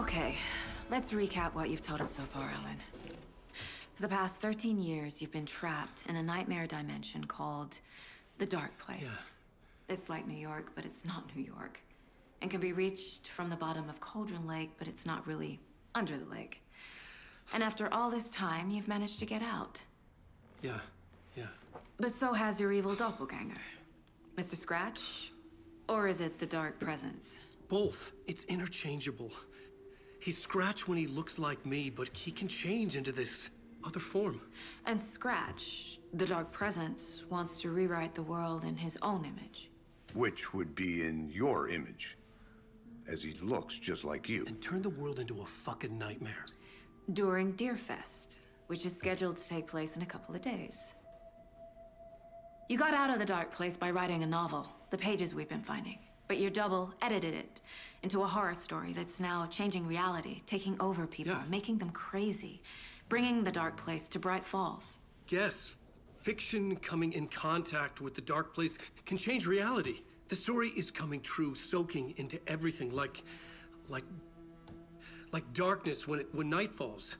Okay, let's recap what you've told us so far, Alan. For the past 13 years, you've been trapped in a nightmare dimension called the Dark Place. Yeah. It's like New York, but it's not New York. And can be reached from the bottom of Cauldron Lake, but it's not really under the lake. And after all this time, you've managed to get out. Yeah. But so has your evil doppelganger. Mr. Scratch? Or is it the Dark Presence? Both. It's interchangeable. He's Scratch when he looks like me, but he can change into this other form. And Scratch, the Dark Presence, wants to rewrite the world in his own image. Which would be in your image, as he looks just like you. And turn the world into a fucking nightmare. During Deerfest, which is scheduled to take place in a couple of days. You got out of the Dark Place by writing a novel, the pages we've been finding. But your double edited it into a horror story that's now changing reality, taking over people, making them crazy, bringing the Dark Place to Bright Falls. Yes, fiction coming in contact with the Dark Place can change reality. The story is coming true, soaking into everything like darkness when night falls.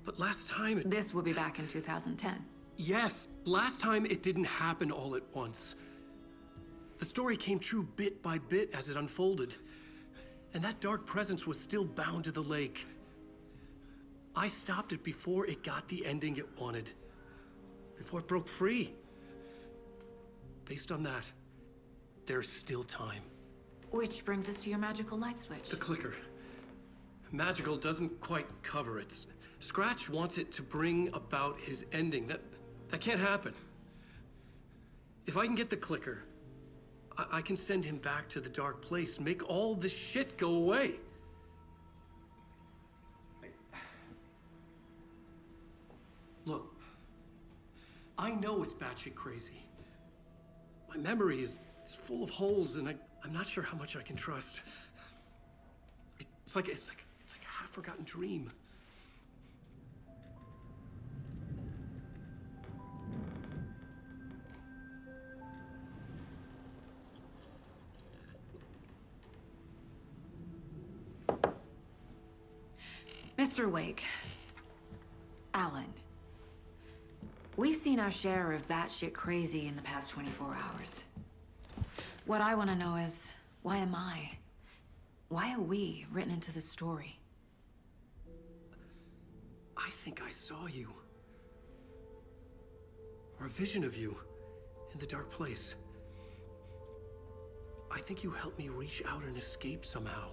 But last time This will be back in 2010. Yes, last time it didn't happen all at once. The story came true bit by bit as it unfolded. And that dark presence was still bound to the lake. I stopped it before it got the ending it wanted. Before it broke free. Based on that, there's still time. Which brings us to your magical light switch. The clicker. Magical doesn't quite cover it. Scratch wants it to bring about his ending. That can't happen. If I can get the clicker, I can send him back to the Dark Place, make all this shit go away. Look, I know it's batshit crazy. My memory is full of holes, and I'm not sure how much I can trust. It's like a half-forgotten dream. Mr. Wake, Alan, we've seen our share of batshit crazy in the past 24 hours. What I want to know is, why am I? Why are we written into the story? I think I saw you. Or a vision of you in the Dark Place. I think you helped me reach out and escape somehow.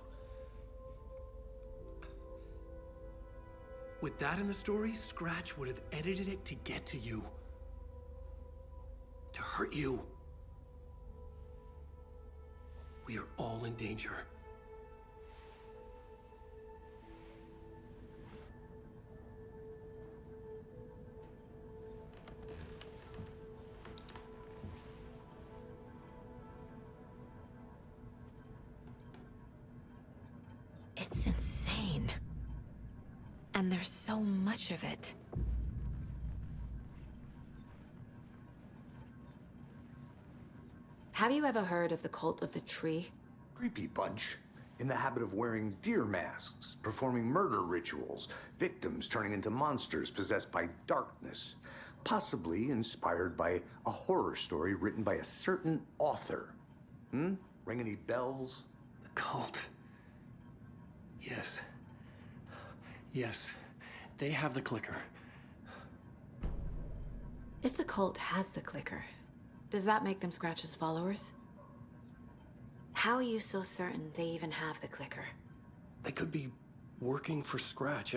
With that in the story, Scratch would have edited it to get to you. To hurt you. We are all in danger. It's insane. And there's so much of it. Have you ever heard of the Cult of the Tree? Creepy bunch. In the habit of wearing deer masks, performing murder rituals, victims turning into monsters possessed by darkness. Possibly inspired by a horror story written by a certain author. Ring any bells? The cult. Yes. Yes. They have the clicker. If the cult has the clicker, does that make them Scratch's followers? How are you so certain they even have the clicker? They could be working for Scratch.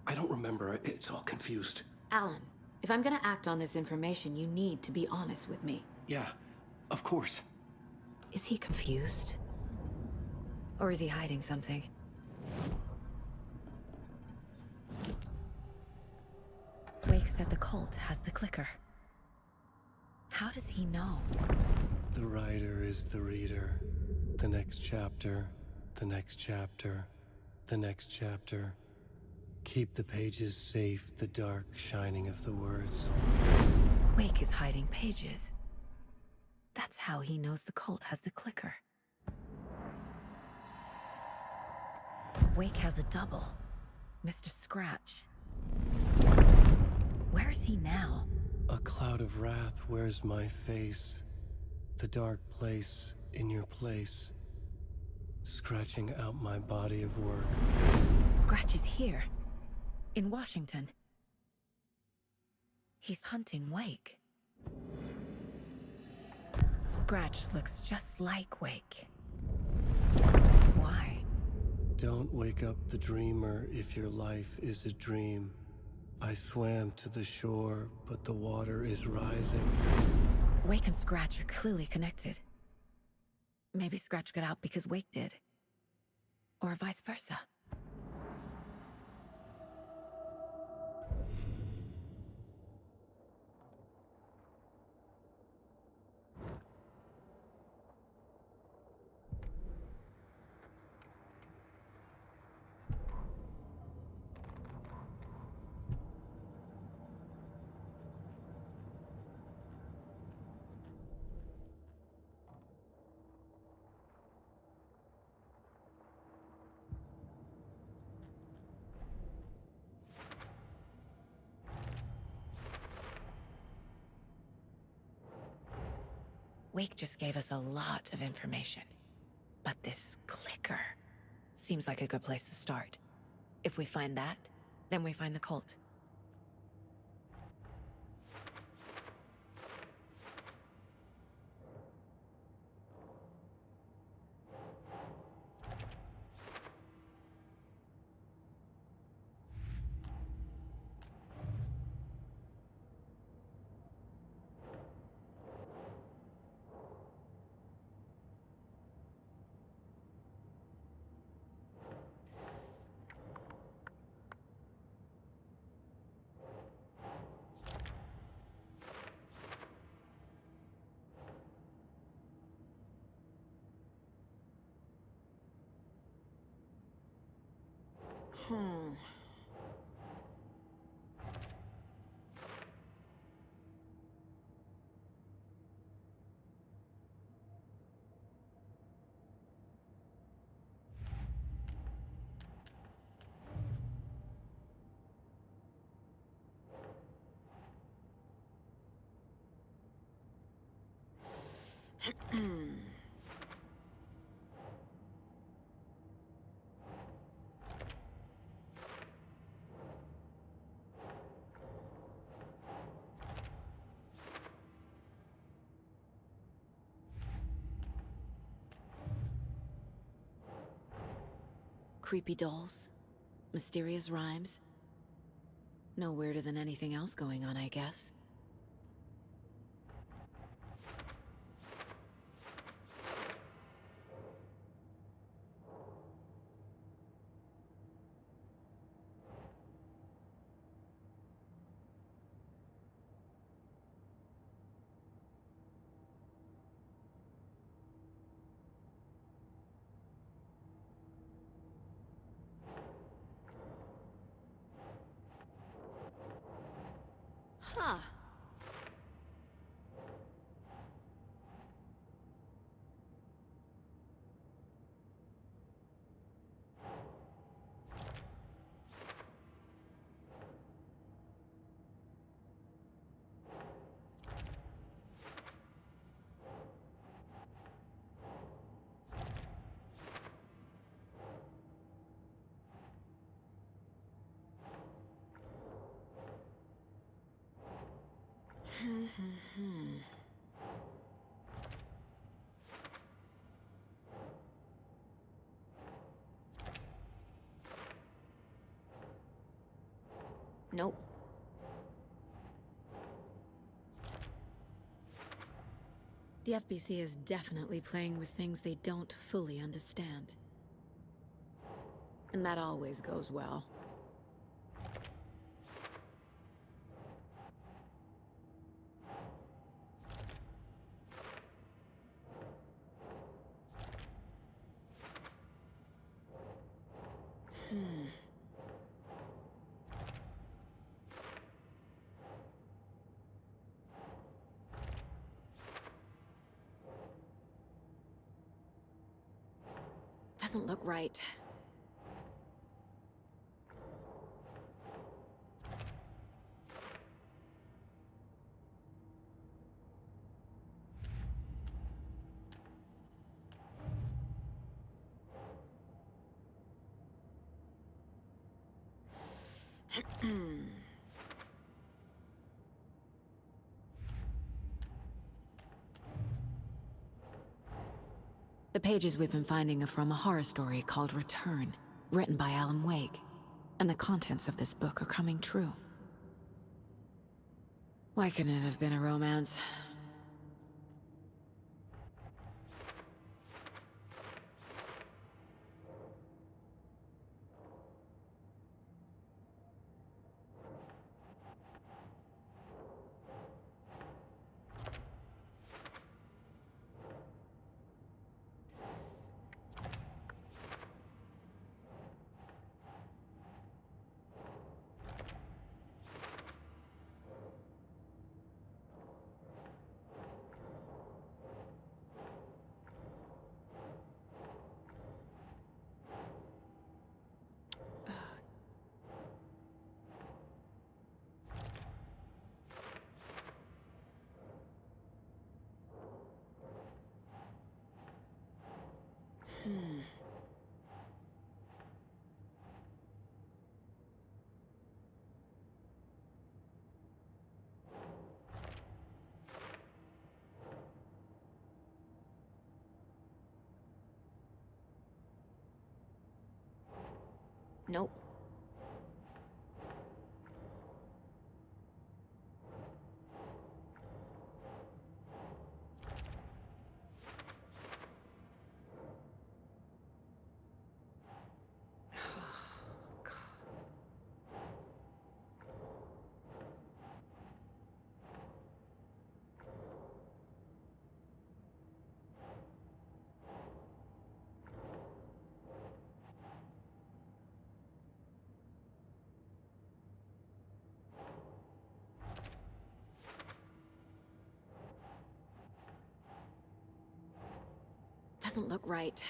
I don't remember. It's all confused. Alan, if I'm gonna act on this information, you need to be honest with me. Yeah, of course. Is he confused? Or is he hiding something? Wake said the cult has the clicker. How does he know? The writer is the reader. The next chapter, the next chapter, the next chapter. Keep the pages safe, the dark shining of the words. Wake is hiding pages. That's how he knows the cult has the clicker. Wake has a double. Mr. Scratch. Where is he now? A cloud of wrath wears my face. The dark place in your place. Scratching out my body of work. Scratch is here. In Washington. He's hunting Wake. Scratch looks just like Wake. Why? Don't wake up the dreamer if your life is a dream. I swam to the shore, but the water is rising. Wake and Scratch are clearly connected. Maybe Scratch got out because Wake did. Or vice versa. Wake just gave us a lot of information. But this clicker seems like a good place to start. If we find that, then we find the cult. Creepy dolls, mysterious rhymes. No weirder than anything else going on, I guess. Huh. Nope. The FBC is definitely playing with things they don't fully understand. And that always goes well. Doesn't look right. The pages we've been finding are from a horror story called Return, written by Alan Wake. And the contents of this book are coming true. Why couldn't it have been a romance? Nope. Doesn't look right.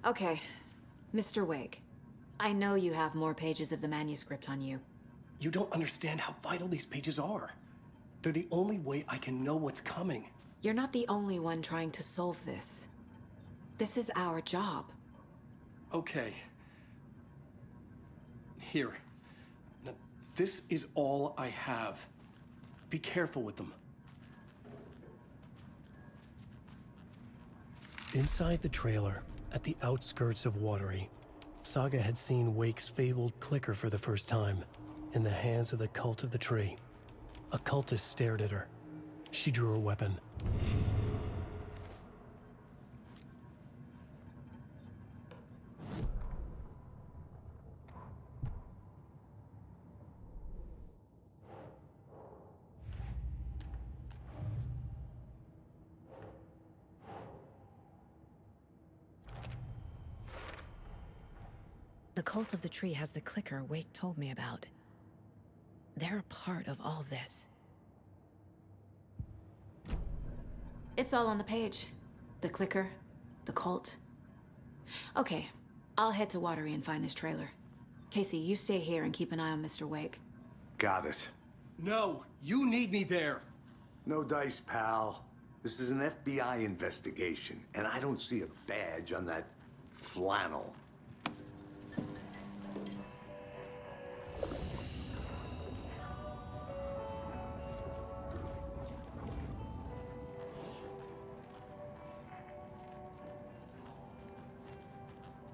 Okay, Mr. Wake. I know you have more pages of the manuscript on you. You don't understand how vital these pages are. They're the only way I can know what's coming. You're not the only one trying to solve this. This is our job. Okay. Here. Now, this is all I have. Be careful with them. Inside the trailer, at the outskirts of Watery, Saga had seen Wake's fabled clicker for the first time, in the hands of the Cult of the Tree. A cultist stared at her. She drew her weapon. The Cult of the Tree has the clicker Wake told me about. They're a part of all this. It's all on the page. The clicker, the cult. Okay, I'll head to Watery and find this trailer. Casey, you stay here and keep an eye on Mr. Wake. Got it. No, you need me there. No dice, pal. This is an FBI investigation, and I don't see a badge on that flannel.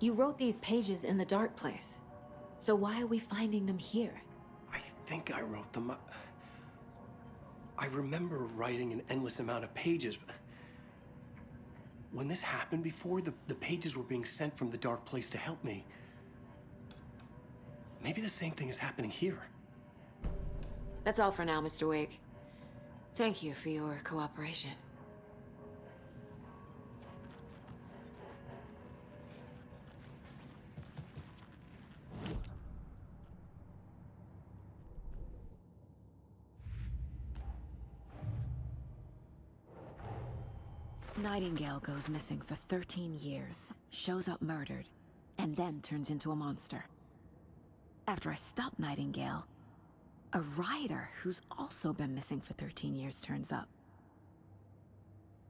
You wrote these pages in the dark place. So why are we finding them here? I think I wrote them. I remember writing an endless amount of pages. When this happened before, the pages were being sent from the dark place to help me. Maybe the same thing is happening here. That's all for now, Mr. Wake. Thank you for your cooperation. Nightingale goes missing for 13 years, shows up murdered, and then turns into a monster. After I stop Nightingale, a rider who's also been missing for 13 years turns up.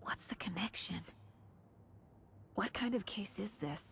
What's the connection? What kind of case is this?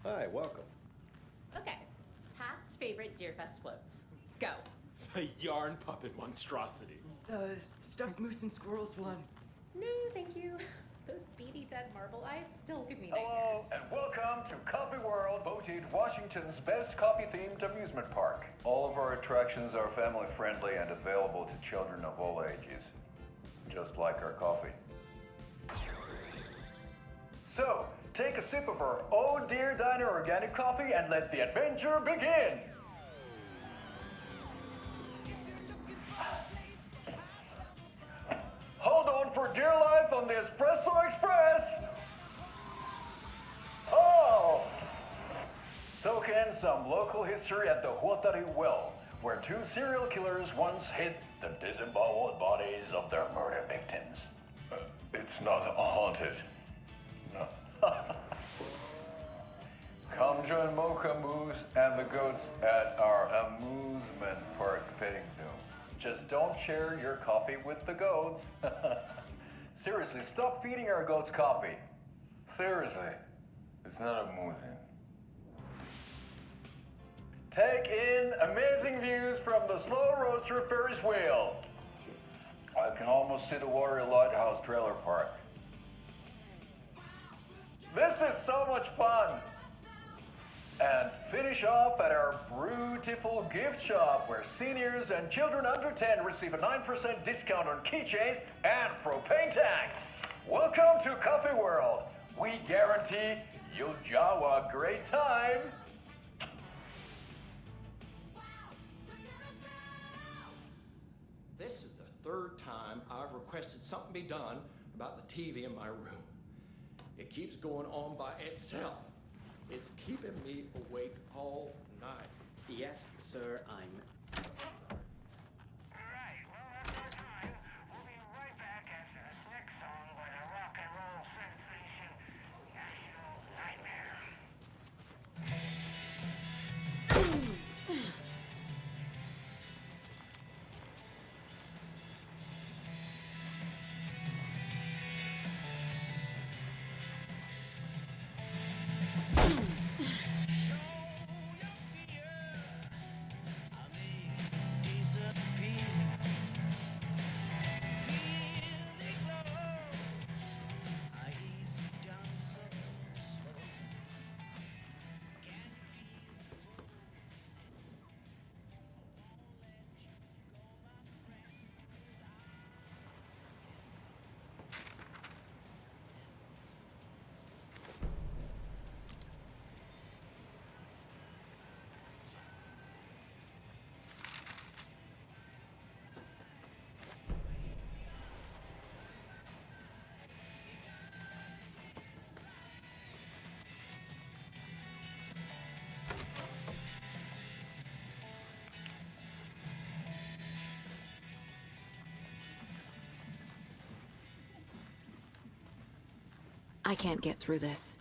Hi, welcome. Okay, past favorite Deerfest floats. Go. The yarn puppet monstrosity. Stuffed moose and squirrels one. No, thank you. Those beady dead marble eyes still give me Hello, nightmares. and welcome to Coffee World, voted Washington's best coffee-themed amusement park. All of our attractions are family-friendly and available to children of all ages, just like our coffee. So, take a sip of our Oh Dear Diner organic coffee and let the adventure begin! Hold on for dear life on the Espresso Express! Oh! Soak in some local history at the Huatari Well, where two serial killers once hid the disemboweled bodies of their murder victims. It's not haunted. No. Come join Mocha Moose and the goats at our amusement park petting zoo. Just don't share your coffee with the goats. Seriously, stop feeding our goats coffee. Seriously, it's not amusing. Take in amazing views from the Slow Roaster Ferris wheel. I can almost see the Watery Lighthouse trailer park. This is so much fun! And finish off at our beautiful gift shop where seniors and children under 10 receive a 9% discount on keychains and propane tanks. Welcome to Coffee World. We guarantee you'll jaw a great time. This is the third time I've requested something be done about the TV in my room. It keeps going on by itself. It's keeping me awake all night. Yes, sir, I'm... Alright, well, that's our time. We'll be right back after this next song by the rock and roll sensation, National Nightmare. I can't get through this.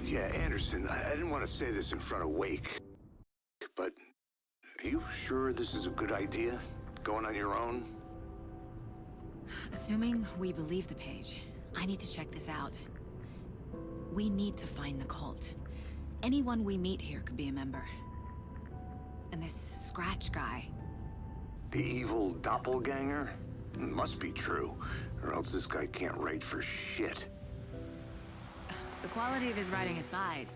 Yeah, Anderson, I didn't want to say this in front of Wake, but are you sure this is a good idea? Going on your own? Assuming we believe the page, I need to check this out. We need to find the cult. Anyone we meet here could be a member. And this Scratch guy. The evil doppelganger? Must be true, or else this guy can't write for shit. The quality of his writing aside,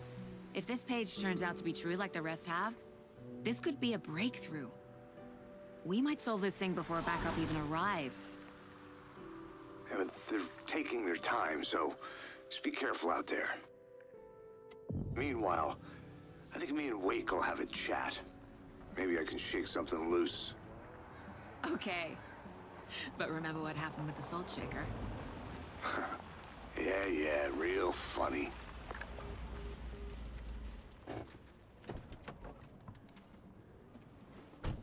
if this page turns out to be true like the rest have, this could be a breakthrough. We might solve this thing before backup even arrives. Yeah, but they're taking their time, so just be careful out there. Meanwhile, I think me and Wake will have a chat. Maybe I can shake something loose. Okay. But remember what happened with the salt shaker? Yeah, real funny.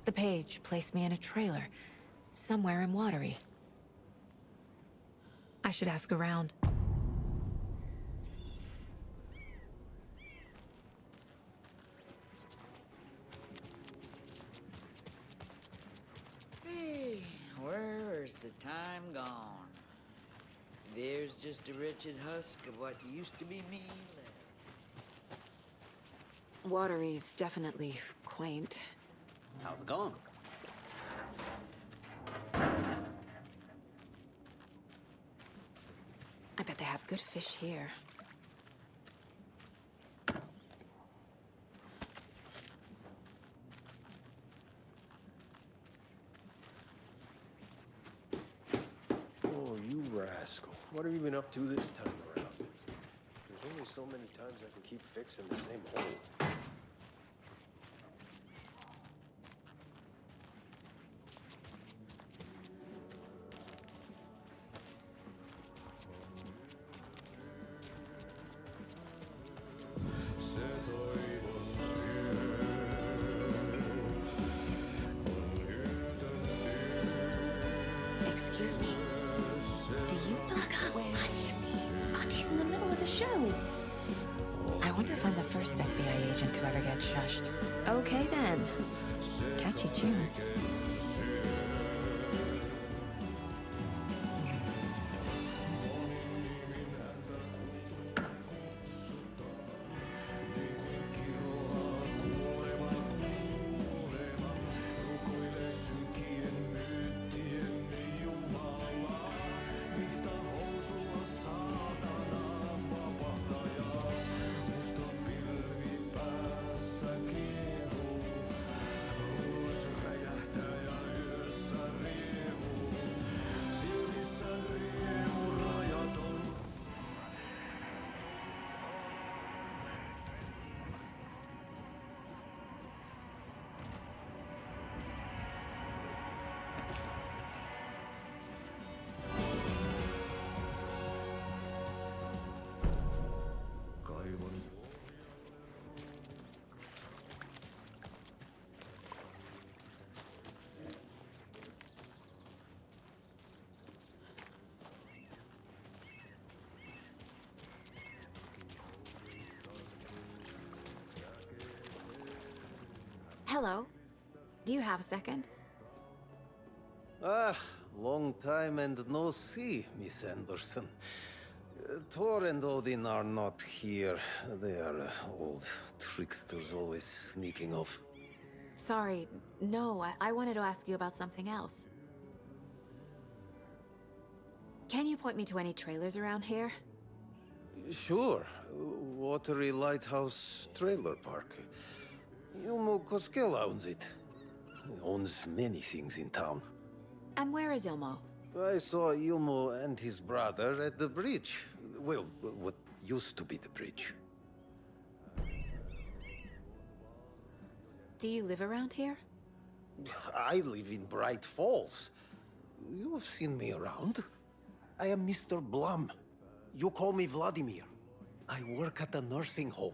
The page placed me in a trailer, somewhere in Watery. I should ask around. Hey, where's the time gone? There's just a wretched husk of what used to be me left. Watery's definitely quaint. How's it going? I bet they have good fish here. Oh, you rascal. What have you been up to this time around? There's only so many times I can keep fixing the same hole. Excuse me. Do you knock on? Hush. Auntie in the middle of the show. I wonder if I'm the first FBI agent to ever get shushed. Okay then. Catchy tune. Hello. Do you have a second? Ah, long time and no see, Miss Anderson. Thor and Odin are not here. They are old tricksters always sneaking off. Sorry. No, I wanted to ask you about something else. Can you point me to any trailers around here? Sure. Watery Lighthouse Trailer Park. Ilmo Koskela owns it. He owns many things in town. And where is Ilmo? I saw Ilmo and his brother at the bridge. Well, what used to be the bridge. Do you live around here? I live in Bright Falls. You have seen me around. I am Mr. Blum. You call me Vladimir. I work at a nursing home.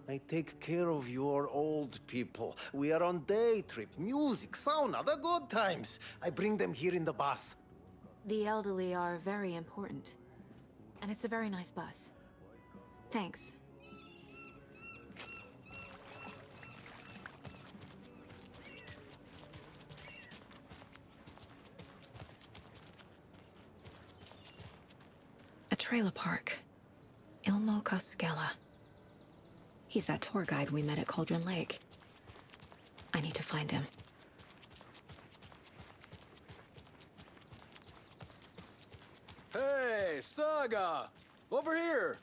I take care of your old people. We are on day trip, music, sauna, the good times. I bring them here in the bus. The elderly are very important. And it's a very nice bus. Thanks. A trailer park. Ilmo Koskela. He's that tour guide we met at Cauldron Lake. I need to find him. Hey, Saga! Over here!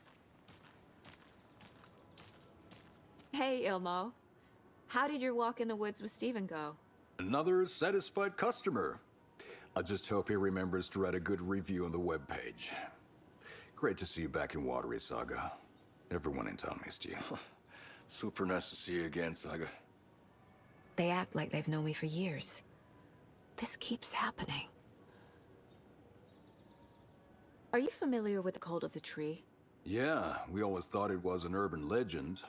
Hey, Ilmo. How did your walk in the woods with Steven go? Another satisfied customer. I just hope he remembers to write a good review on the webpage. Great to see you back in Watery, Saga. Everyone in town missed you. Super nice to see you again, Saga. They act like they've known me for years. This keeps happening. Are you familiar with the Cult of the Tree? Yeah, we always thought it was an urban legend.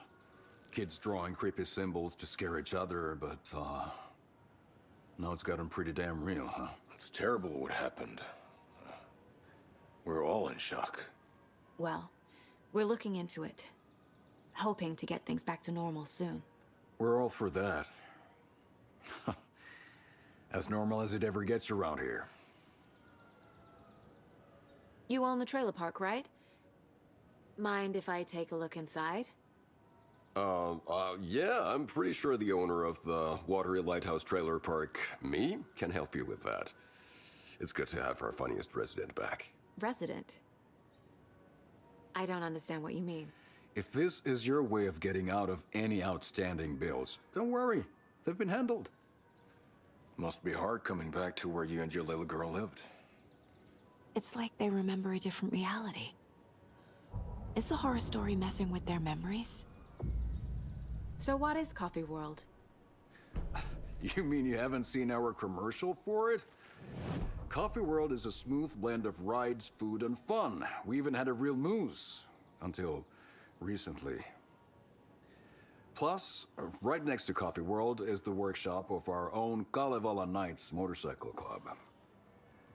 Kids drawing creepy symbols to scare each other, but, now it's gotten pretty damn real, huh? It's terrible what happened. We're all in shock. Well, we're looking into it. Hoping to get things back to normal soon. We're all for that. As normal as it ever gets around here. You own the trailer park, right? Mind if I take a look inside? Yeah, I'm pretty sure the owner of the Watery Lighthouse Trailer Park, me, can help you with that. It's good to have our funniest resident back. Resident? I don't understand what you mean. If this is your way of getting out of any outstanding bills, don't worry. They've been handled. Must be hard coming back to where you and your little girl lived. It's like they remember a different reality. Is the horror story messing with their memories? So what is Coffee World? You mean you haven't seen our commercial for it? Coffee World is a smooth blend of rides, food, and fun. We even had a real moose. Until recently. Plus, right next to Coffee World is the workshop of our own Kalevala Knights Motorcycle Club.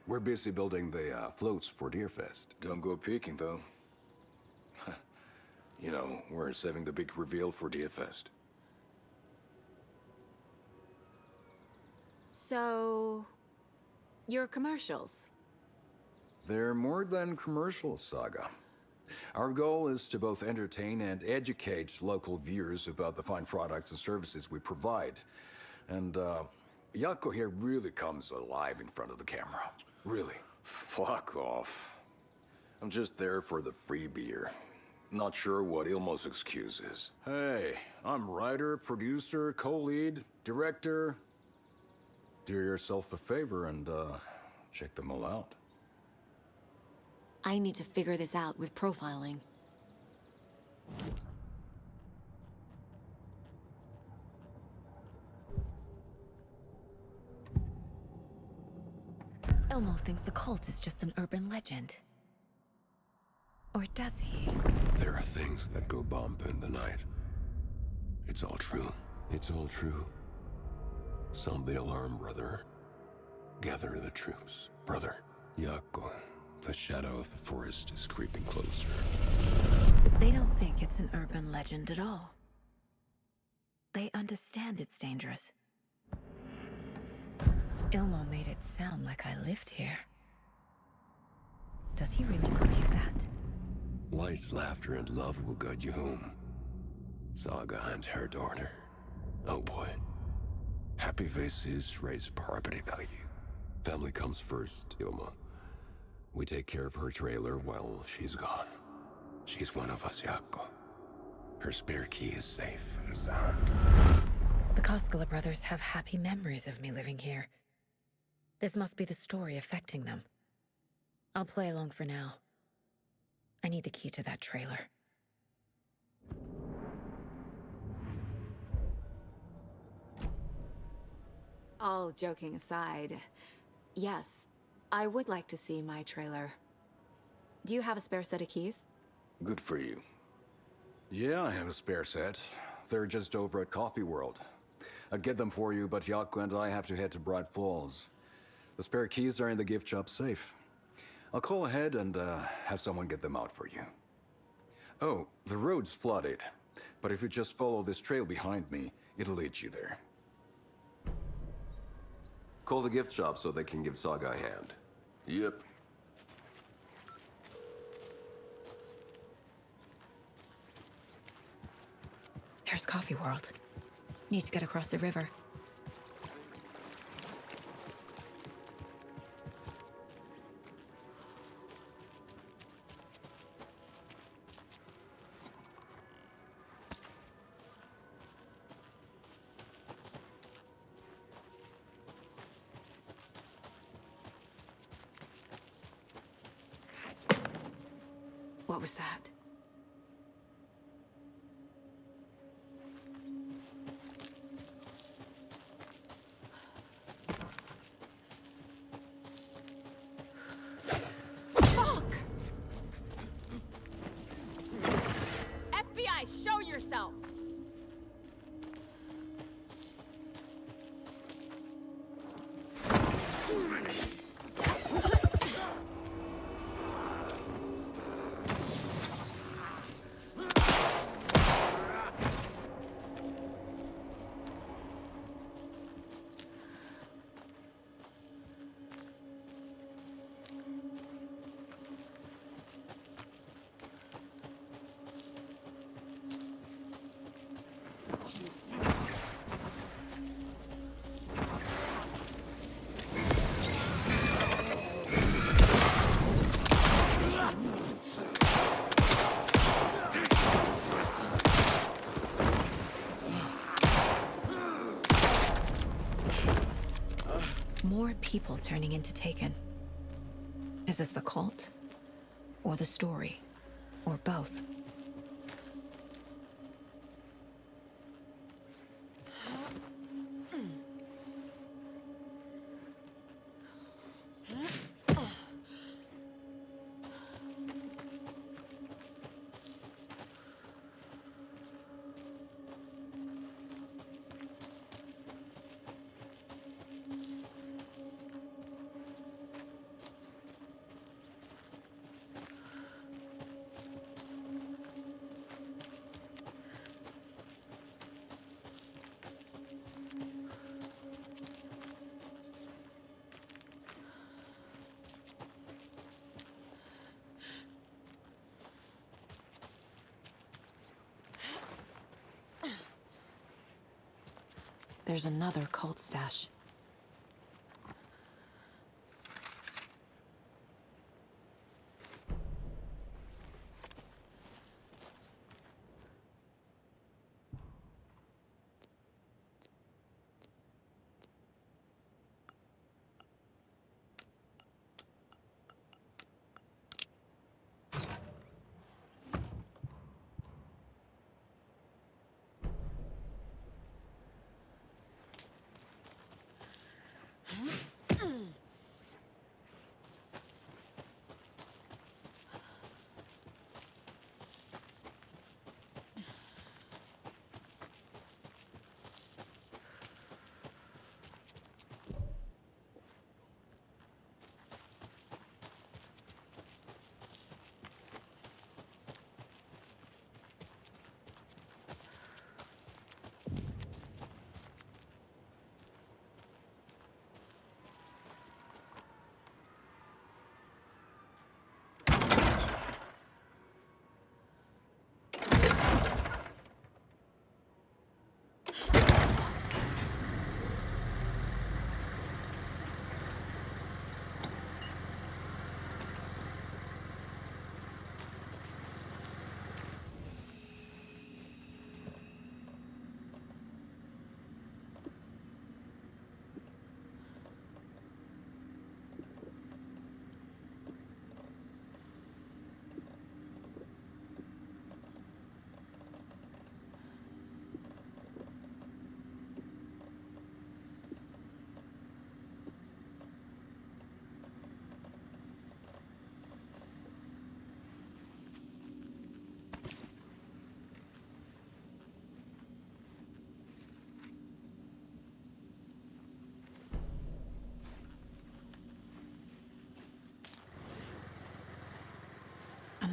We're busy building the floats for Deerfest. Don't go peeking, though. You know, we're saving the big reveal for Deerfest. So... your commercials? They're more than commercials, Saga. Our goal is to both entertain and educate local viewers about the fine products and services we provide. And, Yako here really comes alive in front of the camera. Really. Fuck off. I'm just there for the free beer. Not sure what Ilmo's excuse is. Hey, I'm writer, producer, co-lead, director. Do yourself a favor and, check them all out. I need to figure this out with profiling. Elmo thinks the cult is just an urban legend. Or does he? There are things that go bump in the night. It's all true. It's all true. Sound the alarm, brother. Gather the troops, brother. Yako, the shadow of the forest is creeping closer. They don't think it's an urban legend at all. They understand it's dangerous. Ilmo made it sound like I lived here. Does he really believe that? Light, laughter, and love will guide you home. Saga and her daughter. Oh boy. Happy faces raise property value. Family comes first, Ilma. We take care of her trailer while she's gone. She's one of us, Yako. Her spare key is safe and sound. The Koskela brothers have happy memories of me living here. This must be the story affecting them. I'll play along for now. I need the key to that trailer. All joking aside, yes, I would like to see my trailer. Do you have a spare set of keys? Good for you. Yeah, I have a spare set. They're just over at Coffee World. I'd get them for you, but Yaku and I have to head to Bright Falls. The spare keys are in the gift shop safe. I'll call ahead and have someone get them out for you. Oh, the road's flooded, but if you just follow this trail behind me, it'll lead you there. Call the gift shop so they can give Saga a hand. Yep. There's Coffee World. Need to get across the river. What was that? FBI, show yourself! More people turning into Taken. Is this the cult? Or the story? Or both? There's another cult stash.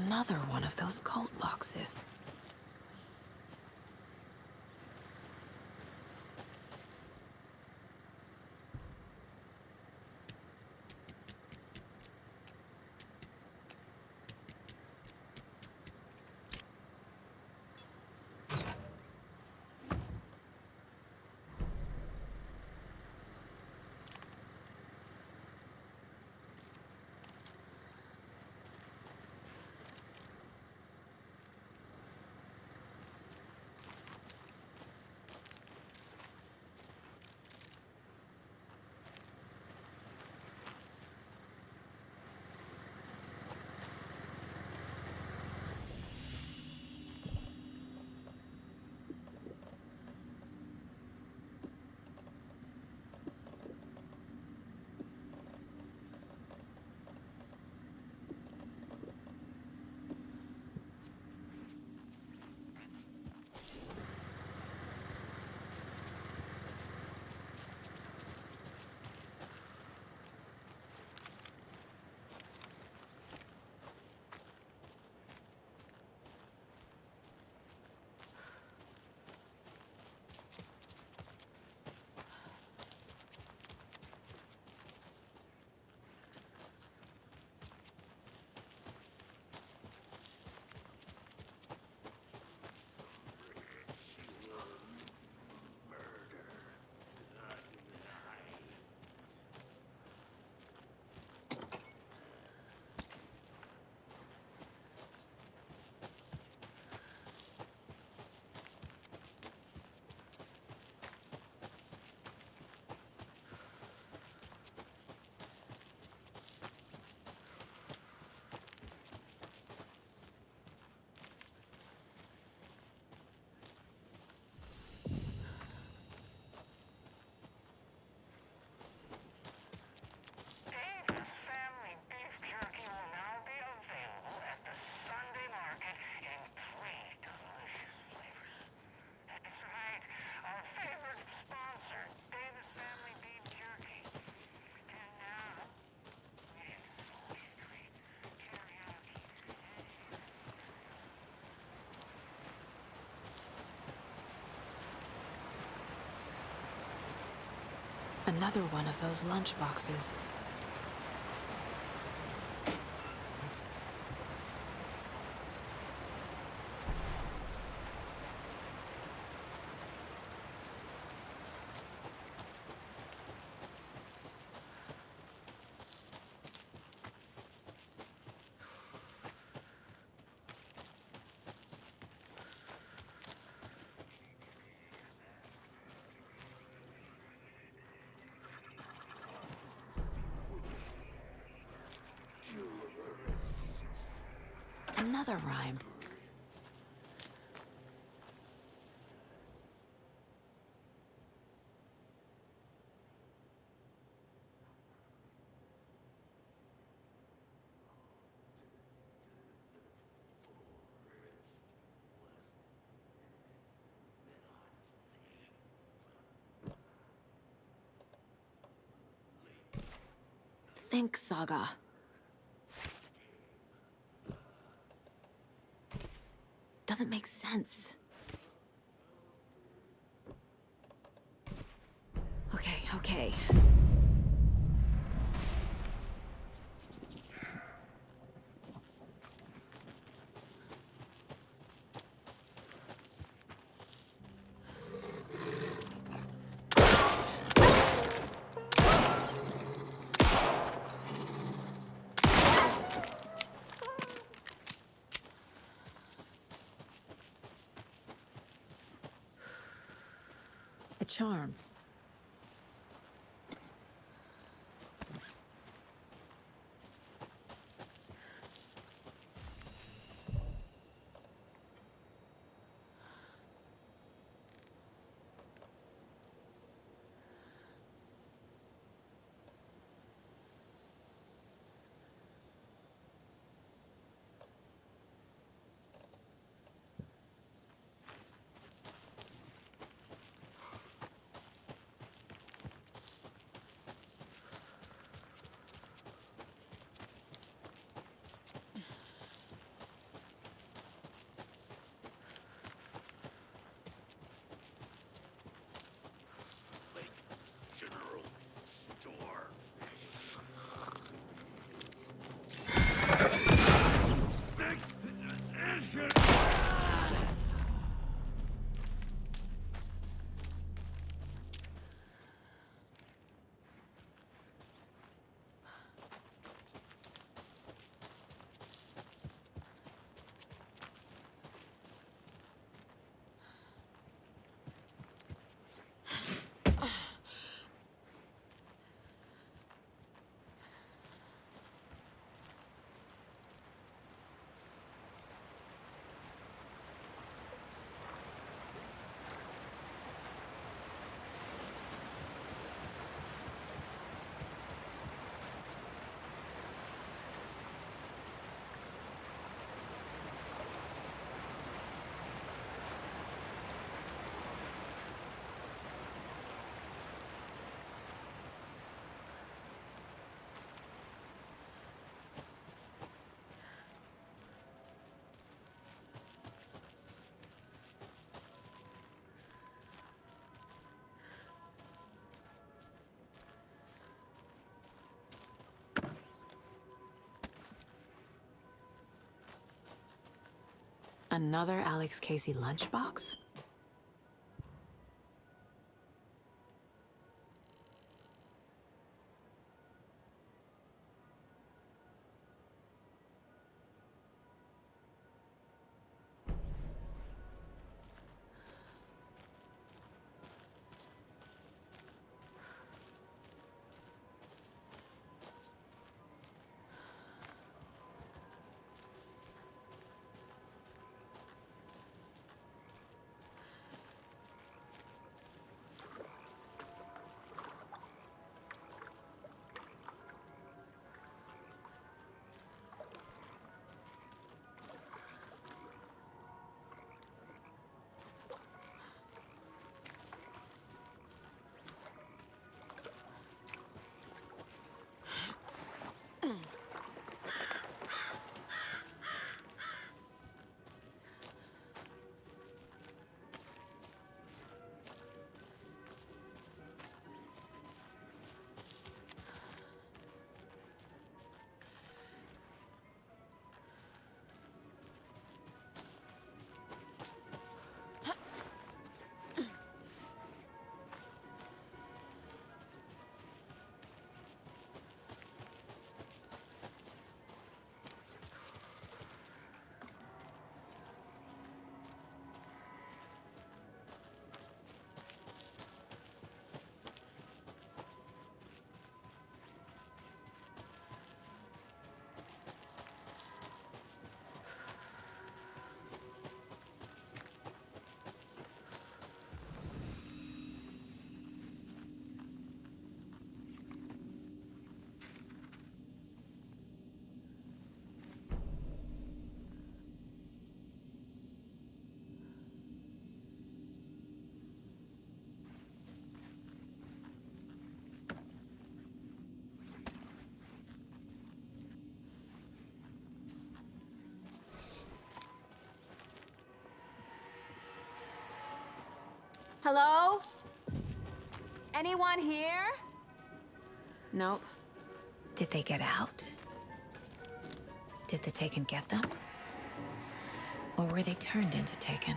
Another one of those cult boxes. Another one of those lunch boxes. Another rhyme. Think, Saga. Doesn't make sense. Okay. A charm. Another Alex Casey lunchbox? Hello? Anyone here? Nope. Did they get out? Did the Taken get them? Or were they turned into Taken?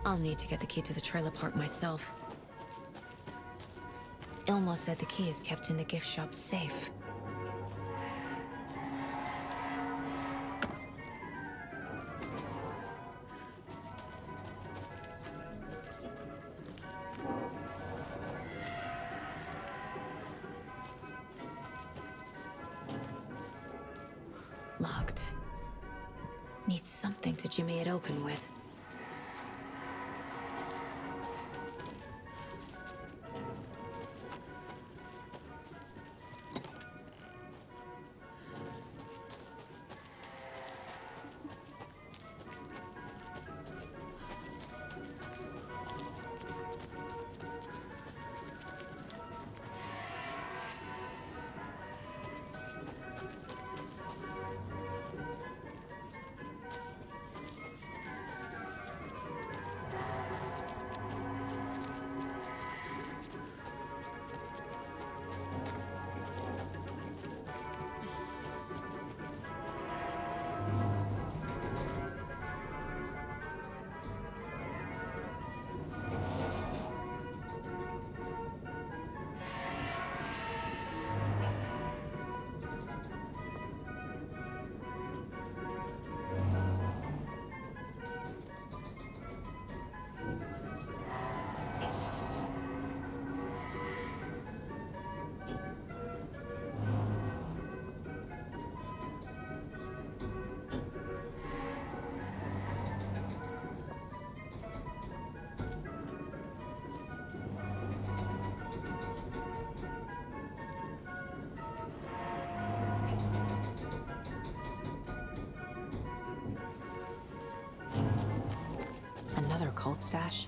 I'll need to get the key to the trailer park myself. Ilmo said the key is kept in the gift shop safe. Locked. Needs something to jimmy it open with. Another cult stash?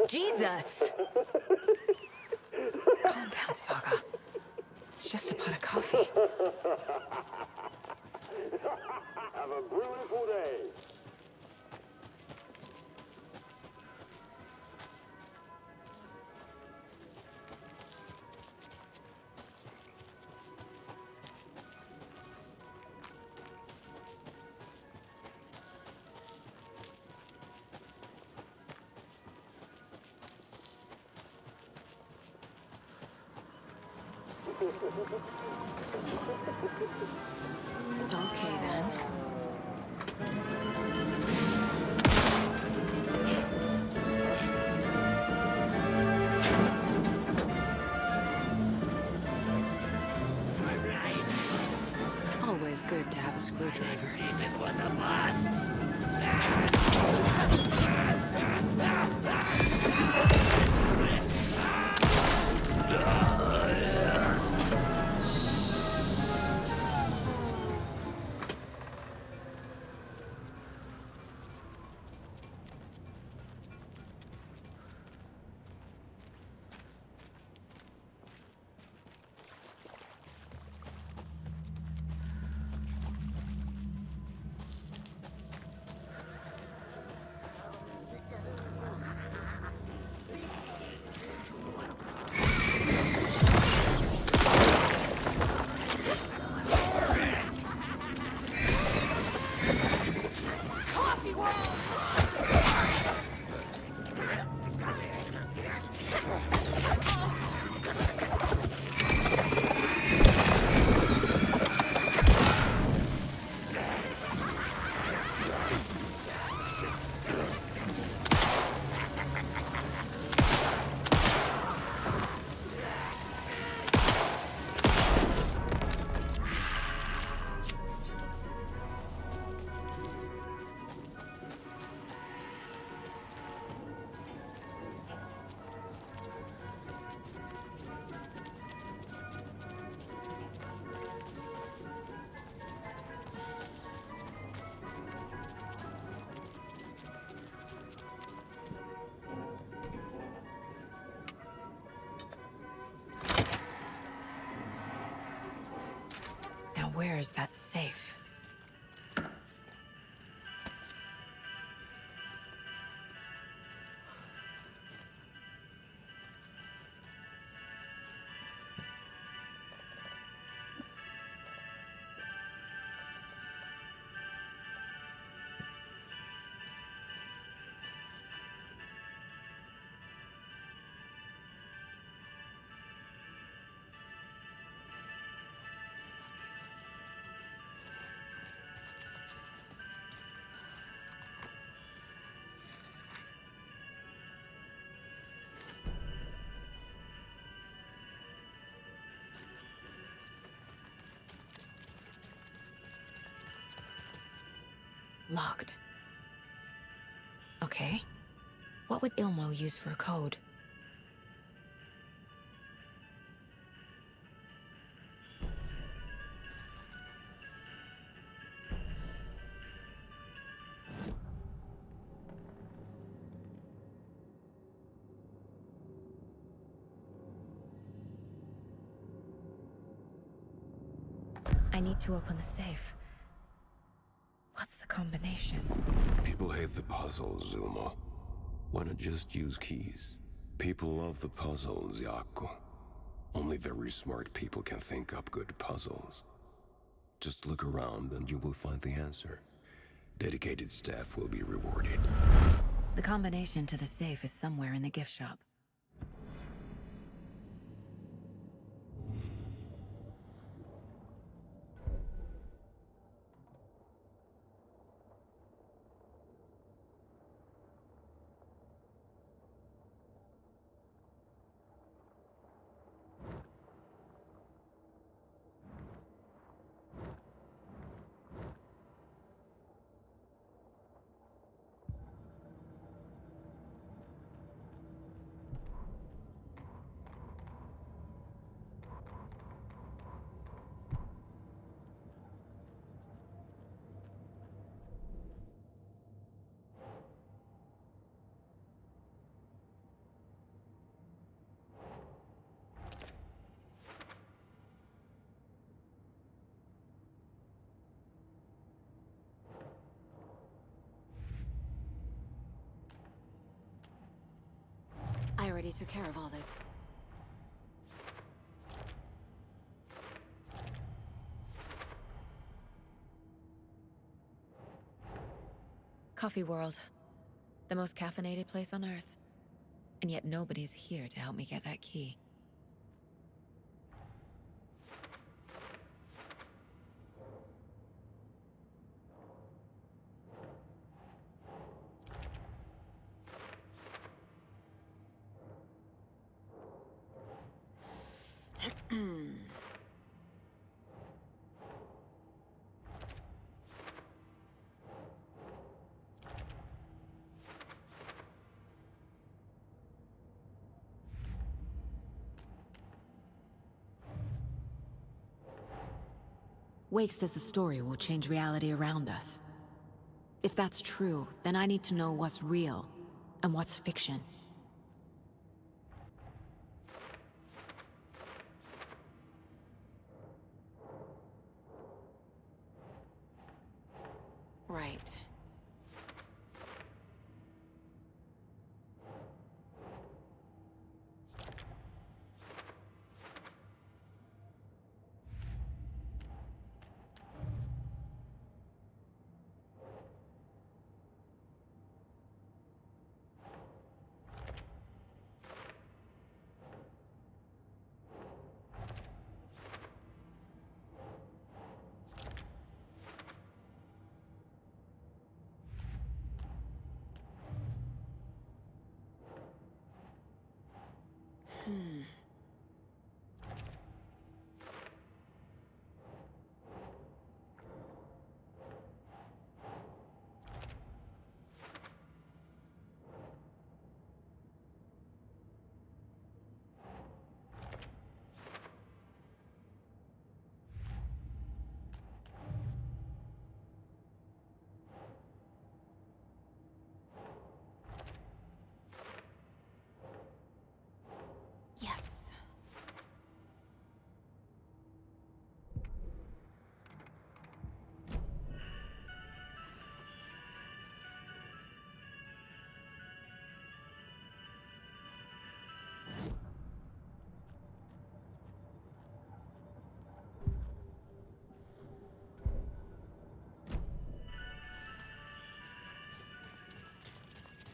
Jesus! Calm down, Saga. It's just a pot of coffee. Have a beautiful day. Okay, then. Always good to have a screwdriver. It was a bust. Now, where is that safe? Locked. Okay. What would Ilmo use for a code? I need to open the safe. What's the combination? People hate the puzzles, Ilmo. Why not just use keys? People love the puzzles, Yaku. Only very smart people can think up good puzzles. Just look around and you will find the answer. Dedicated staff will be rewarded. The combination to the safe is somewhere in the gift shop. already took care of all this. Coffee World. The most caffeinated place on Earth. And yet nobody's here to help me get that key. Wake says the story will change reality around us. If that's true, then I need to know what's real and what's fiction. Right. Yes.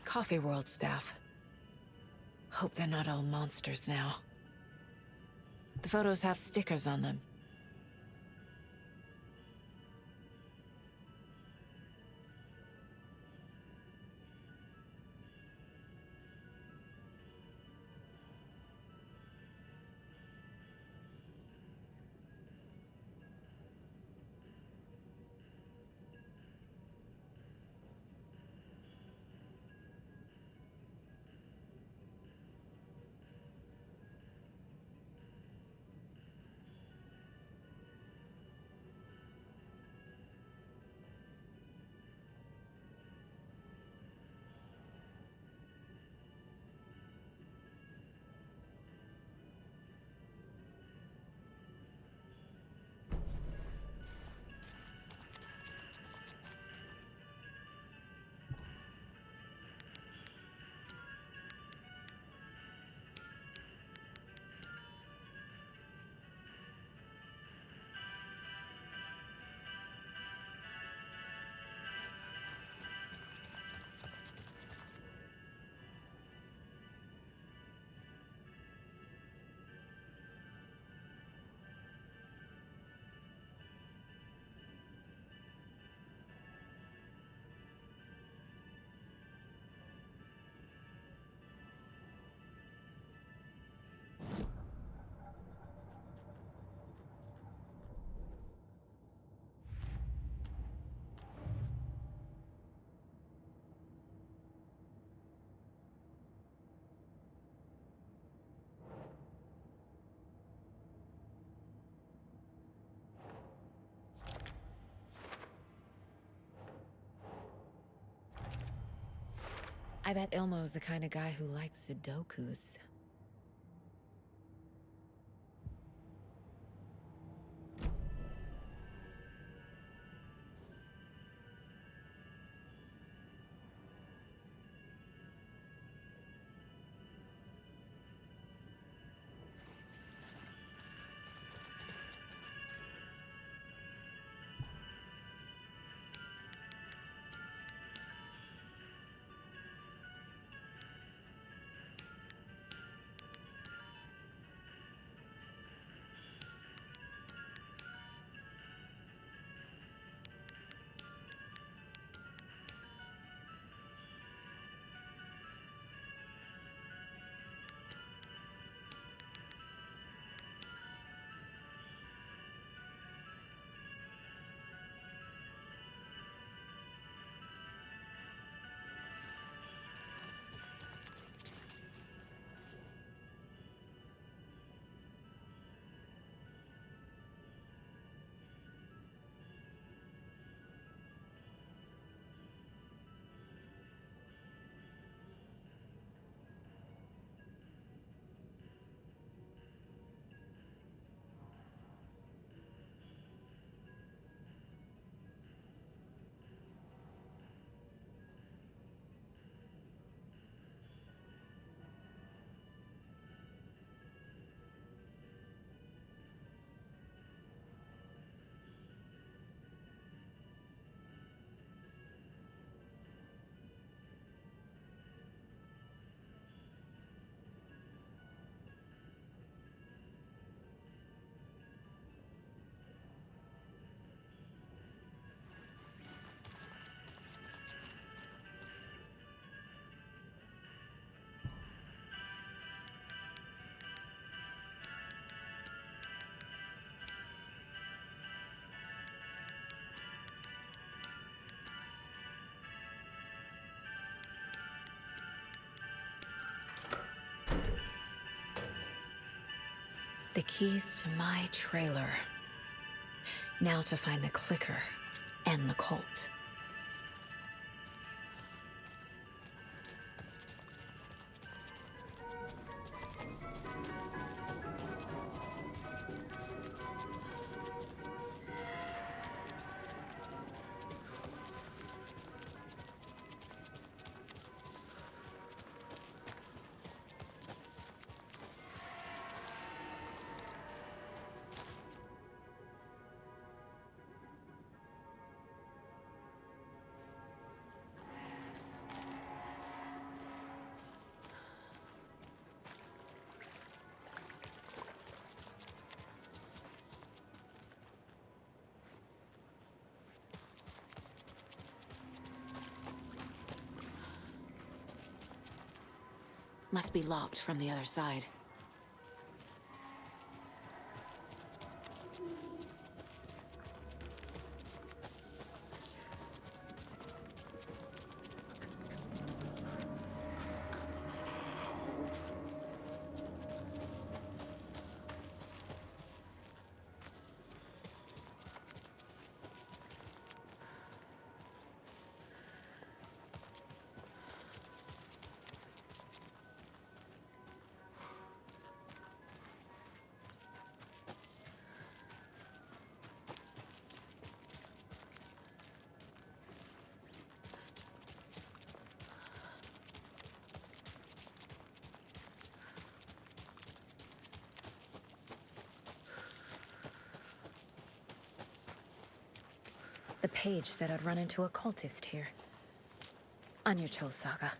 Coffee World staff. Hope they're not all monsters now. The photos have stickers on them. I bet Ilmo's the kind of guy who likes Sudokus. The keys to my trailer. Now to find the clicker and the cult. Must be locked from the other side. The page said I'd run into a cultist here. On your toes, Saga.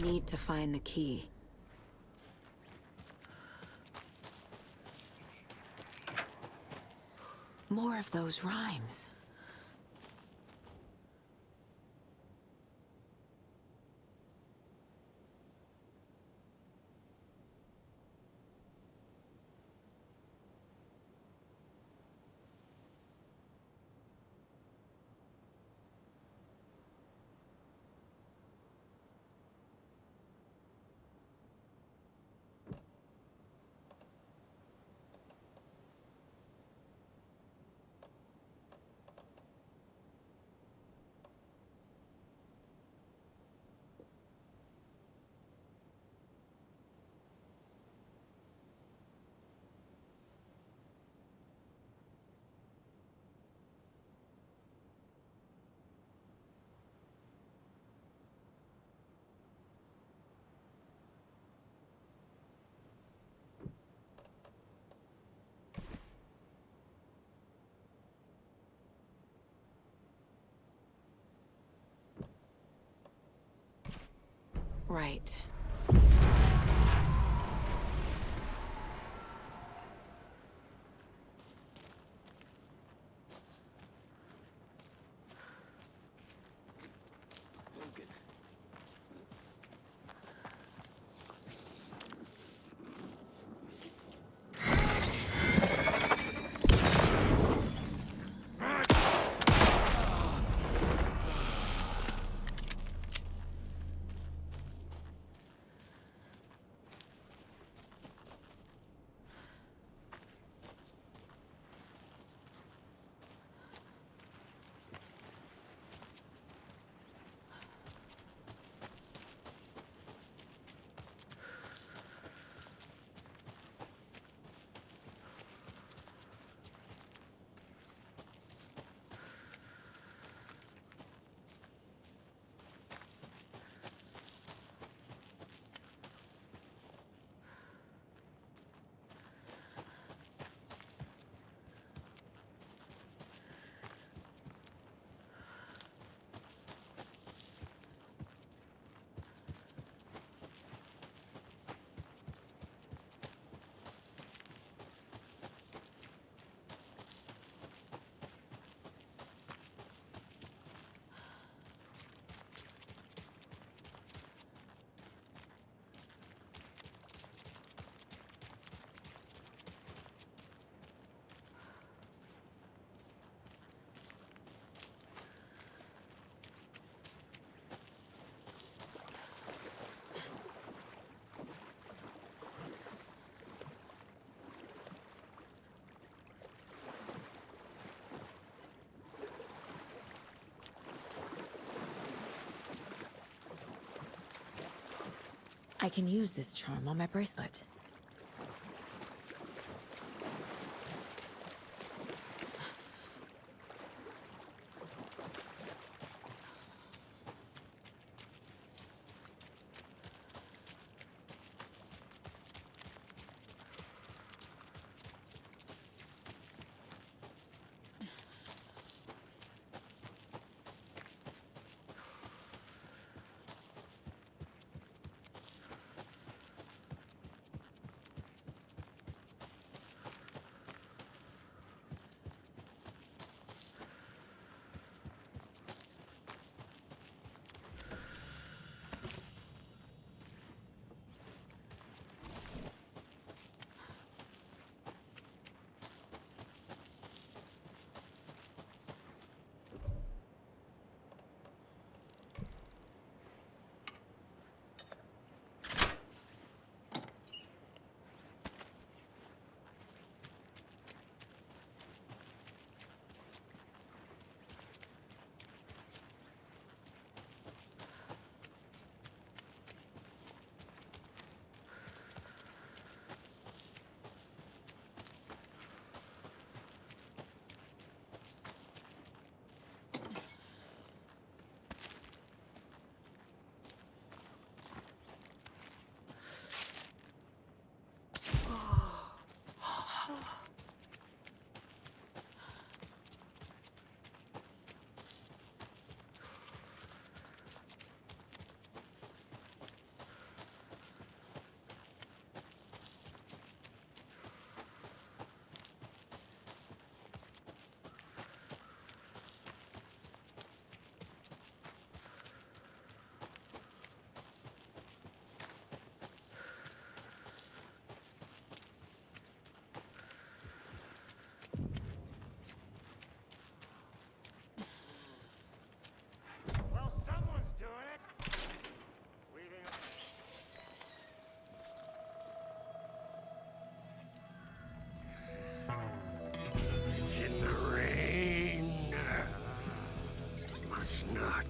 Need to find the key. More of those rhymes. Right. I can use this charm on my bracelet.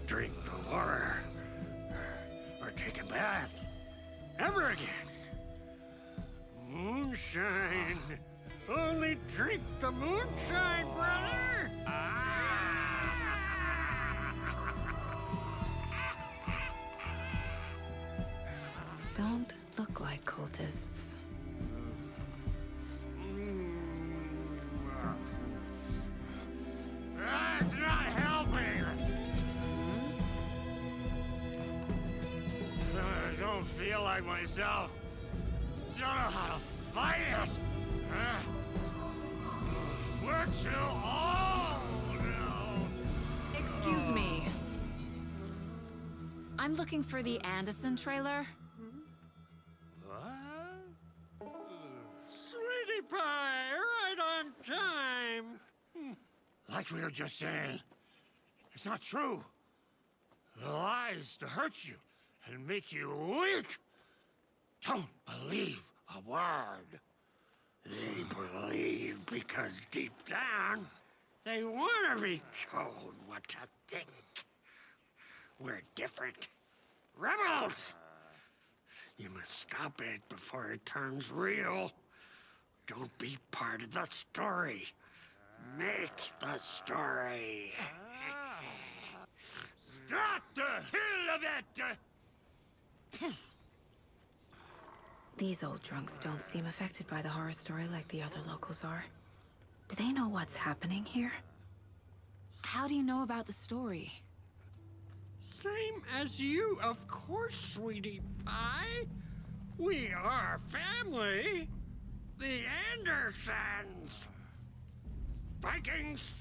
Drink the water or take a bath ever again. Moonshine. Only drink the moonshine, brother. Don't look like cultists. That's not helping. like myself don't know how to fight it. Huh? We're too old now. Excuse me. I'm looking for the Anderson trailer. What? Sweetie pie, right on time. Like we were just saying, it's not true. The lies to hurt you and make you weak. Don't believe a word. They believe because deep down, they want to be told what to think. We're different. Rebels! You must stop it before it turns real. Don't be part of the story. Make the story. Start the hell of it! These old drunks don't seem affected by the horror story like the other locals are. Do they know what's happening here? How do you know about the story? Same as you, of course, sweetie pie. We are family. The Andersons. Vikings.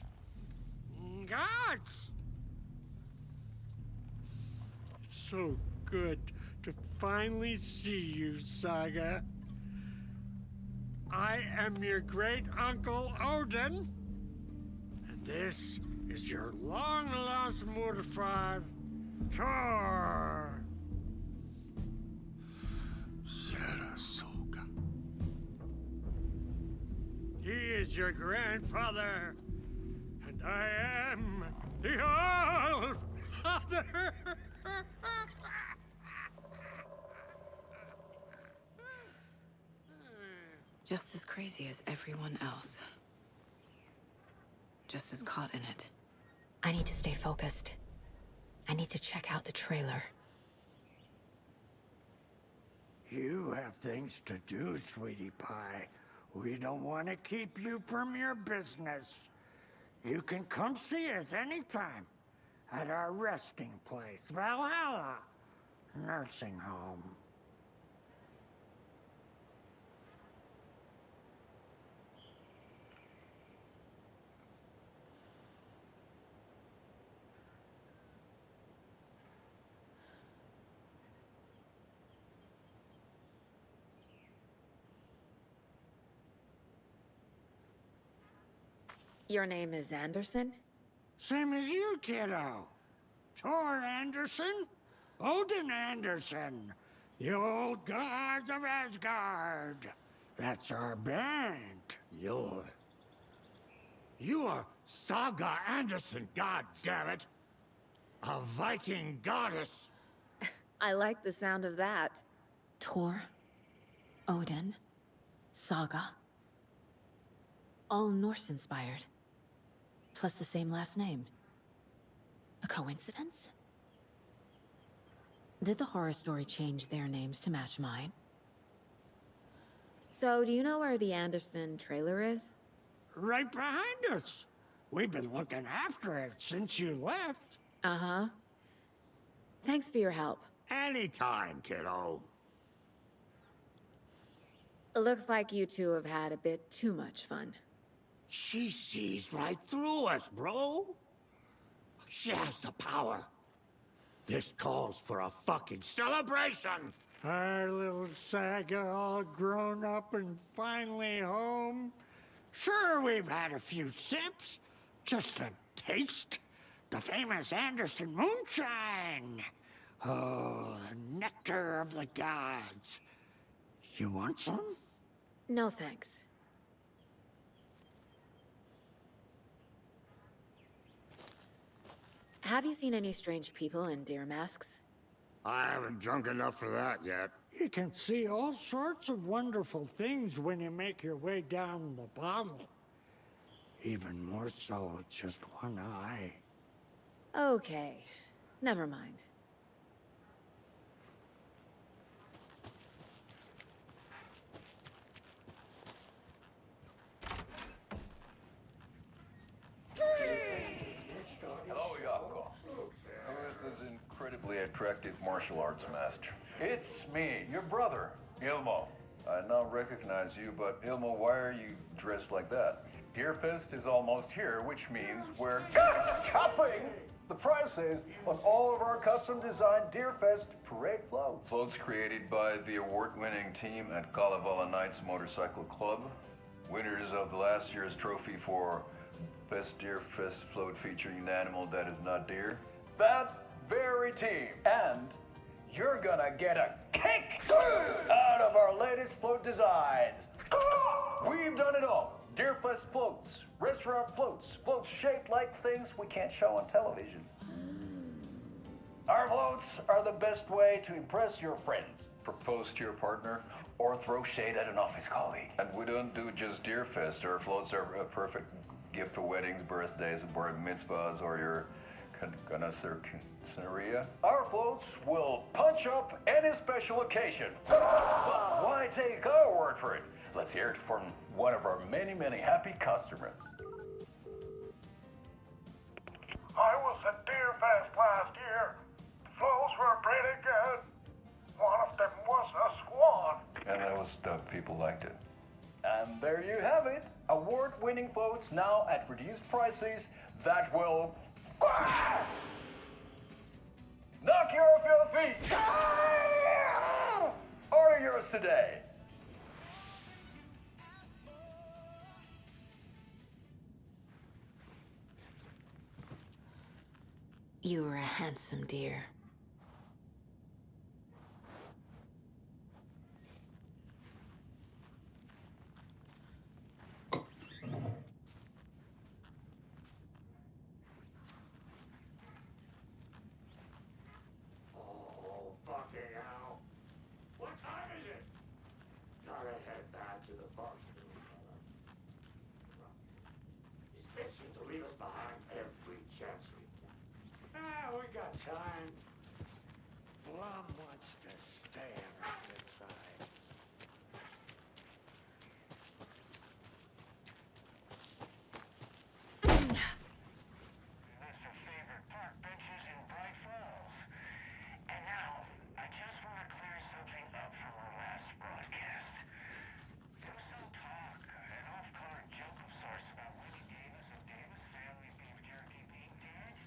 Gods. It's so good to finally see you, Saga. I am your great uncle Odin, and this is your long-lost Murfar, Thor. Sarasota. He is your grandfather, and I am the All-Father. Just as crazy as everyone else. Just as caught in it. I need to stay focused. I need to check out the trailer. You have things to do, sweetie pie. We don't want to keep you from your business. You can come see us anytime at our resting place, Valhalla Nursing Home. Your name is Anderson? Same as you, kiddo. Thor Anderson, Odin Anderson, the old gods of Asgard. That's our band. You are Saga Anderson, goddammit. A Viking goddess. I like the sound of that. Thor, Odin, Saga. All Norse-inspired. Plus the same last name. A coincidence? Did the horror story change their names to match mine? So, do you know where the Anderson trailer is? Right behind us. We've been looking after it since you left. Uh-huh. Thanks for your help. Anytime, kiddo. It looks like you two have had a bit too much fun. She sees right through us, bro. She has the power. This calls for a fucking celebration. Our little Saga all grown up and finally home. Sure, we've had a few sips. Just a taste. The famous Anderson moonshine. Oh, the nectar of the gods. You want some? No thanks. Have you seen any strange people in deer masks? I haven't drunk enough for that yet. You can see all sorts of wonderful things when you make your way down the bottle. Even more so with just one eye. Okay, never mind. Hello, Yako. Who is this incredibly attractive martial arts master? It's me, your brother, Ilmo. I now recognize you, but Ilmo, why are you dressed like that? Deerfest is almost here, which means we're chopping the prices on all of our custom-designed Deerfest parade floats. Floats created by the award-winning team at Kalevala Knights Motorcycle Club, winners of last year's trophy for Best Deerfest Float featuring an animal that is not deer. That very team. And you're gonna get a kick out of our latest float designs. We've done it all. Deerfest floats, restaurant floats, floats shaped like things we can't show on television. Our floats are the best way to impress your friends, propose to your partner, or throw shade at an office colleague. And we don't do just Deerfest. Our floats are a perfect gift for weddings, birthdays, bar mitzvahs, or your Scenaria. Our floats will punch up any special occasion. But why take our word for it? Let's hear it from one of our many, many happy customers. I was at Deerfest last year. Floats were pretty good. One of them was a swan. And that was dope. People liked it. And there you have it. Award-winning floats now at reduced prices that will knock you off your feet. Order yours today. You were a handsome deer. Time. Blum wants to stay around inside. That's your favorite park benches in Bright Falls. And now, I just want to clear something up from our last broadcast. There was some talk, an off-color joke of sorts about Willie Davis of Davis family beef jerky being dead.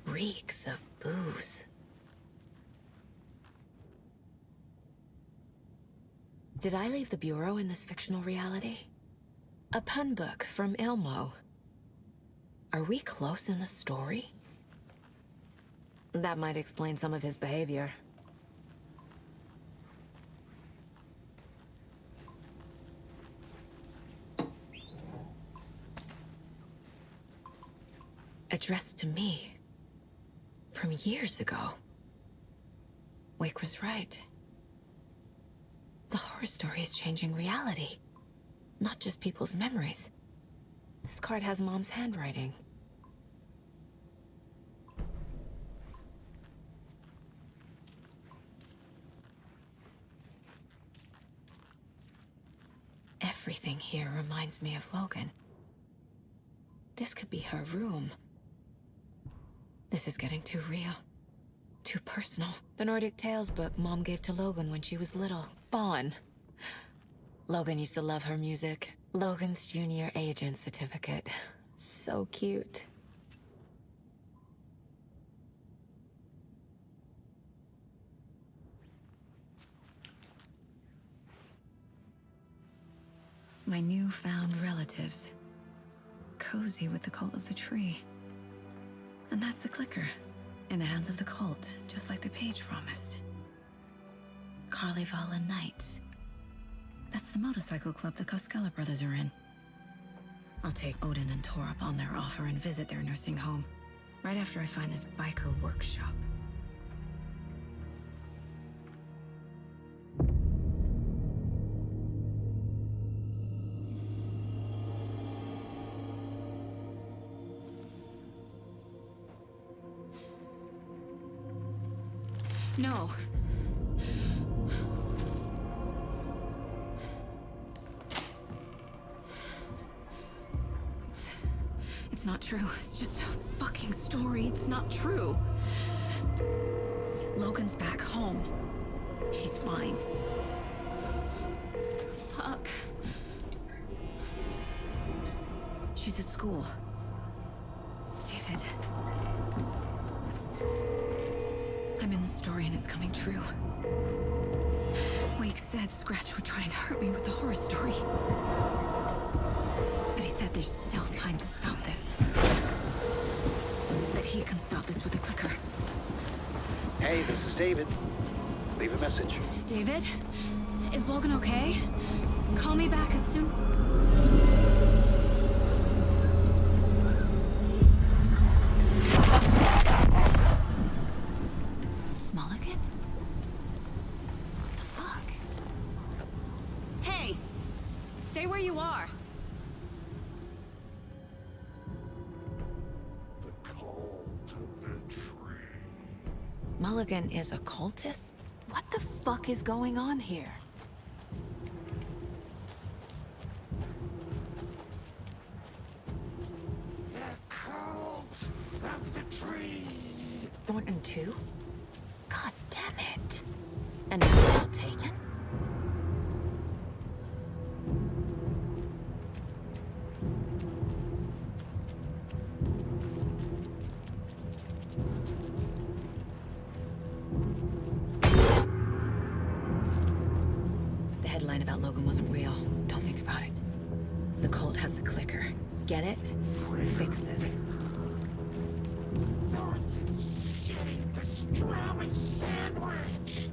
Reeks of booze. Did I leave the Bureau in this fictional reality? A pun book from Ilmo. Are we close in the story? That might explain some of his behavior. Addressed to me. From years ago. Wake was right. The horror story is changing reality. Not just people's memories. This card has Mom's handwriting. Everything here reminds me of Logan. This could be her room. This is getting too real. Too personal. The Nordic Tales book Mom gave to Logan when she was little. Fawn. Logan used to love her music. Logan's junior agent certificate. So cute. My newfound relatives. Cozy with the cult of the tree. And that's the clicker. In the hands of the cult, just like the page promised. Carnival Knights. That's the motorcycle club the Koskela brothers are in. I'll take Odin and Tor up on their offer and visit their nursing home, right after I find this biker workshop. No. It's not true. It's just a fucking story. It's not true. Logan's back home. She's fine. Fuck. She's at school. David. I'm in the story and it's coming true. Wake said Scratch would try and hurt me with the horror story. But he said there's still time to stop this. That he can stop this with a clicker. Hey, this is David. Leave a message. David? Is Logan okay? Call me back as soon... Mulligan? What the fuck? Hey! Stay where you are! Mulligan is a cultist? What the fuck is going on here? The cult of the tree. Thornton too? God damn it. And now it's all taken? The headline about Logan wasn't real. Don't think about it. The cult has the clicker. Get it? Fix this. Thornton's shitting pastrami sandwich.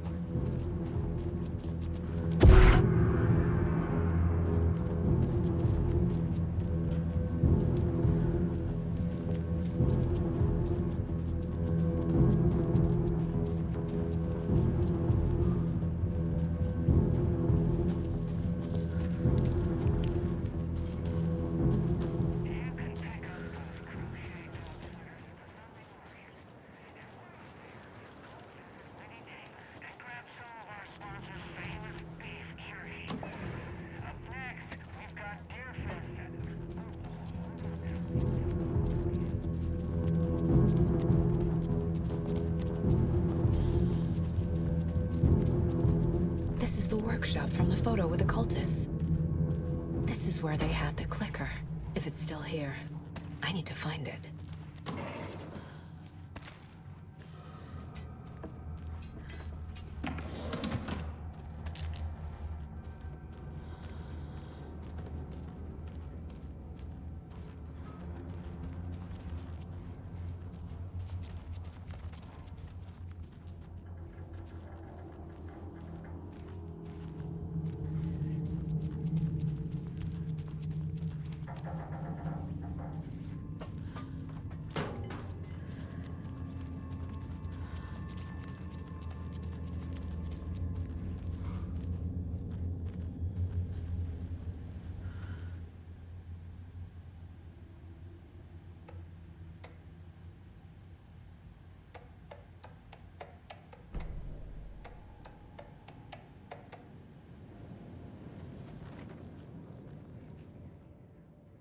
This is the workshop from the photo with the cultists. This is where they had the clicker. If it's still here, I need to find it.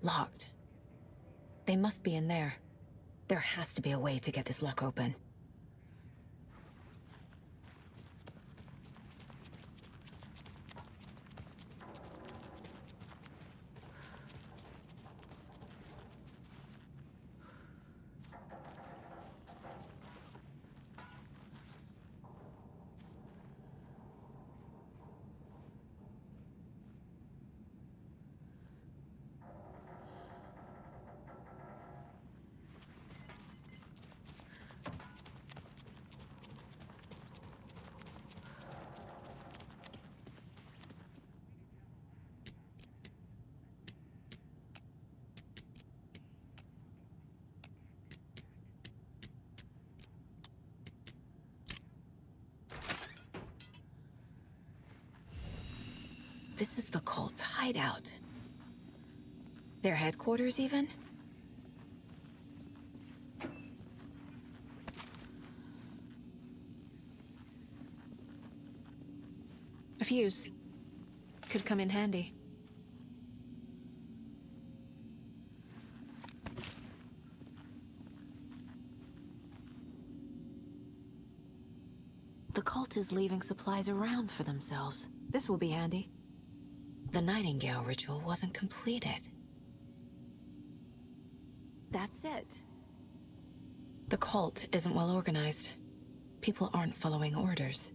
Locked. They must be in there. There has to be a way to get this lock open. This is the cult's hideout. Their headquarters, even? A fuse. Could come in handy. The cult is leaving supplies around for themselves. This will be handy. The Nightingale ritual wasn't completed. That's it. The cult isn't well organized. People aren't following orders.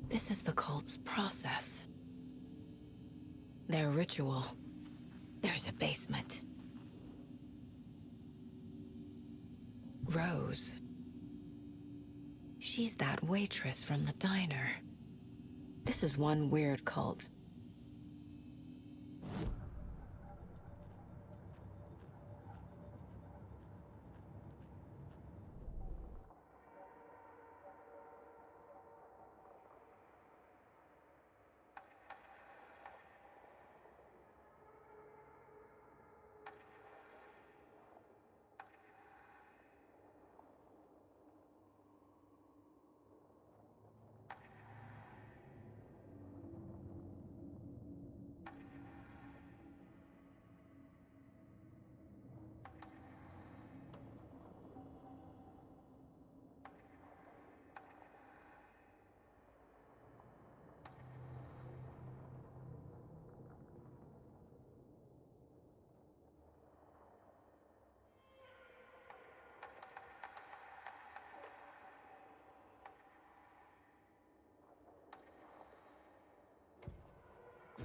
This is the cult's process. Their ritual. There's a basement. Rose. She's that waitress from the diner. This is one weird cult.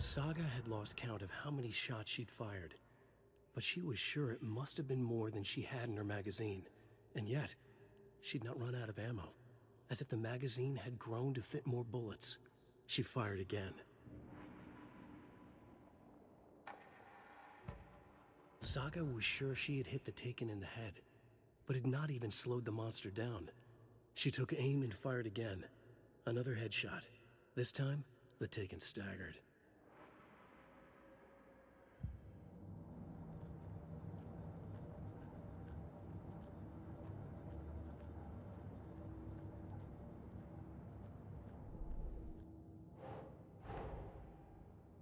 Saga had lost count of how many shots she'd fired, but she was sure it must have been more than she had in her magazine. And yet, she'd not run out of ammo. As if the magazine had grown to fit more bullets. She fired again. Saga was sure she had hit the Taken in the head, but had not even slowed the monster down. She took aim and fired again. Another headshot. This time, the Taken staggered.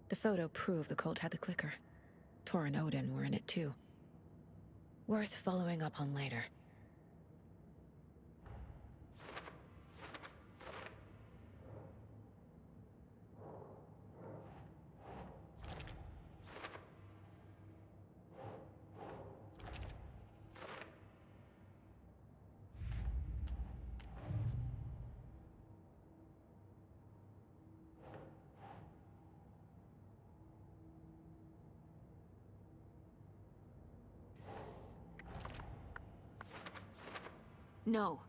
The photo proved the cult had the clicker. Tor and Odin were in it too. Worth following up on later. No.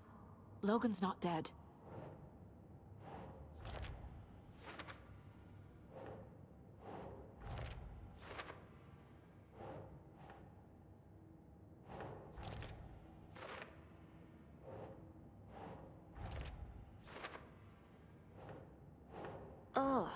Logan's not dead. Ugh.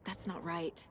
That's not right.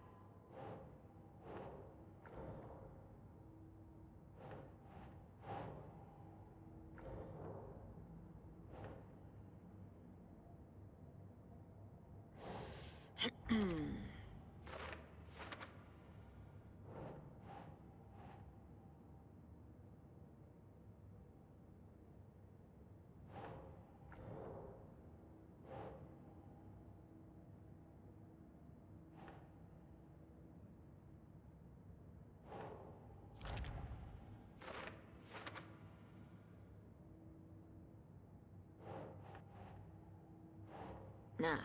Nah.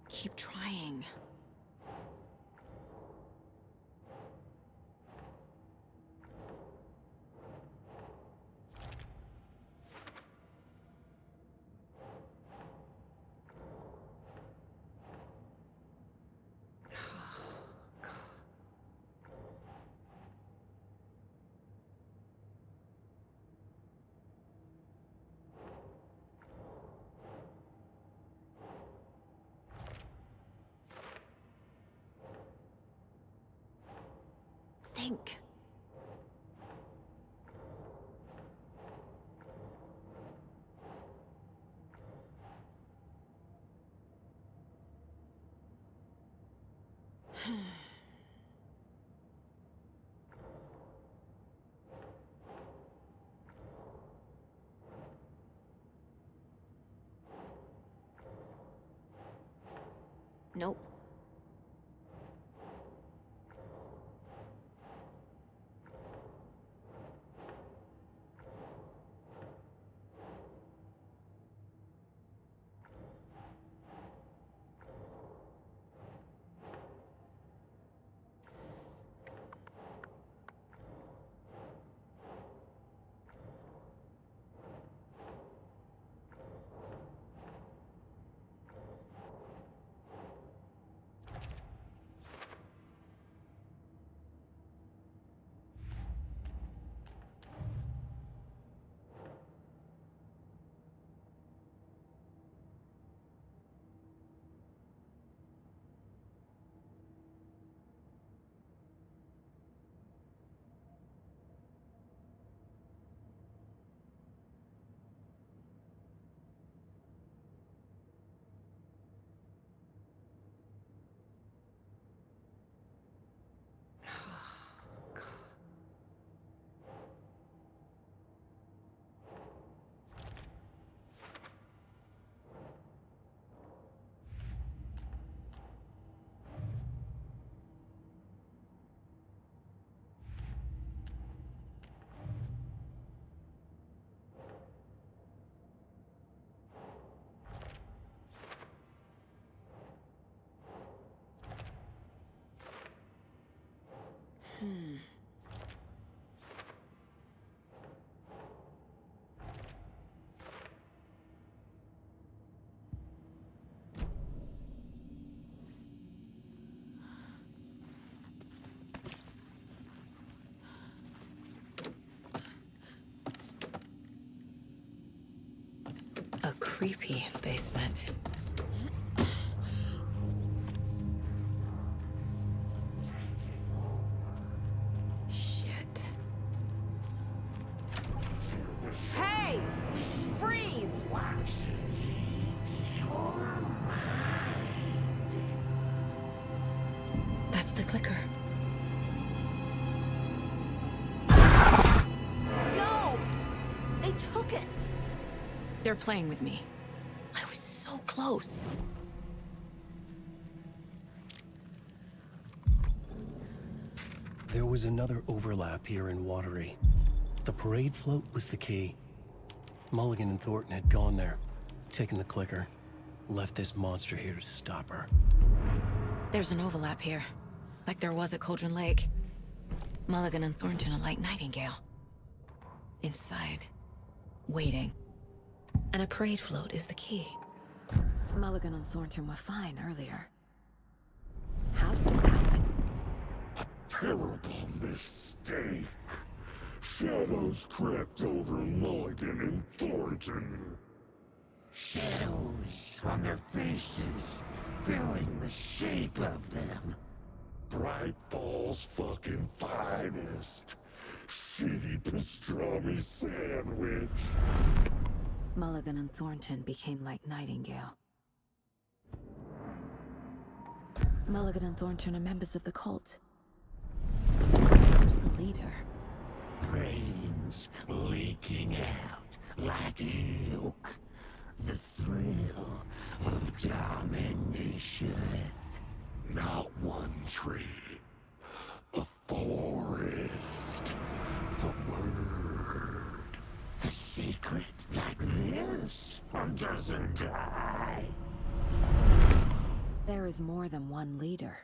Keep trying. Think. Nope. A creepy basement. Shit. Hey! Freeze! That's the clicker. No! They took it! They're playing with me. I was so close. There was another overlap here in Watery. The parade float was the key. Mulligan and Thornton had gone there, taken the clicker, left this monster here to stop her. There's an overlap here, like there was at Cauldron Lake. Mulligan and Thornton are like Nightingale. Inside, waiting. And a parade float is the key. Mulligan and Thornton were fine earlier. How did this happen? Terrible mistake. Shadows crept over Mulligan and Thornton. Shadows on their faces, filling the shape of them. Bright Falls fucking finest. Shitty pastrami sandwich. Mulligan and Thornton became like Nightingale. Mulligan and Thornton are members of the cult, leader. Brains leaking out like ilk. The thrill of domination. Not one tree. A forest. The word. A secret like this doesn't die. There is more than one leader.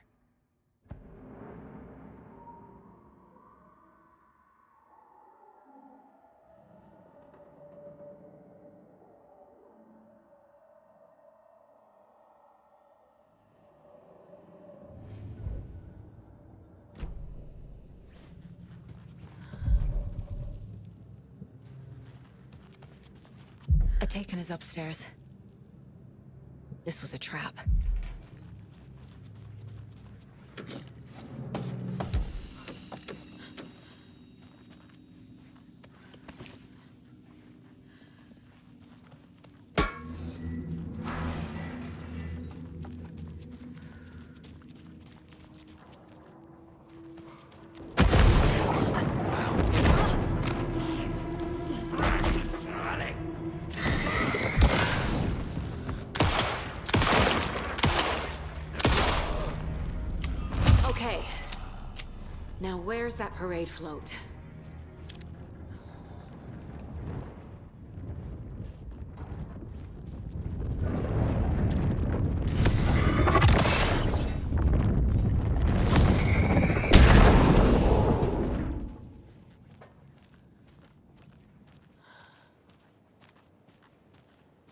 Taken is upstairs. This was a trap. Now where's that parade float?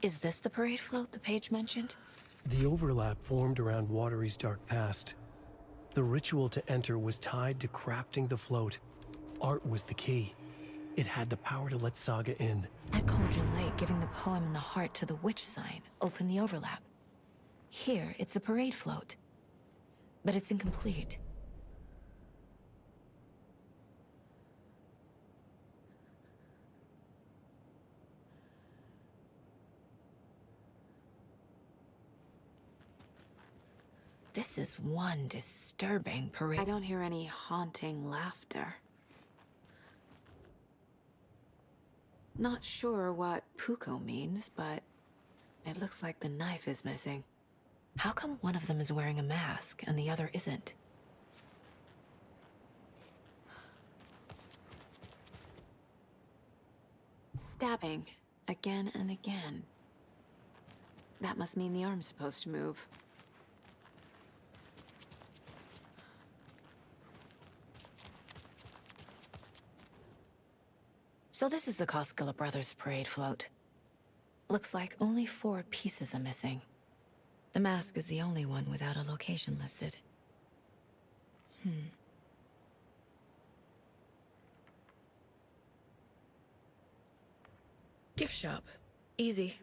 Is this the parade float the page mentioned? The overlap formed around Watery's dark past. The ritual to enter was tied to crafting the float. Art was the key. It had the power to let Saga in. At Cauldron Lake, giving the poem in the heart to the witch sign opened the overlap. Here, it's the parade float. But it's incomplete. This is one disturbing parade. I don't hear any haunting laughter. Not sure what Puko means, but it looks like the knife is missing. How come one of them is wearing a mask and the other isn't? Stabbing again and again. That must mean the arm's supposed to move. So this is the Koskela Brothers parade float. Looks like only 4 pieces are missing. The mask is the only one without a location listed. Gift shop. Easy.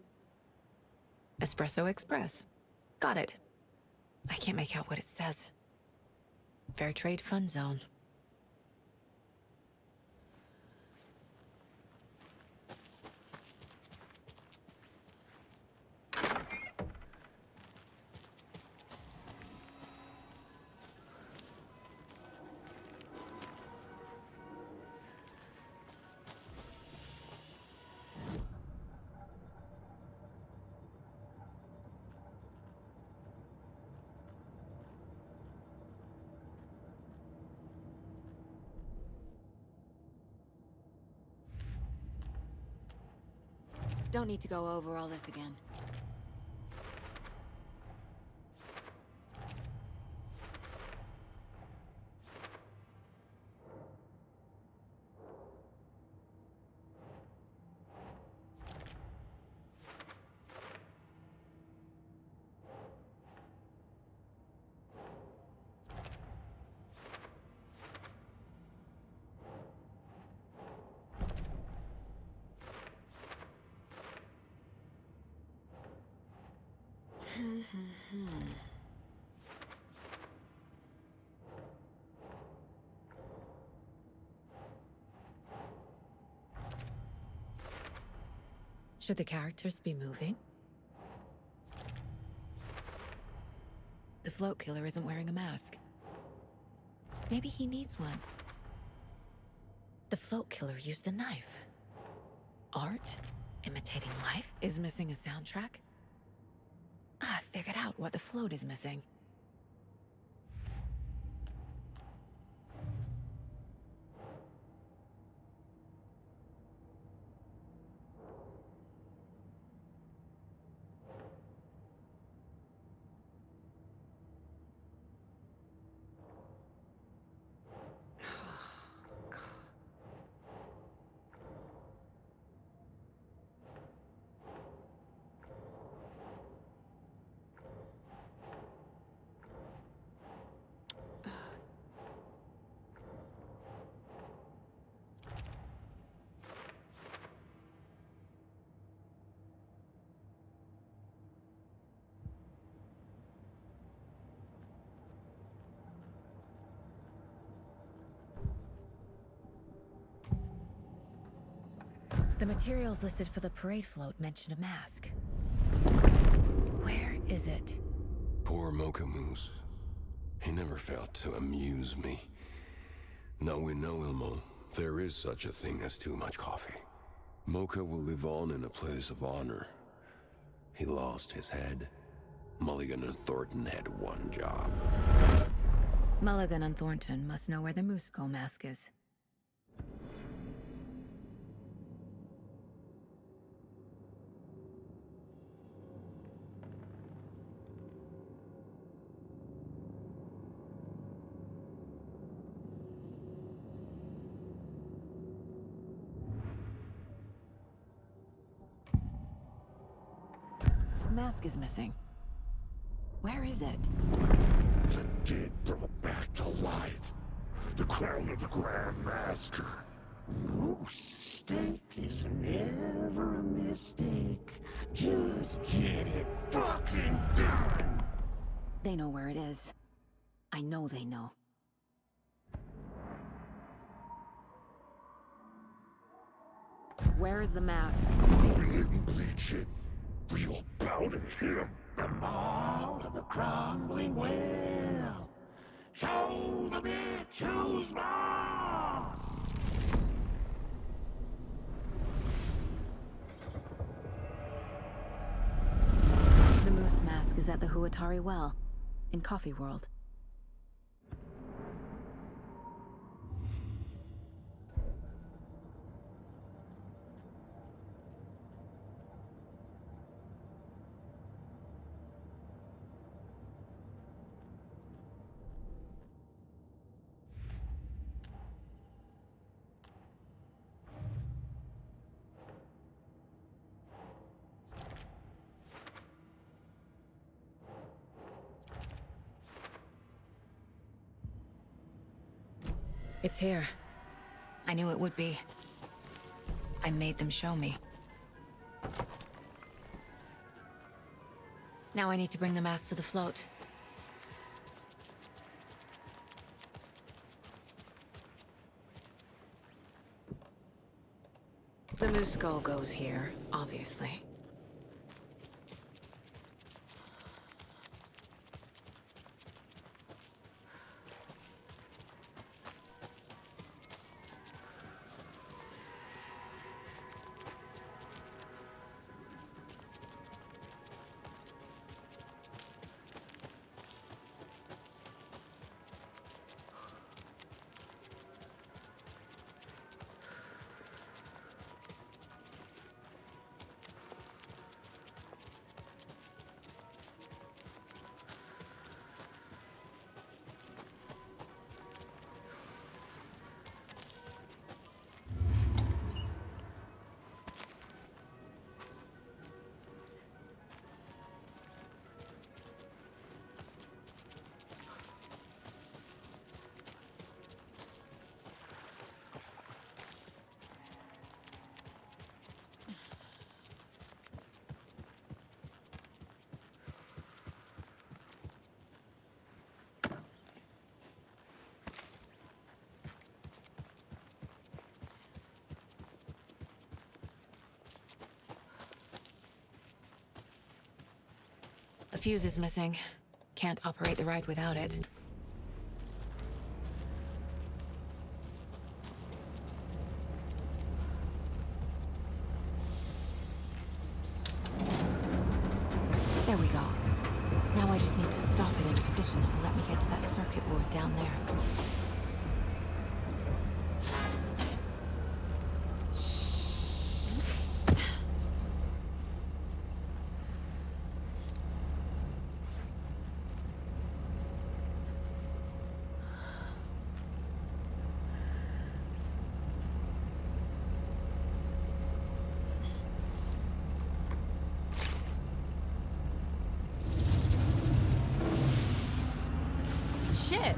Espresso Express. Got it. I can't make out what it says. Fair Trade Fun Zone. Don't need to go over all this again. Should the characters be moving? The float killer isn't wearing a mask. Maybe he needs one. The float killer used a knife. Art, imitating life, is missing a soundtrack. I figured out what the float is missing. The materials listed for the parade float mention a mask. Where is it? Poor Mocha Moose. He never failed to amuse me. Now we know, Ilmo, there is such a thing as too much coffee. Mocha will live on in a place of honor. He lost his head. Mulligan and Thornton had one job. Mulligan and Thornton must know where the Moose Skull mask is. The mask is missing. Where is it? The dead brought back to life. The crown of the Grand Master. Moose steak is never a mistake. Just get it fucking done. They know where it is. I know they know. Where is the mask? Go ahead and bleach it. We'll bow to him. The mall of the crumbling well. Show the bitch who's boss. The moose mask is at the Huatari Well, in Coffee World. It's here. I knew it would be. I made them show me. Now I need to bring the mask to the float. The moose skull goes here, obviously. A fuse is missing. Can't operate the ride without it. down there. Shit!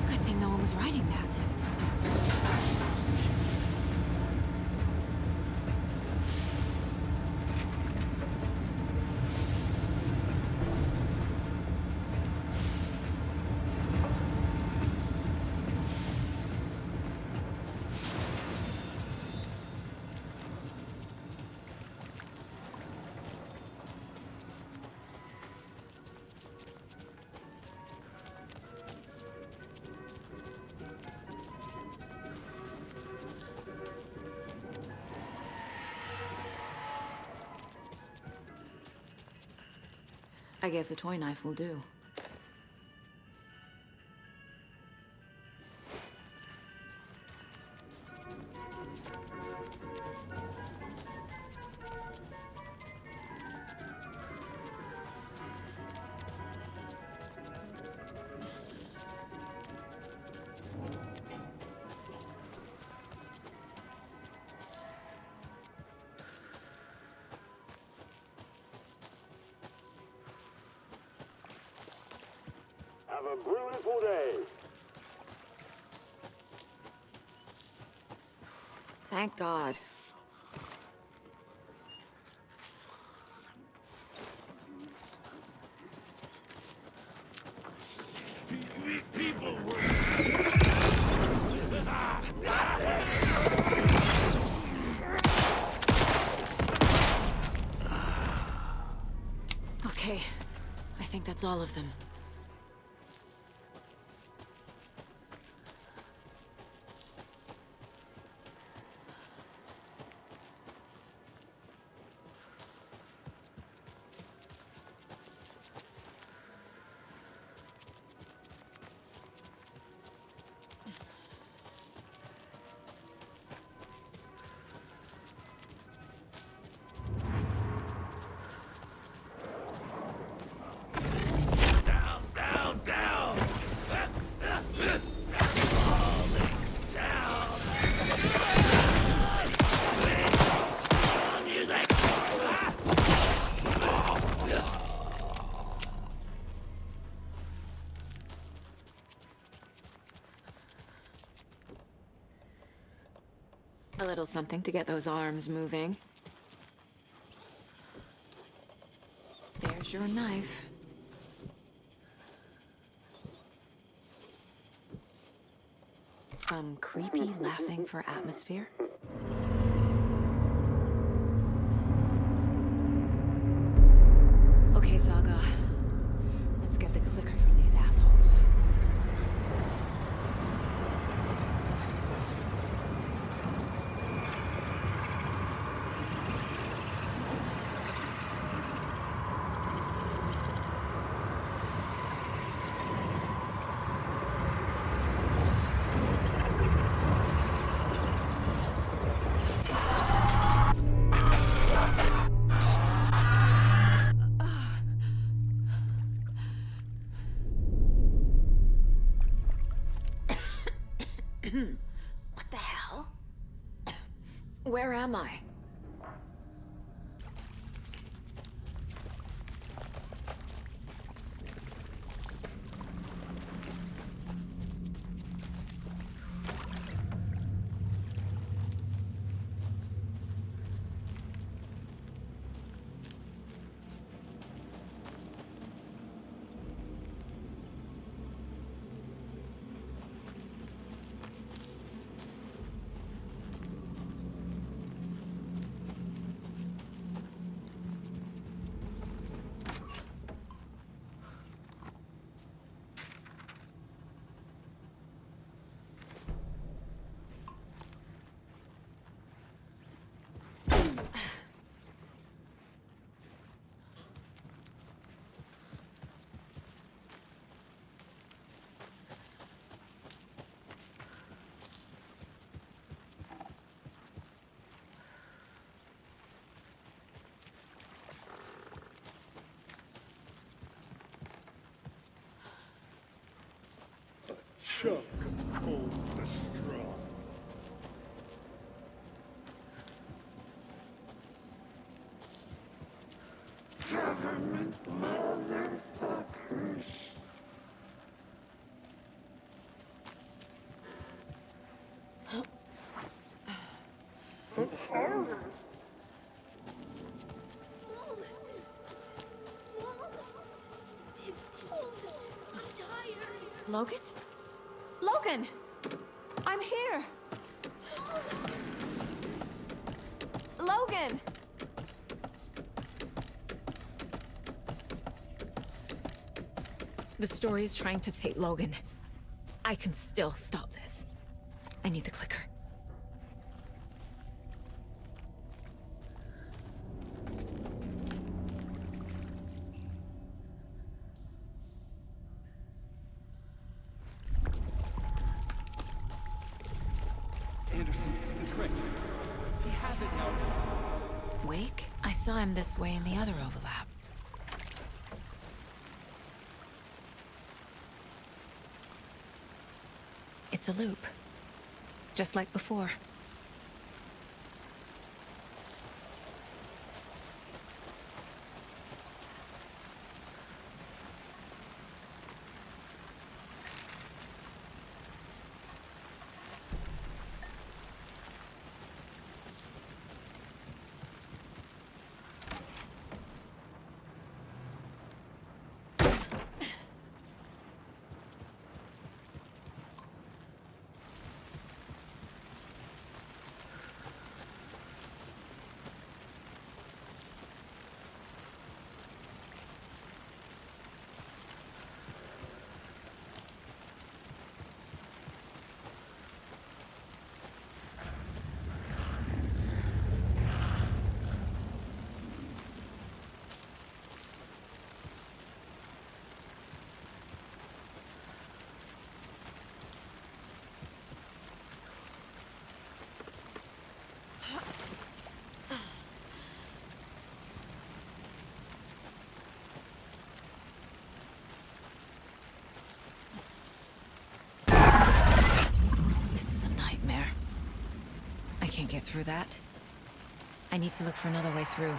Good thing no one was riding that. I guess a toy knife will do. Have a beautiful day. Thank God. People were... Okay, I think that's all of them. A little something to get those arms moving. There's your knife. Some creepy laughing for atmosphere. Okay, Saga. Let's get the clicker from these assholes. What the hell? Where am I? chunk of cold straw. Government motherfuckers. It's cold. I'm tired. Logan? Logan! I'm here! Logan! The story is trying to take Logan. I can still stop this. I need the clicker. Anderson, the trick. He has it now. Wake? I saw him this way in the other overlap. It's a loop. Just like before. I can't get through that. I need to look for another way through.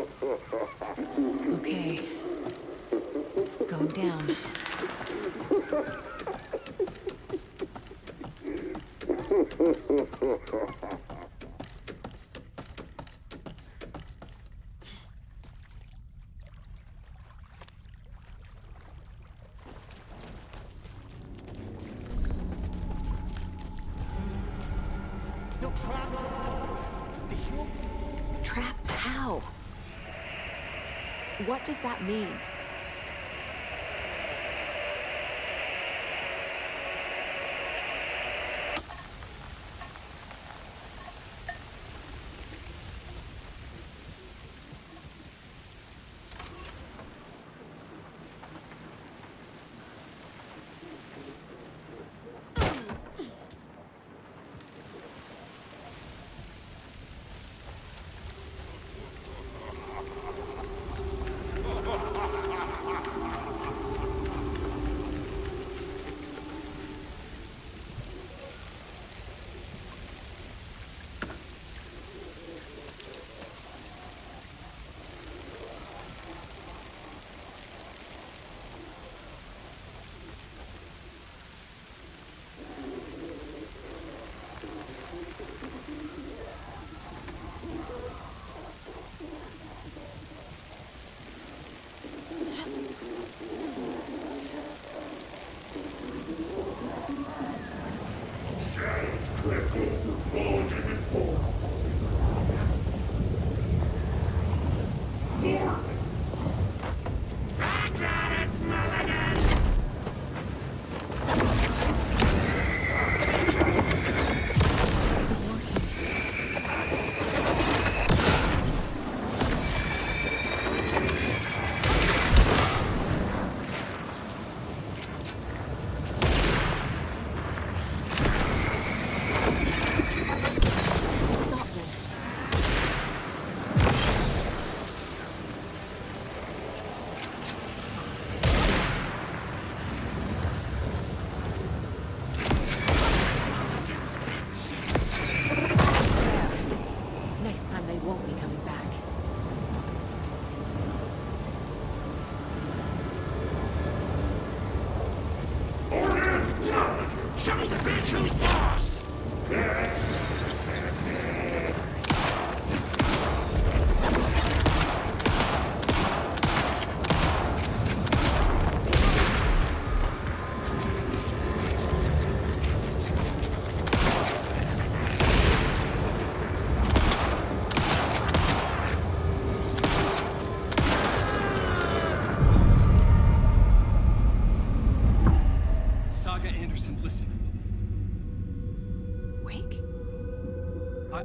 Okay. Going down. Trapped how? What does that mean?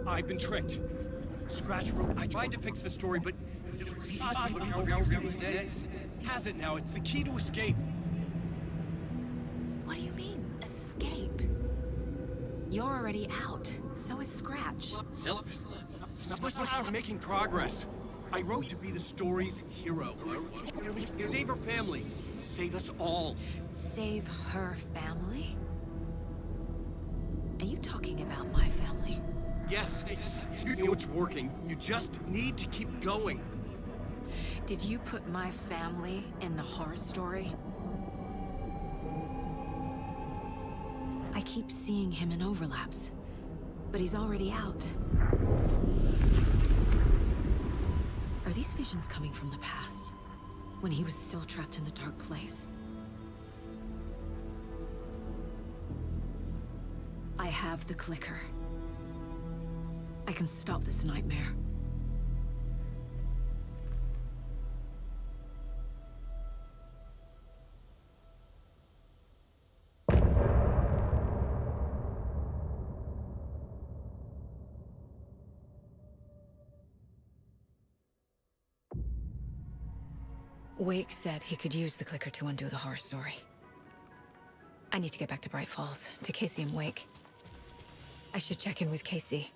I've been tricked. Scratch wrote. I tried to fix the story, but has it now. It's the key to escape. What do you mean, escape? You're already out. So is Scratch. We're making progress. I wrote to be the story's hero. Save her family. Save us all. Save her family? Are you talking about my family? Yes, you know it's working. You just need to keep going. Did you put my family in the horror story? I keep seeing him in overlaps, but he's already out. Are these visions coming from the past, when he was still trapped in the dark place? I have the clicker. I can stop this nightmare. Wake said he could use the clicker to undo the horror story. I need to get back to Bright Falls, to Casey and Wake. I should check in with Casey.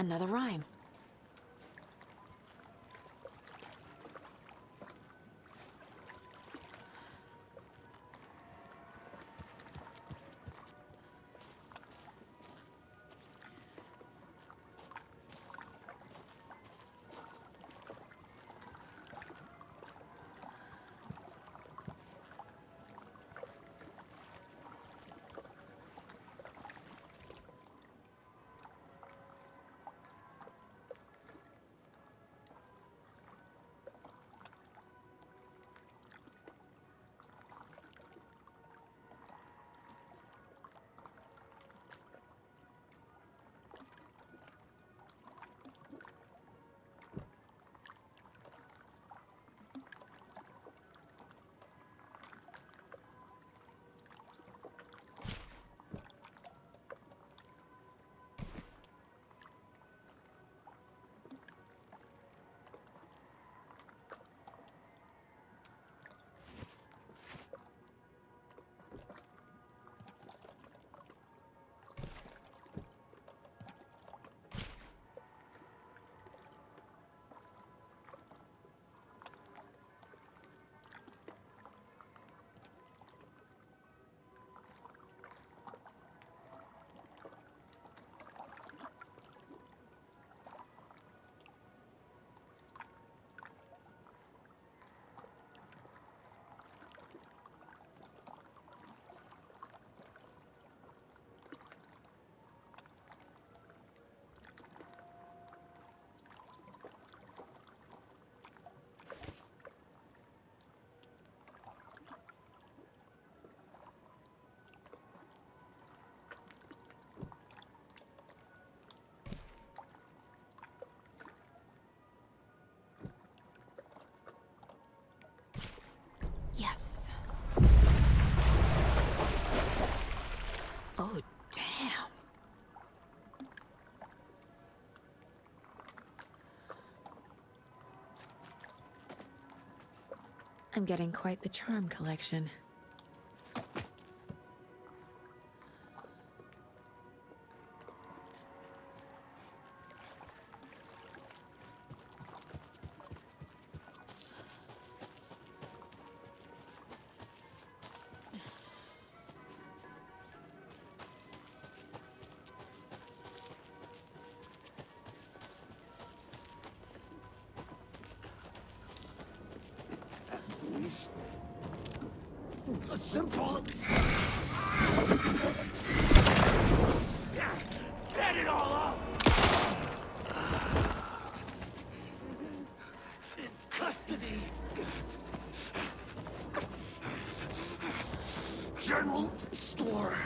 Another rhyme. Yes. Oh, damn. I'm getting quite the charm collection. Simple. Get it all up. In custody. General store.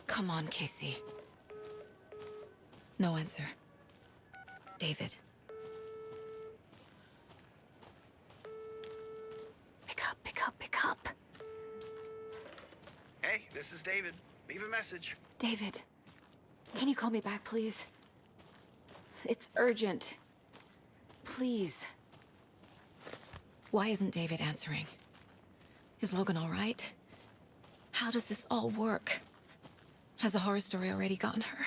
Come on, Casey. No answer. David. Pick up, pick up, pick up. Hey, this is David. Leave a message. David, can you call me back, please? It's urgent. Please. Why isn't David answering? Is Logan all right? How does this all work? Has the horror story already gotten her?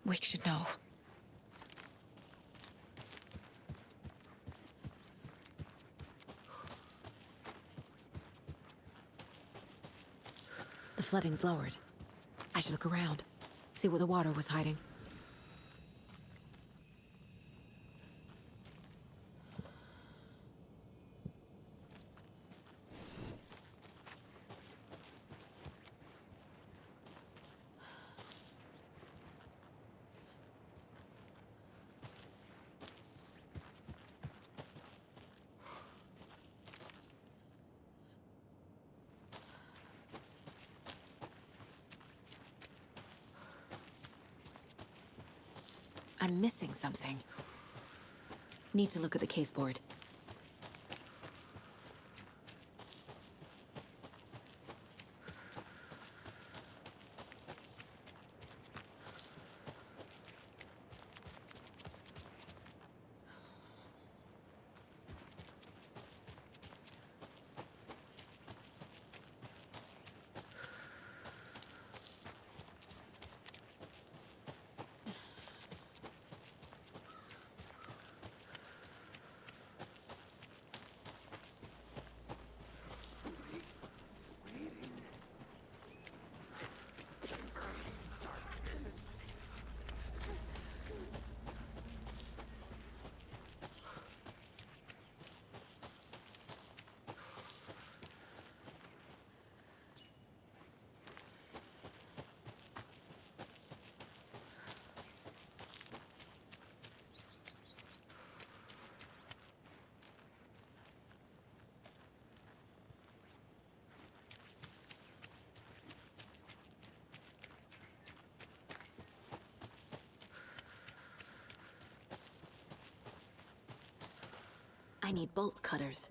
Wake should know. The flooding's lowered. I should look around, see where the water was hiding. I'm missing something. Need to look at the caseboard. I need bolt cutters.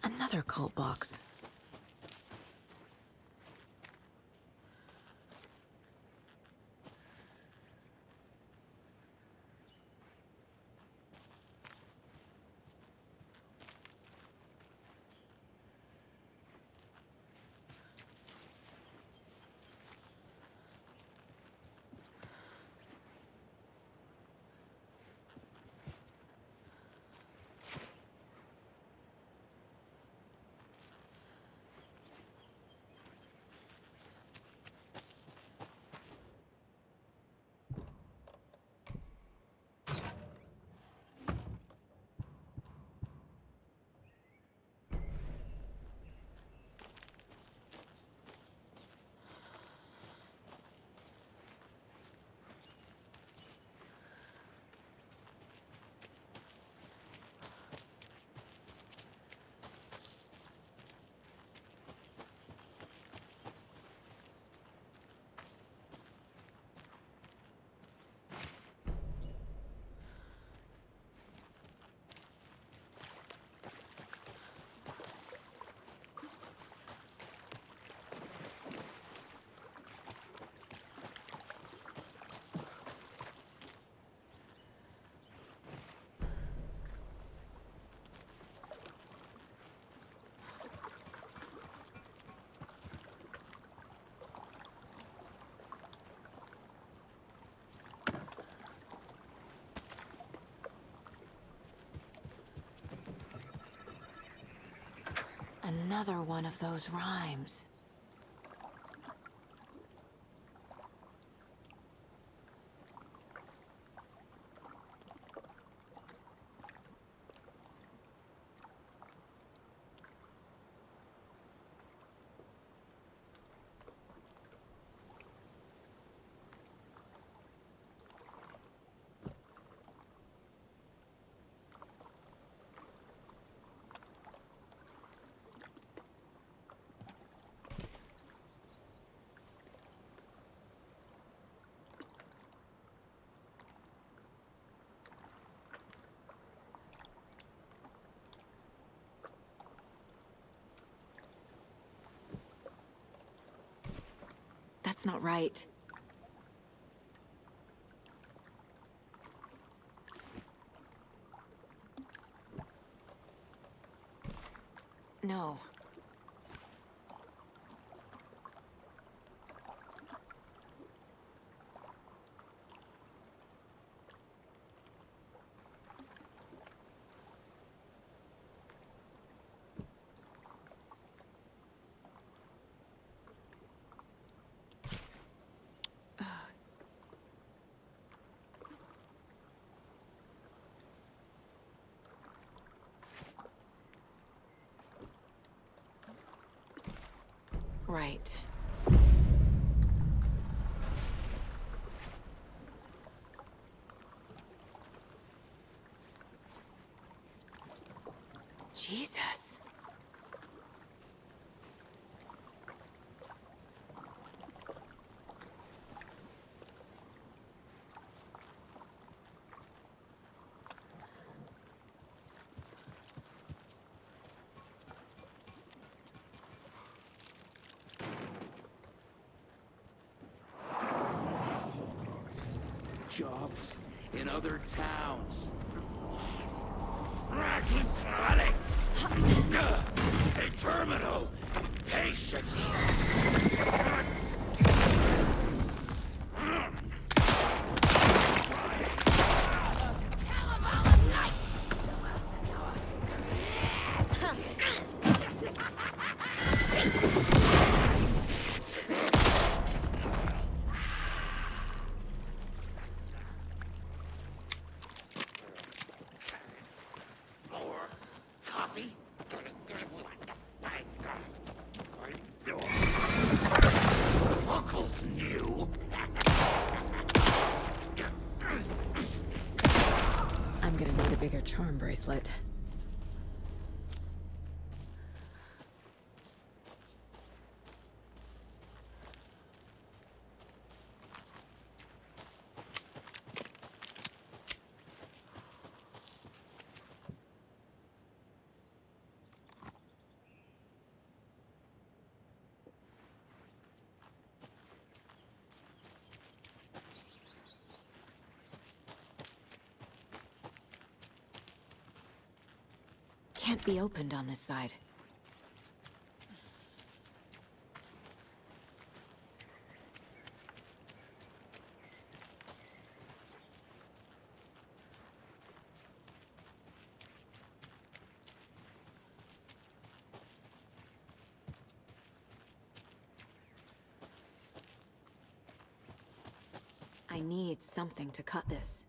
Another cult box. Another one of those rhymes. That's not right. No. Right. Jesus. Jobs in other towns. Reconciling! A terminal! Patience! I'm gonna need a bigger charm bracelet. Can't be opened on this side. I need something to cut this.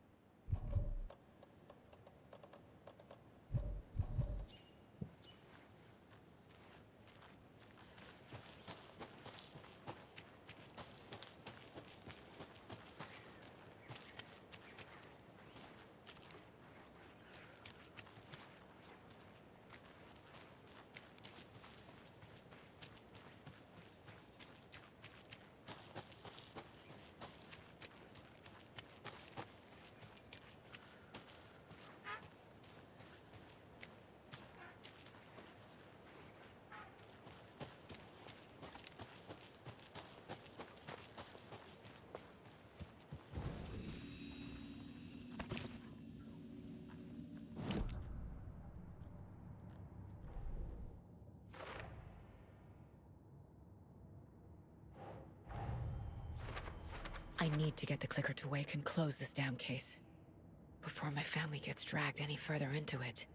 I need to get the clicker to wake and close this damn case before my family gets dragged any further into it.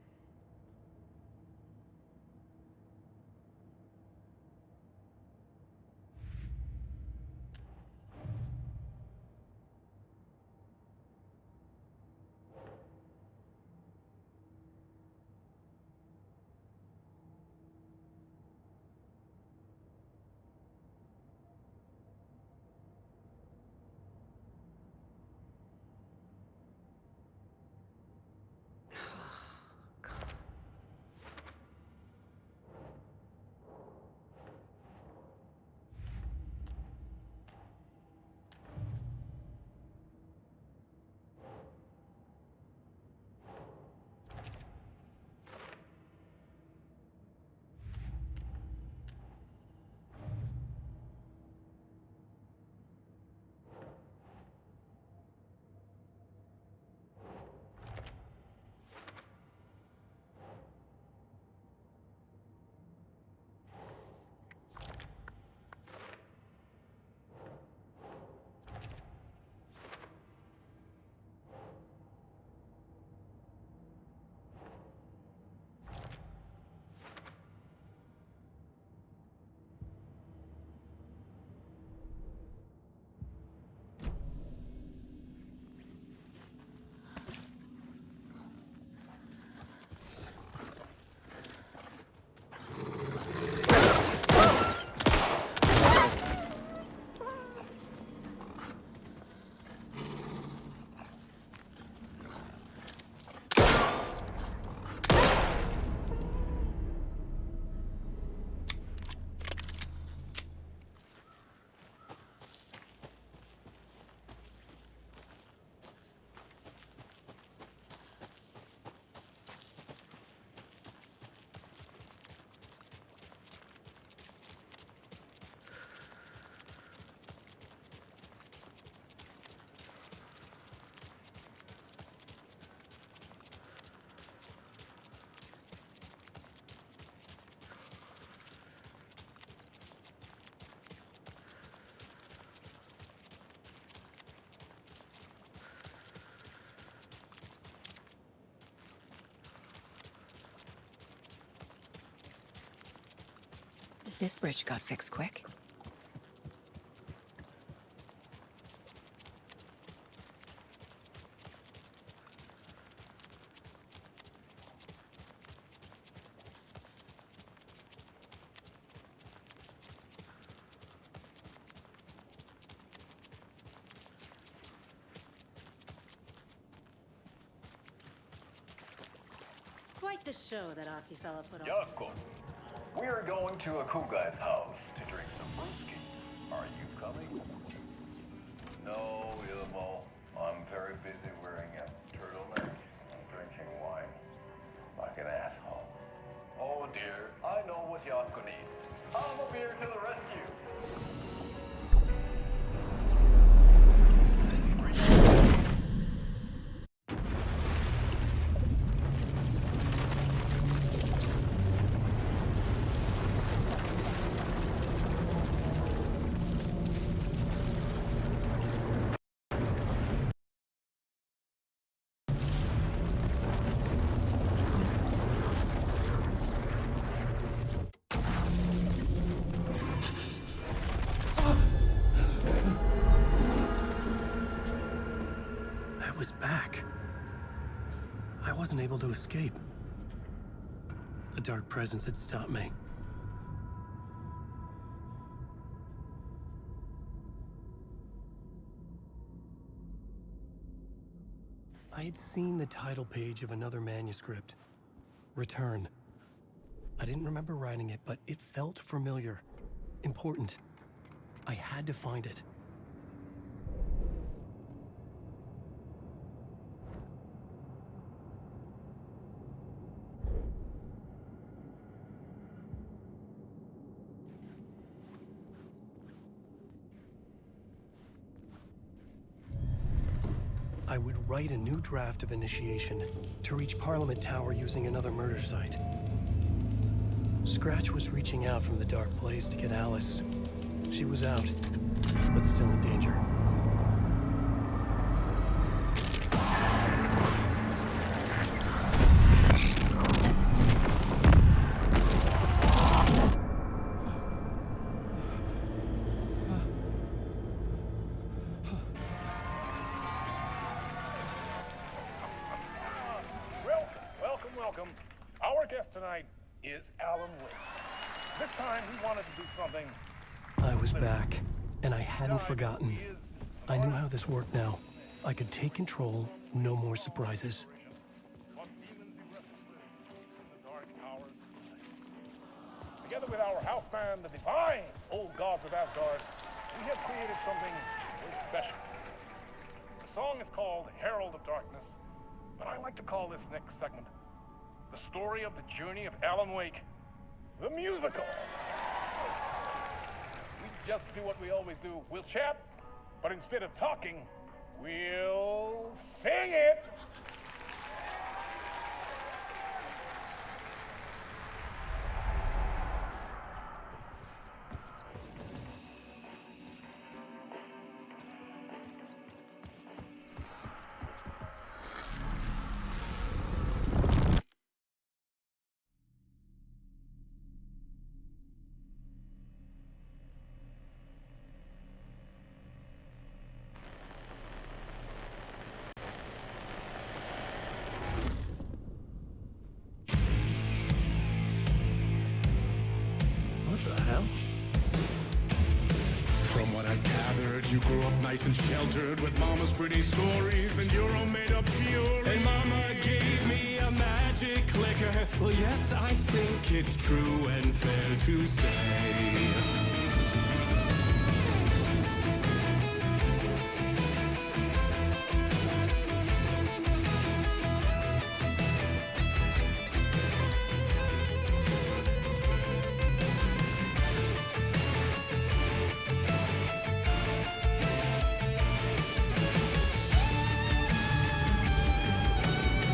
This bridge got fixed quick. Quite the show that artsy fella put on. Yako, we are going to a cool guy's house to drink some whiskey. Are you coming? No, Ilmo. I'm very busy wearing a turtleneck and drinking wine like an asshole. Oh dear, I know what Yako needs. I'm a beer to the rescue. I was back. I wasn't able to escape. The dark presence had stopped me. I had seen the title page of another manuscript, Return. I didn't remember writing it, but it felt familiar, important. I had to find it. I would write a new draft of Initiation to reach Parliament Tower using another murder site. Scratch was reaching out from the dark place to get Alice. She was out, but still in danger. Welcome. Our guest tonight is Alan Wake. This time we wanted to do something. I was back, and I hadn't forgotten. I knew how this worked now. I could take control, no more surprises. Together with our house band, the divine old gods of Asgard, we have created something very special. The song is called Herald of Darkness, but I like to call this next segment the story of the journey of Alan Wake, the musical. We just do what we always do. We'll chat, but instead of talking, we'll sing it. From what I've gathered, you grew up nice and sheltered with mama's pretty stories and your own made-up fury. And mama gave me a magic clicker. Well, yes, I think it's true and fair to say.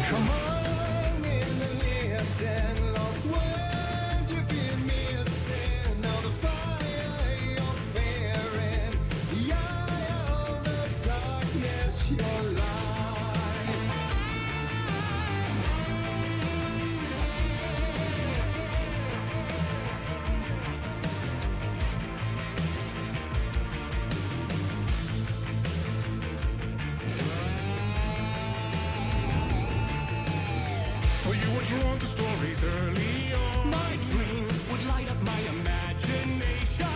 Come on in and listen, lost words you've been missing. Now the fire told the stories early on. My dreams would light up my imagination.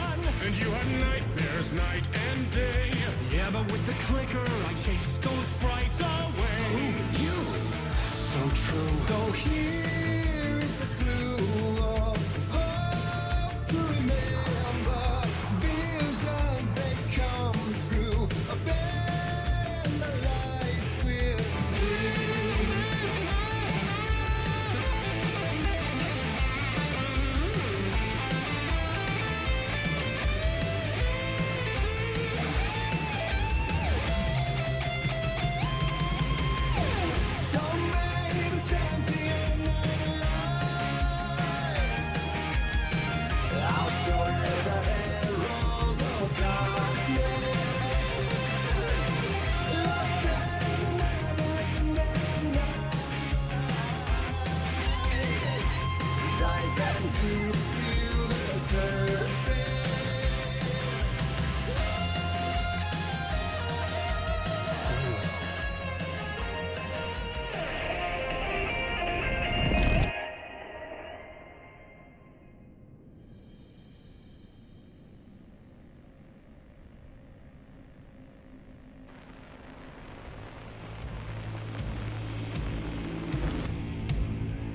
And you had nightmares night and day. Yeah, but with the clicker, I chased those frights away. Who knew? So true. So here is the clue of hope to remember. Visions, they come true. Bend the lights with steel.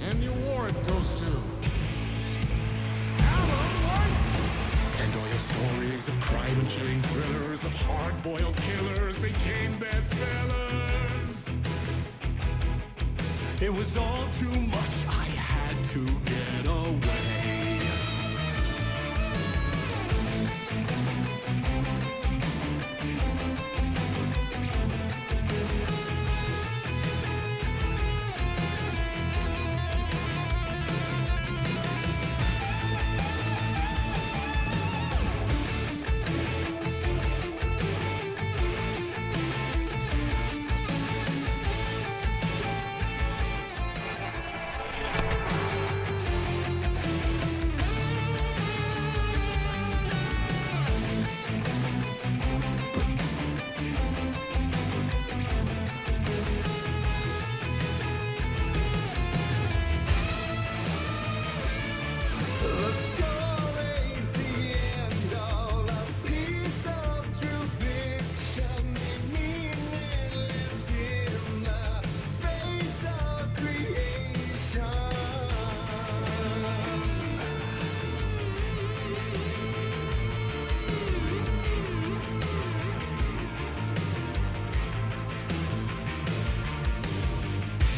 And the award goes to And all your stories of crime and chilling thrillers, of hard-boiled killers became bestsellers. It was all too much, I had to get away.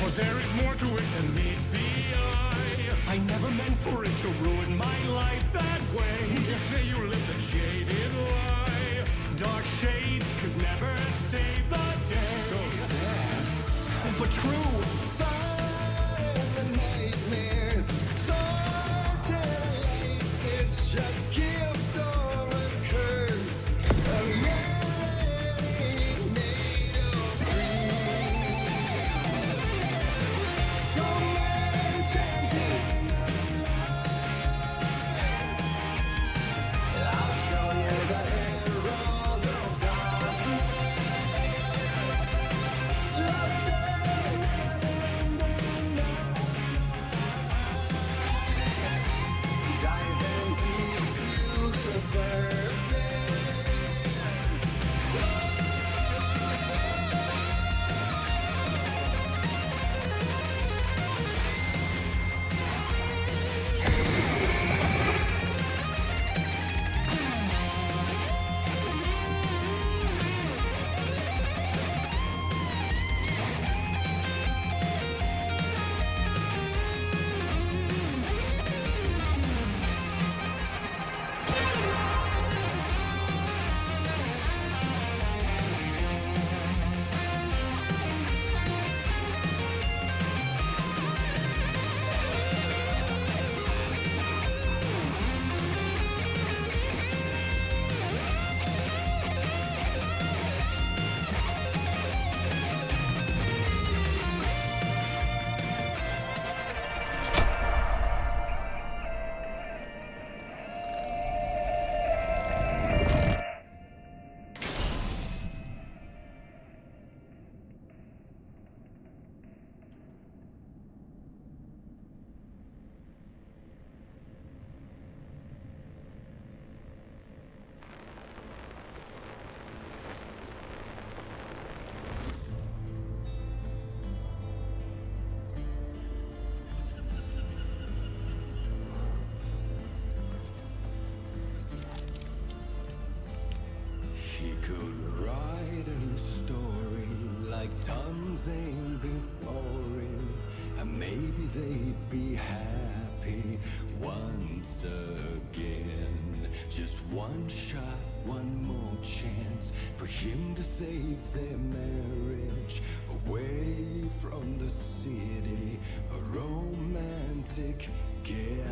But there is more to it than meets the eye. I never meant for it to ruin my life that way. Just say you lived a jaded lie. Dark shades could never save the day. So sad, but true. Fighting the nightmares, torture life, it's a gift or a curse. A reality made of dreams. Don't let a champion of life. I'll show you could write a new story like Tom Zane before him, and maybe they'd be happy once again. Just one shot, one more chance for him to save their marriage away from the city, a romantic getaway.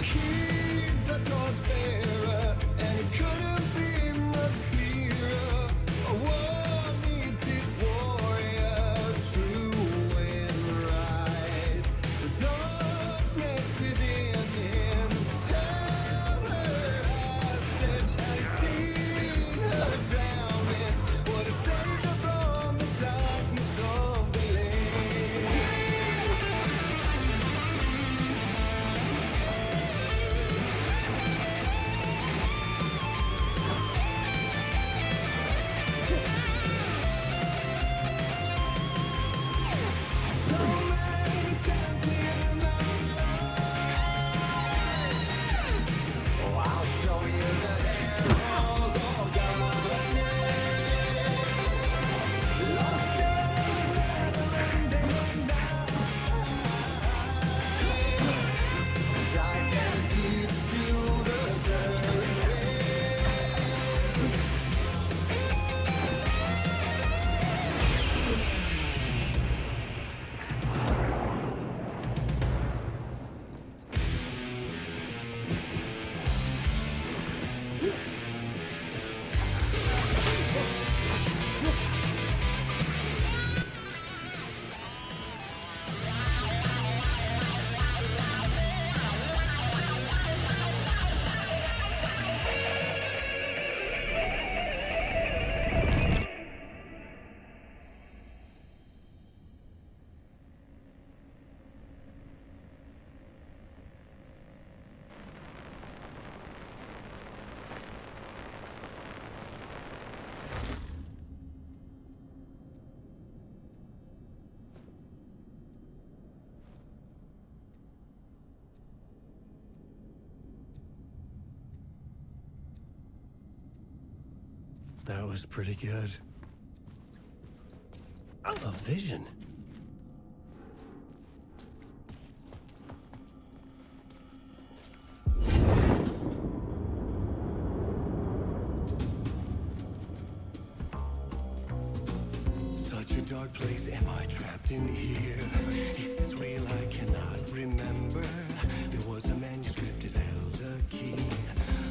He's a torchbearer, and it couldn't be much clearer. A war needs its warrior, true and right. The darkness within him held her hostage. Had he seen her drowning, would have saved her from the darkness of the lake. That was pretty good. A vision. Such a dark place, am I trapped in here? Is this real? I cannot remember. There was a manuscript, it held a key.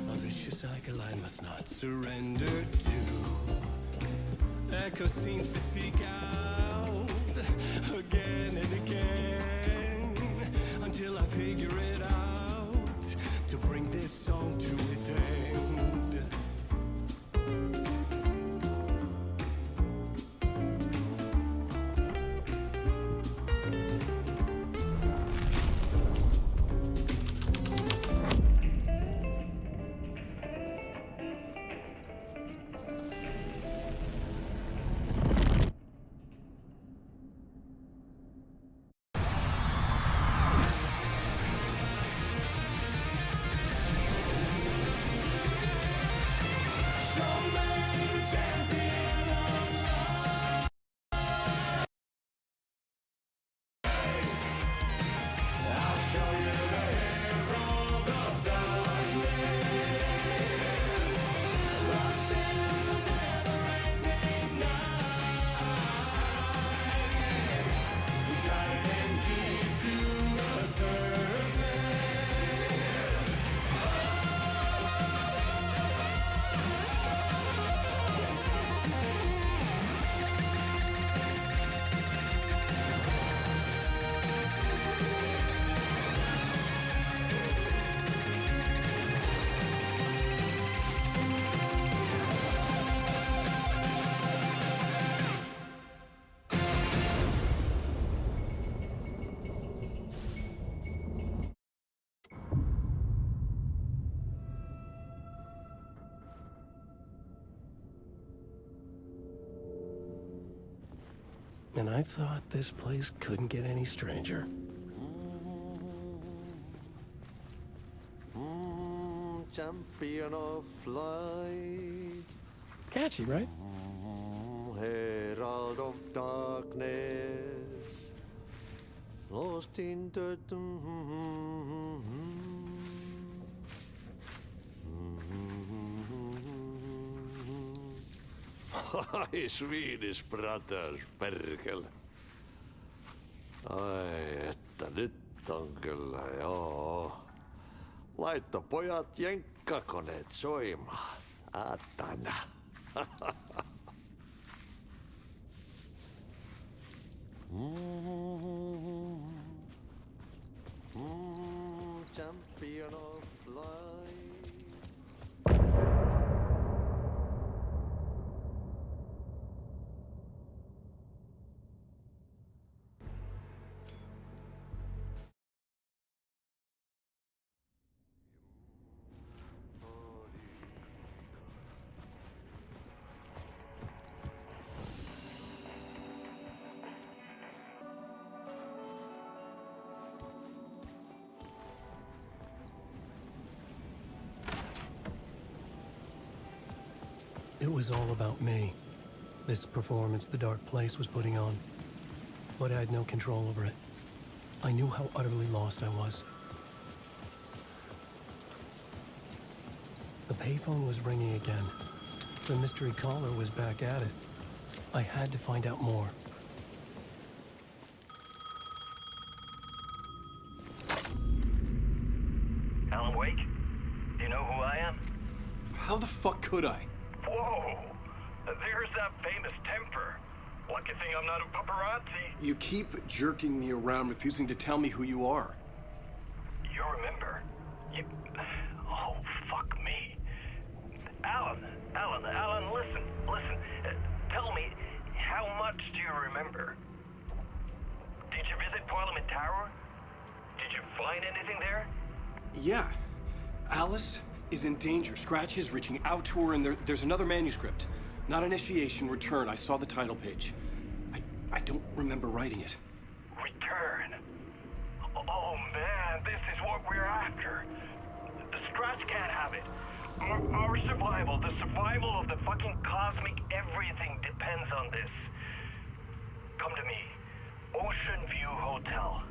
A vicious cycle I must not surrender to. Echo scenes to seek out again and again until I figure it out to bring this song to its end. And I thought this place couldn't get any stranger. Champion of light. Catchy, right? Herald of darkness. Lost in the... Ai, Swedish brothers, perkele. Ai, että nyt on kyllä, joo. Laitto pojat jenkkakoneet soimaan. Atana. Champion of light. It was all about me. This performance the dark place was putting on. But I had no control over it. I knew how utterly lost I was. The payphone was ringing again. The mystery caller was back at it. I had to find out more. Alan Wake? Do you know who I am? How the fuck could I? Whoa! There's that famous temper. Lucky thing I'm not a paparazzi. You keep jerking me around, refusing to tell me who you are. You remember? You... Oh, fuck me. Alan, listen. Tell me, how much do you remember? Did you visit Parliament Tower? Did you find anything there? Yeah. Alice is in danger. Scratch is reaching out to her, and there's another manuscript. Not Initiation, Return. I saw the title page. I don't remember writing it. Return? Oh, man, this is what we're after. The Scratch can't have it. Our survival, the survival of the fucking cosmic everything depends on this. Come to me. Ocean View Hotel.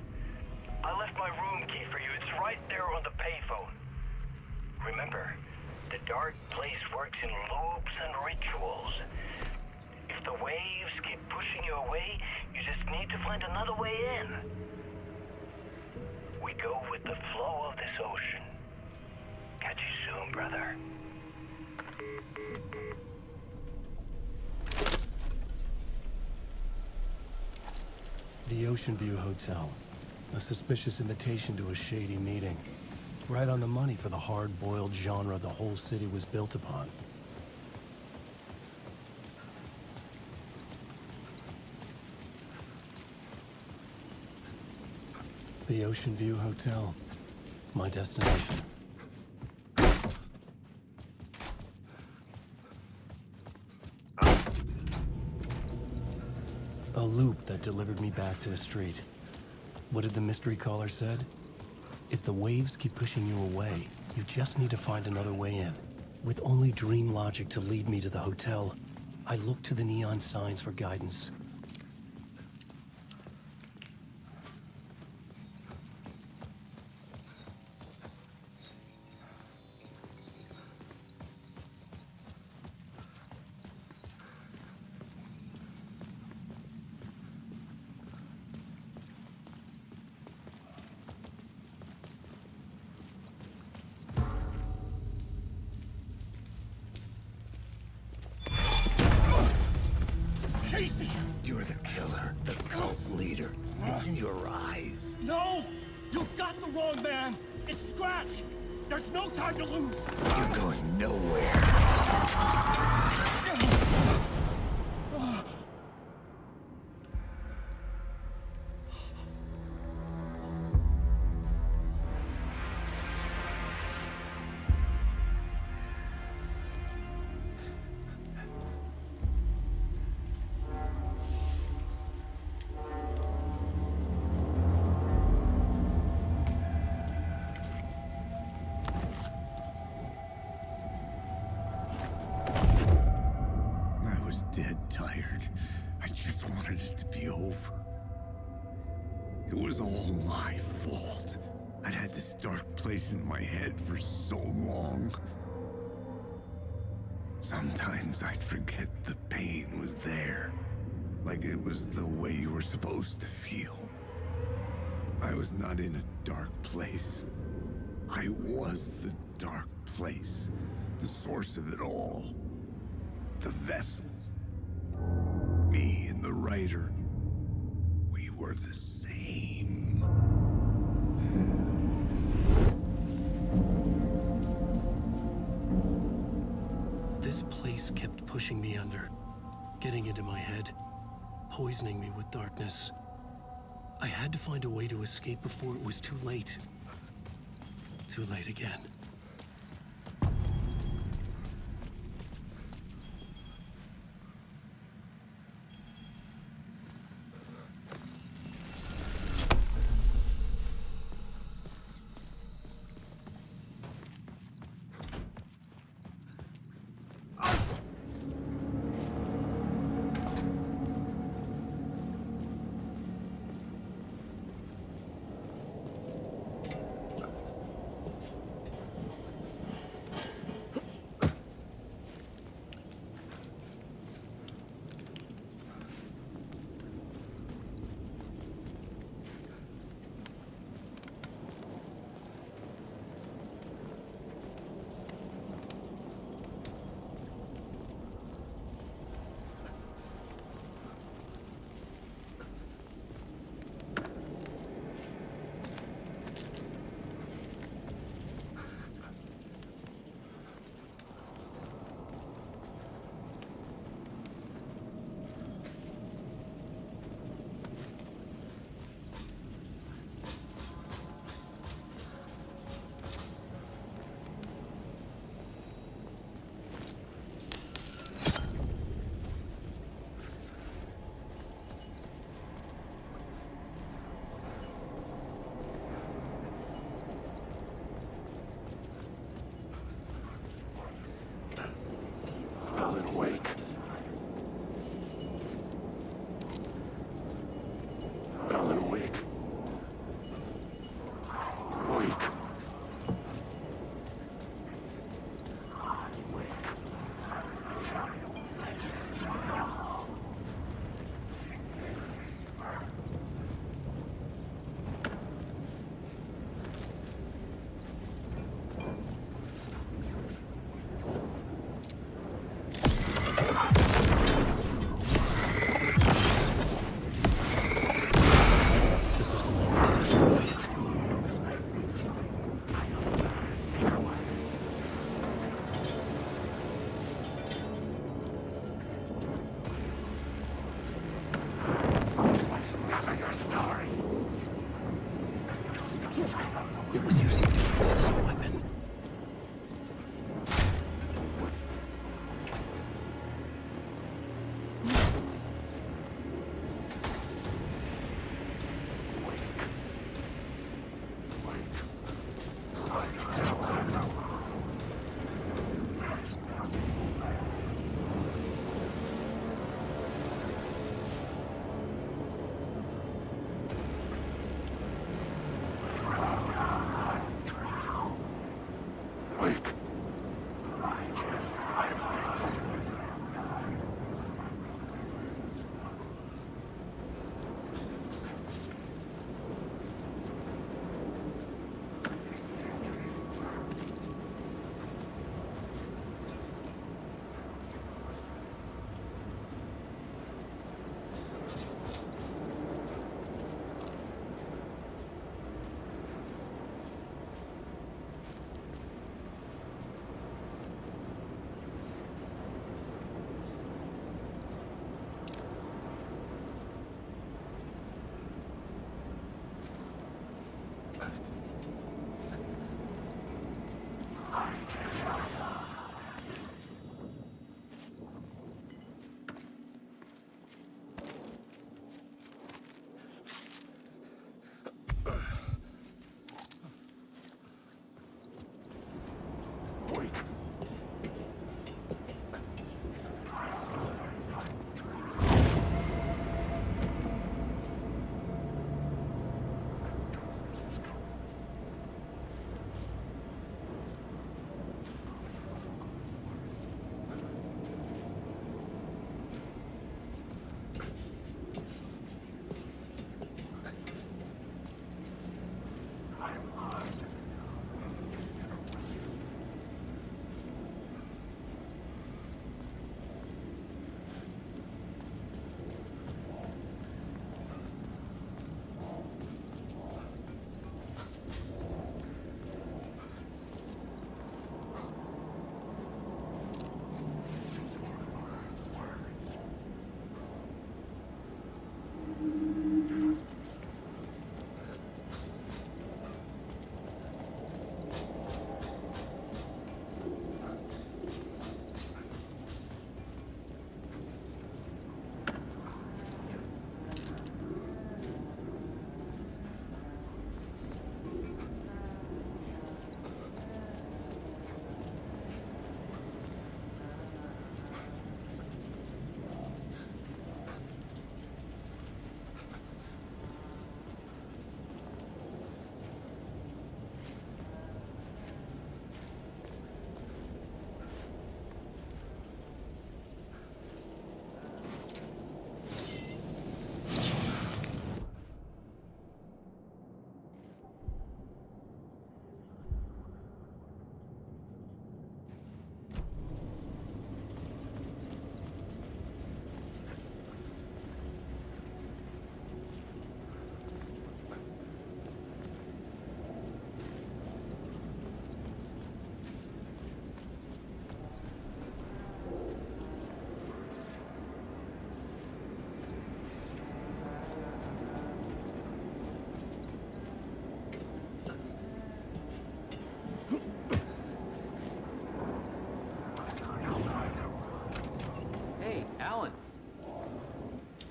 I left my room key for you. It's right there on the payphone. Remember, the dark place works in loops and rituals. If the waves keep pushing you away, you just need to find another way in. We go with the flow of this ocean. Catch you soon, brother. The Ocean View Hotel. A suspicious invitation to a shady meeting. Right on the money for the hard-boiled genre the whole city was built upon. The Ocean View Hotel. My destination. A loop that delivered me back to the street. What did the mystery caller said? If the waves keep pushing you away, you just need to find another way in. With only dream logic to lead me to the hotel, I looked to the neon signs for guidance. You're the killer, the cult leader. It's in your eyes. No! You've got the wrong man! It's Scratch! There's no time to lose! You're going nowhere. dead tired. I just wanted it to be over. It was all my fault. I'd had this dark place in my head for so long. Sometimes I'd forget the pain was there. Like it was the way you were supposed to feel. I was not in a dark place. I was the dark place. The source of it all. The vessel. Me and the writer. We were the same. This place kept pushing me under, getting into my head, poisoning me with darkness. I had to find a way to escape before it was too late. Too late again.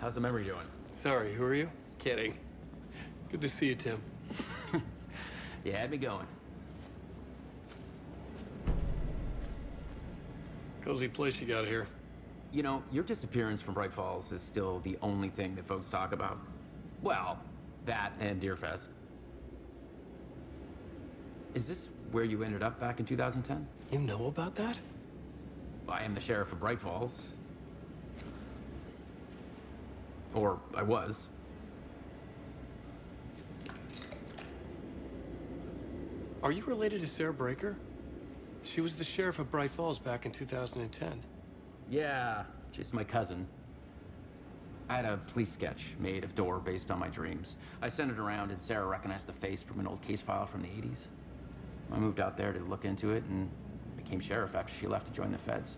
How's the memory doing? Sorry, who are you? Kidding. Good to see you, Tim. You had me going. Cozy place you got here. You know, your disappearance from Bright Falls is still the only thing that folks talk about. Well, that and Deerfest. Is this where you ended up back in 2010? You know about that? I am the sheriff of Bright Falls. Or I was. Are you related to Sarah Breaker? She was the sheriff of Bright Falls back in 2010. Yeah, she's my cousin. I had a police sketch made of Door based on my dreams. I sent it around and Sarah recognized the face from an old case file from the 80s. I moved out there to look into it and became sheriff after she left to join the feds.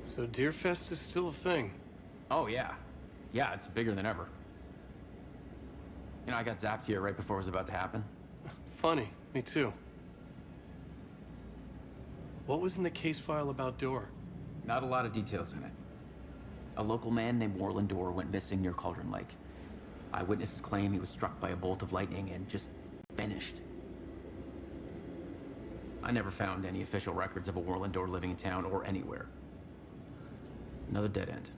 So Deerfest is still a thing? Oh, yeah. Yeah, it's bigger than ever. You know, I got zapped here right before it was about to happen. Funny, me too. What was in the case file about Door? Not a lot of details in it. A local man named Warland Door went missing near Cauldron Lake. Eyewitnesses claim he was struck by a bolt of lightning and just vanished. I never found any official records of a Warland Door living in town or anywhere. Another dead end.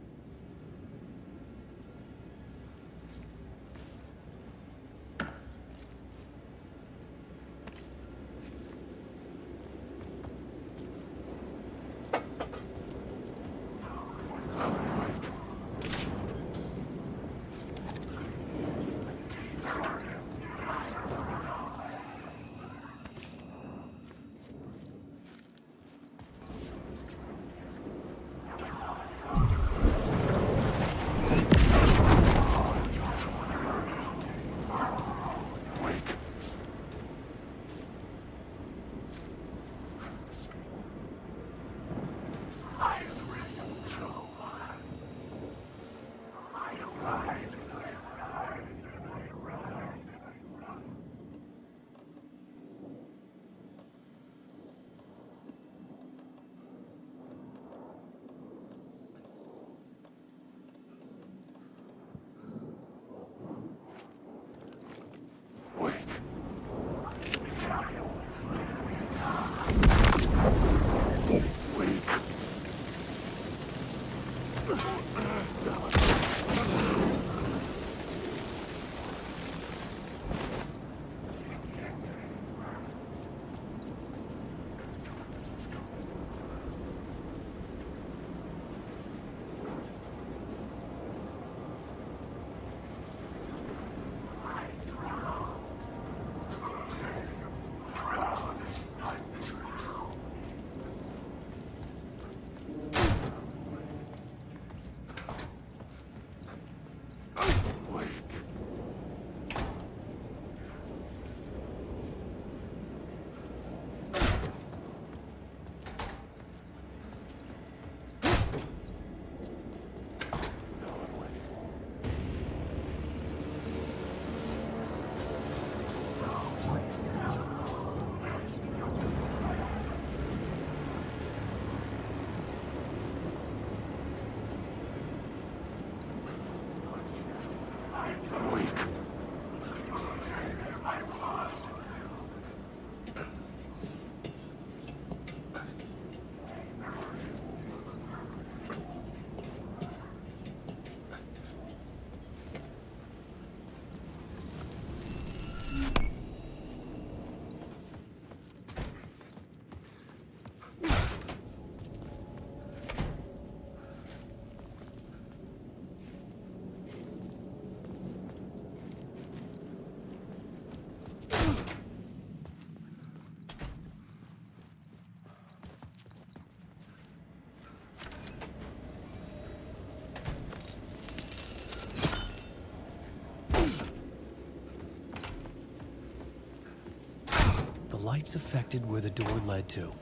lights affected where the door led to.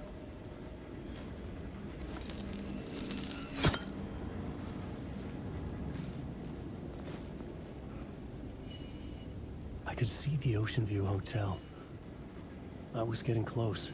I could see the Ocean View Hotel. I was getting close.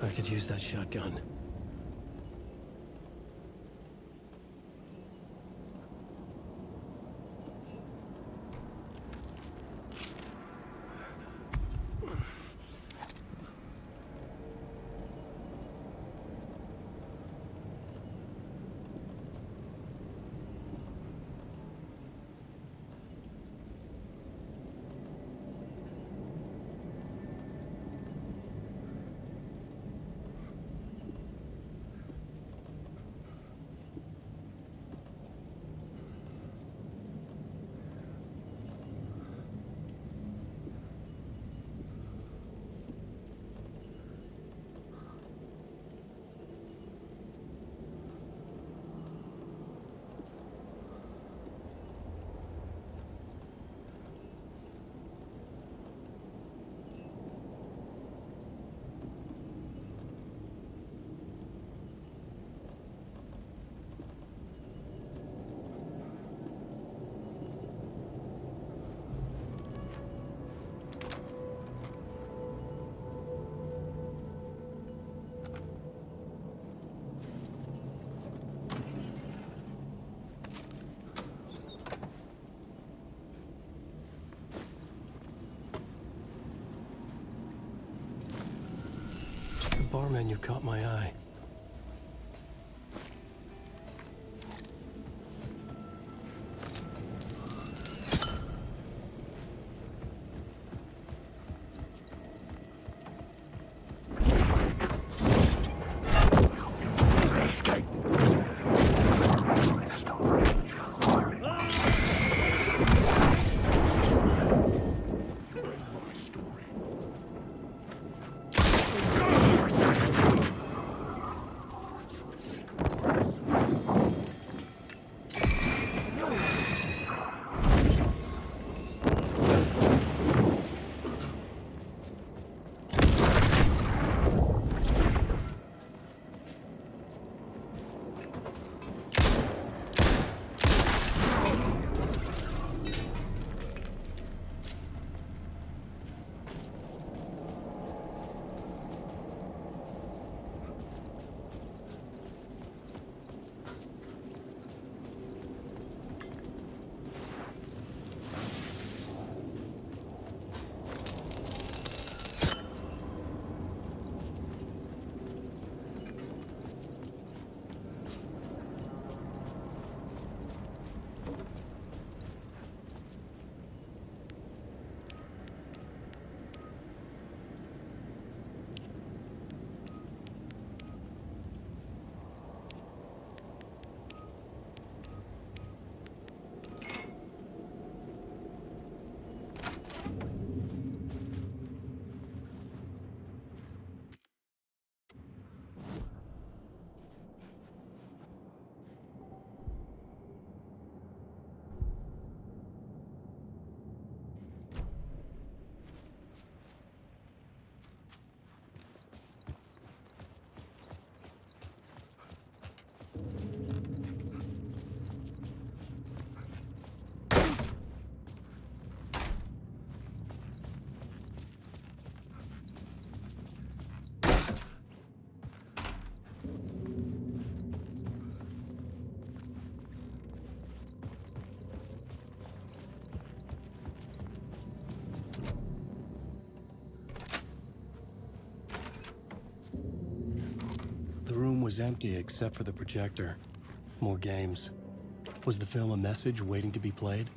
I could use that shotgun. The bar menu caught my eye. was empty except for the projector. More games. Was the film a message waiting to be played?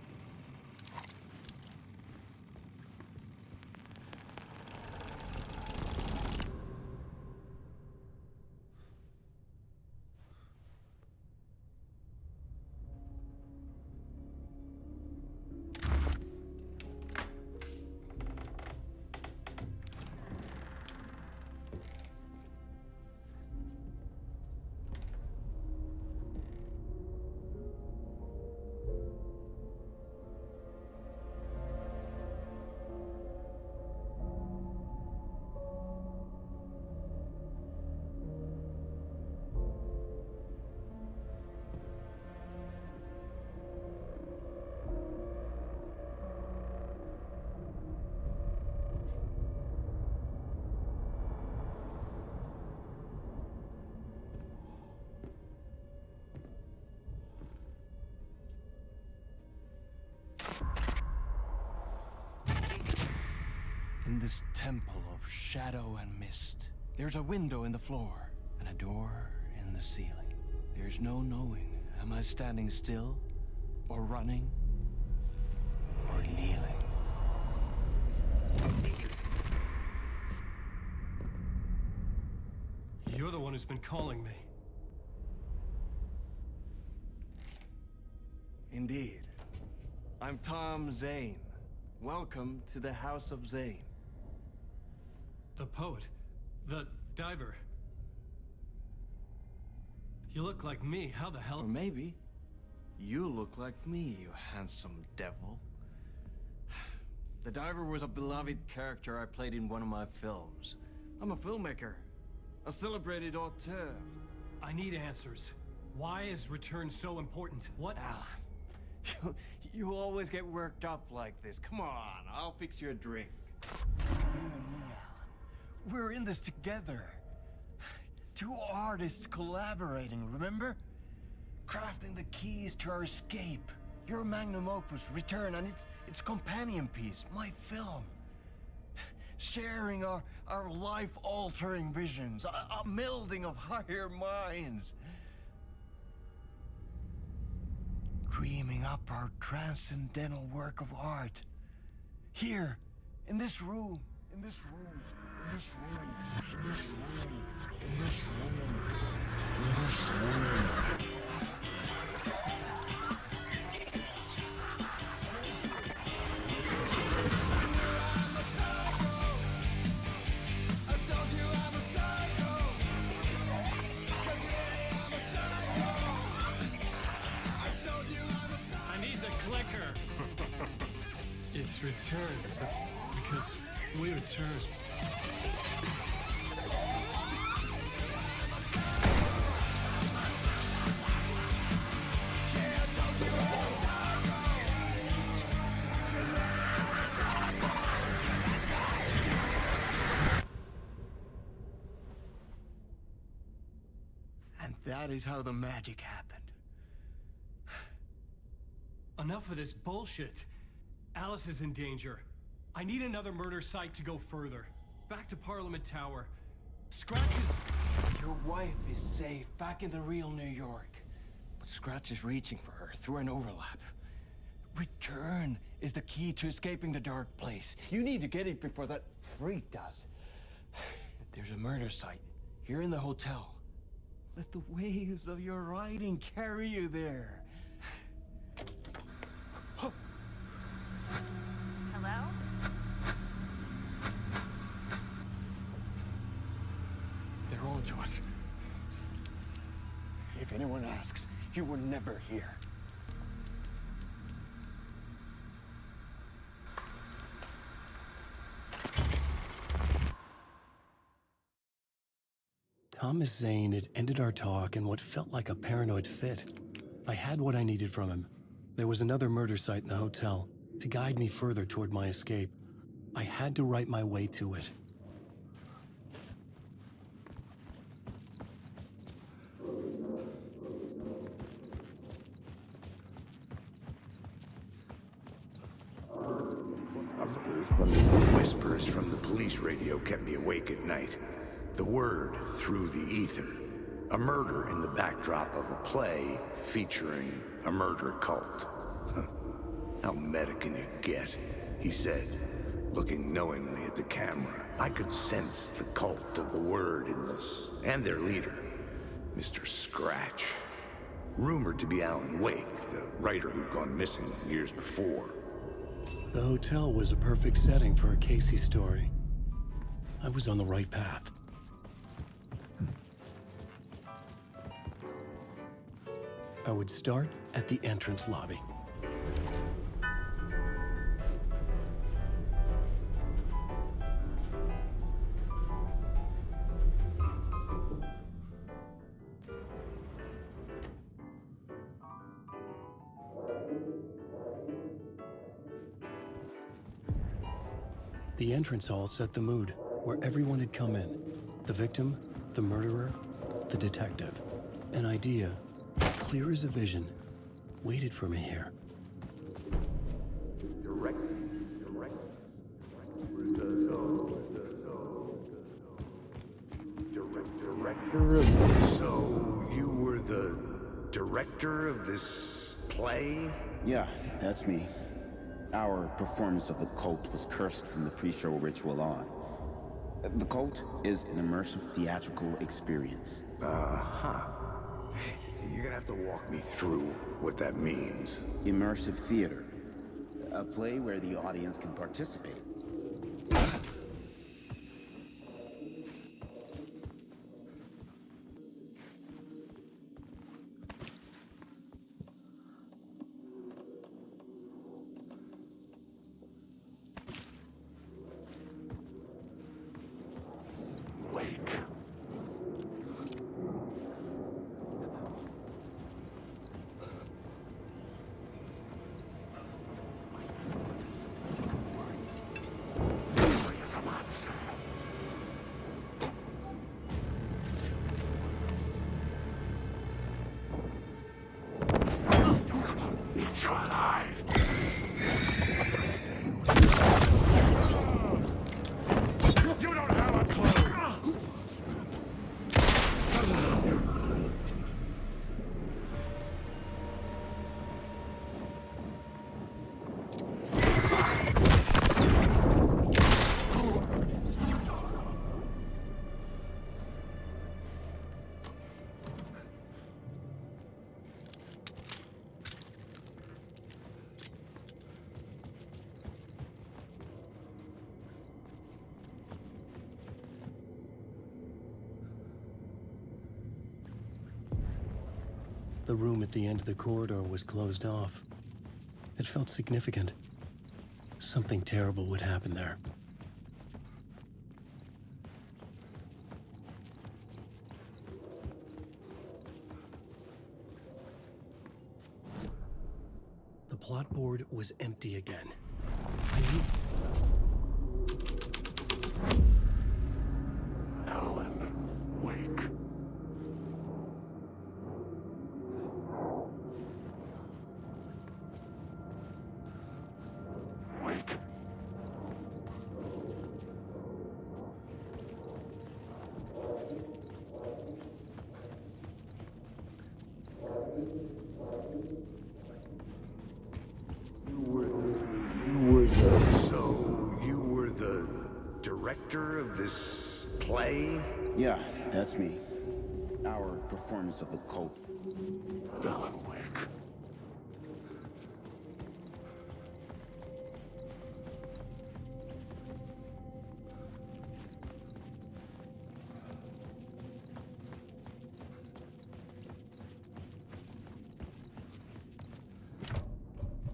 In this temple of shadow and mist, there's a window in the floor and a door in the ceiling. There's no knowing, am I standing still, or running, or kneeling? You're the one who's been calling me. Indeed. I'm Tom Zane. Welcome to the House of Zane. The poet. The diver. You look like me. How the hell? Or maybe you look like me, you handsome devil. The diver was a beloved character I played in one of my films. I'm a filmmaker, a celebrated auteur. I need answers. Why is Return so important? What? Alan, you always get worked up like this. Come on, I'll fix you a drink. You and me, Alan. We're in this together. Two artists collaborating, remember? Crafting the keys to our escape. Your magnum opus, Return, and its companion piece, my film. Sharing our life-altering visions, a melding of higher minds. Dreaming up our transcendental work of art. Here, in this room, in this room, in this room, in this room, in this room, in this room. It's Return, because we return. And that is how the magic happened. Enough of this bullshit. Alice is in danger. I need another murder site to go further. Back to Parliament Tower. Scratch is... Your wife is safe, back in the real New York. But Scratch is reaching for her through an overlap. Return is the key to escaping the dark place. You need to get it before that freak does. There's a murder site here in the hotel. Let the waves of your writing carry you there. Hello? They're all yours. If anyone asks, you were never here. Thomas Zane had ended our talk in what felt like a paranoid fit. I had what I needed from him. There was another murder site in the hotel to guide me further toward my escape. I had to write my way to it. Whispers from the police radio kept me awake at night. The word through the ether. A murder in the backdrop of a play featuring a murder cult. Huh. How meta can you get? He said, looking knowingly at the camera. I could sense the cult of the word in this, and their leader, Mr. Scratch. Rumored to be Alan Wake, the writer who'd gone missing years before. The hotel was a perfect setting for a Casey story. I was on the right path. I would start at the entrance lobby. The entrance hall set the mood, where everyone had come in. The victim, the murderer, the detective. An idea, clear as a vision, waited for me here. So, you were the director of this play? Yeah, that's me. Our performance of the cult was cursed from the pre-show ritual on. The cult is an immersive theatrical experience. Uh-huh. You're gonna have to walk me through what that means. Immersive theater. A play where the audience can participate. The room at the end of the corridor was closed off. It felt significant. Something terrible would happen there. The plot board was empty again. Alan Wake. Yeah, that's me. Our performance of the cult. Alan Wake.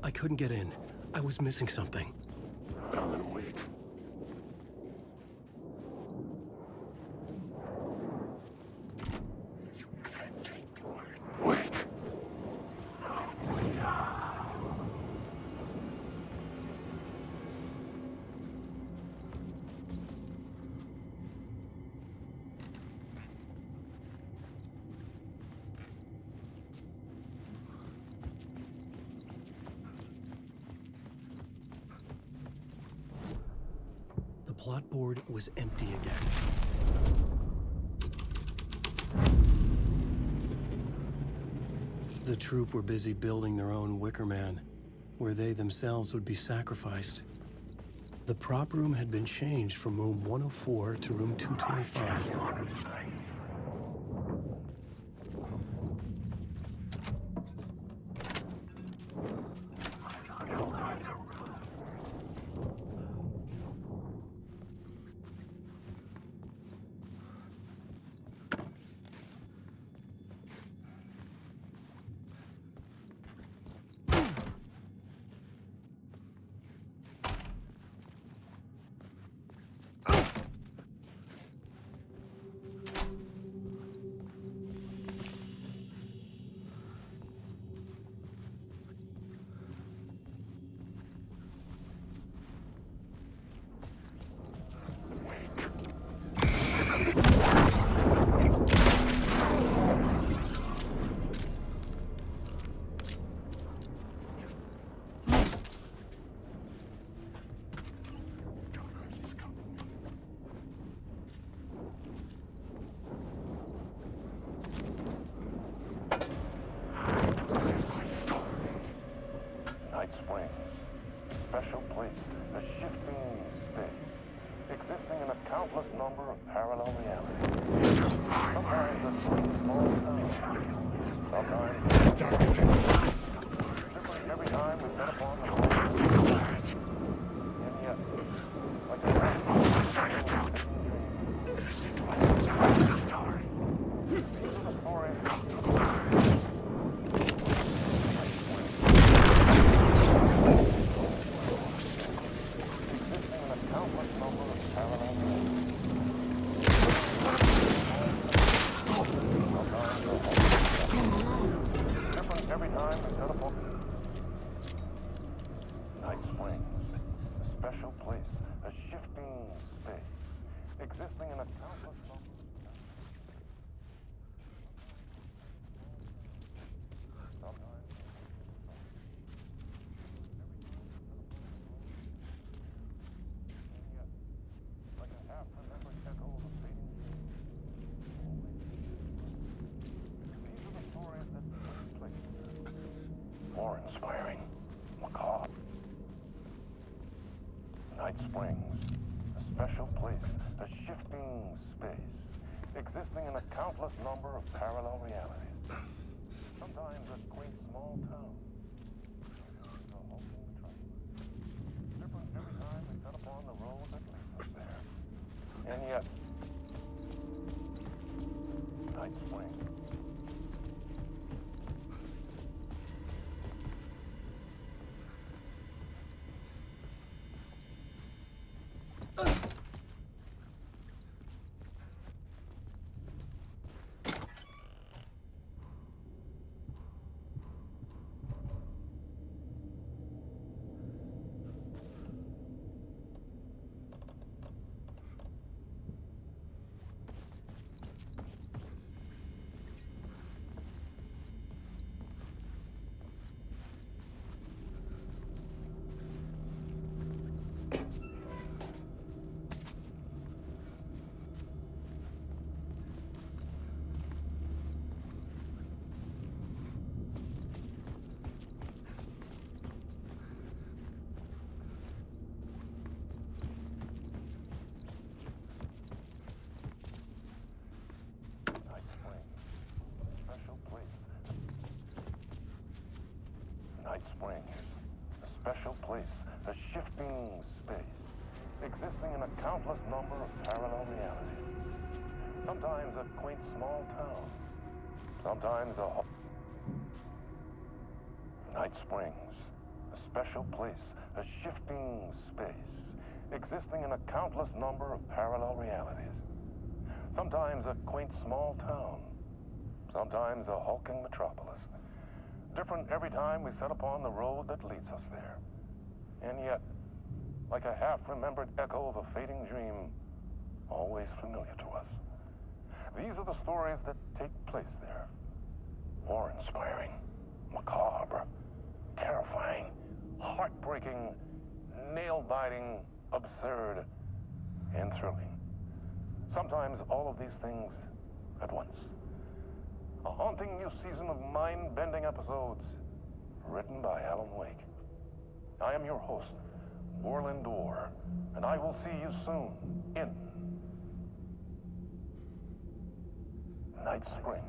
I couldn't get in. I was missing something. Alan Wake. The plot board was empty again. The troupe were busy building their own Wicker Man, where they themselves would be sacrificed. The prop room had been changed from room 104 to room 225. Awe-inspiring, macabre. Night Springs, a special place, a shifting space, existing in a countless number of parallel realities. Sometimes a quaint small town. Different every time we set upon the road that leads us there. And yet, Night Springs. Night Springs, a special place, a shifting space, existing in a countless number of parallel realities. Sometimes a quaint small town, sometimes a... Night Springs, a special place, a shifting space, existing in a countless number of parallel realities. Sometimes a quaint small town, sometimes a hulking metropolis. Different every time we set upon the road that leads us there. And yet, like a half-remembered echo of a fading dream, always familiar to us. These are the stories that take place there. Awe-inspiring, macabre, terrifying, heartbreaking, nail-biting, absurd, and thrilling. Sometimes all of these things at once. A haunting new season of mind-bending episodes, written by Alan Wake. I am your host, Warland Dorr, and I will see you soon in Night Springs.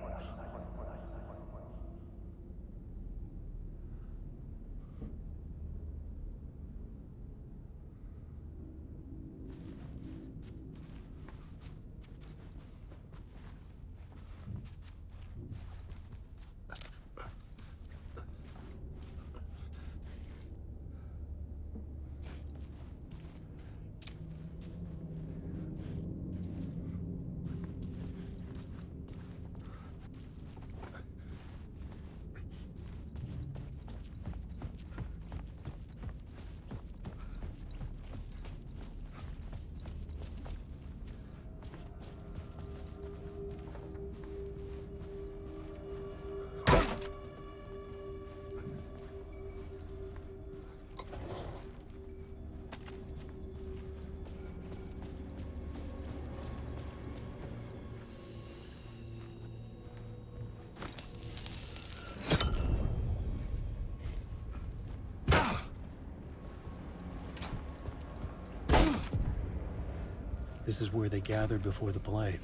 This is where they gathered before the play.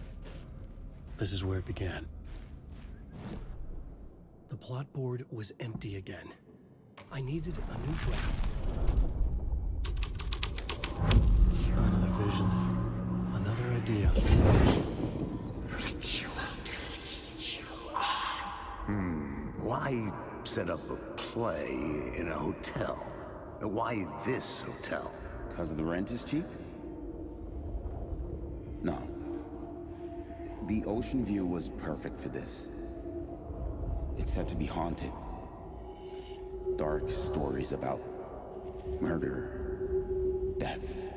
This is where it began. The plot board was empty again. I needed a new draft. Another vision. Another idea. Why set up a play in a hotel? Why this hotel? Because the rent is cheap? No. The ocean view was perfect for this. It's said to be haunted. Dark stories about murder, death,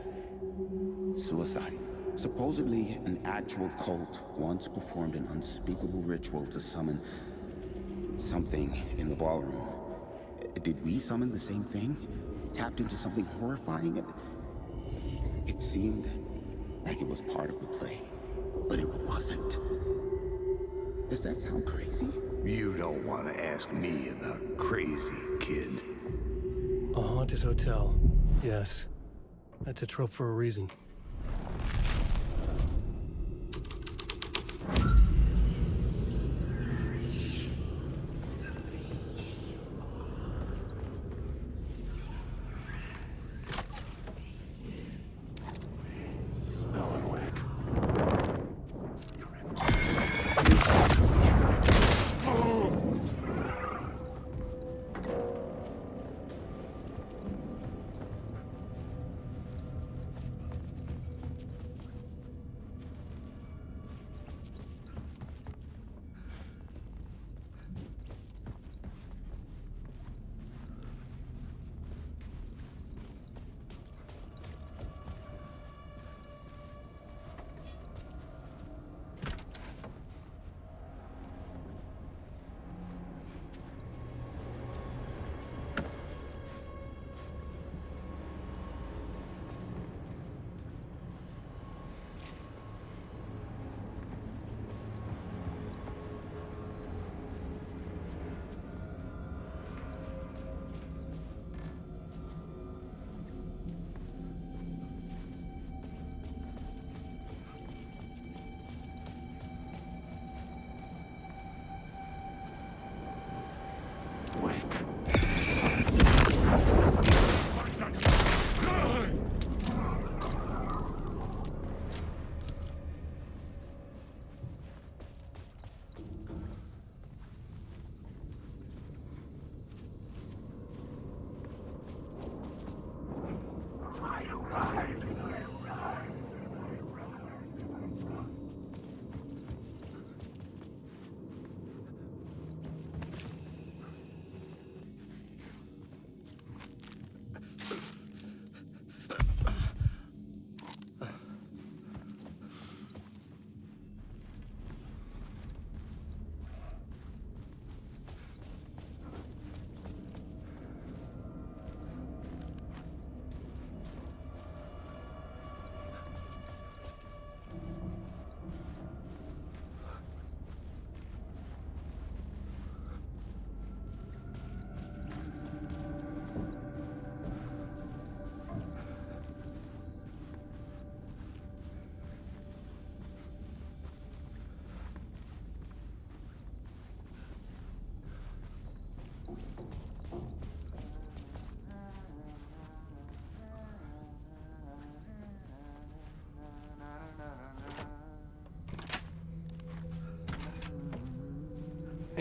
suicide. Supposedly, an actual cult once performed an unspeakable ritual to summon something in the ballroom. Did we summon the same thing? Tapped into something horrifying? It seemed like it was part of the play, but it wasn't. Does that sound crazy? You don't want to ask me about crazy, kid. A haunted hotel. Yes. That's a trope for a reason.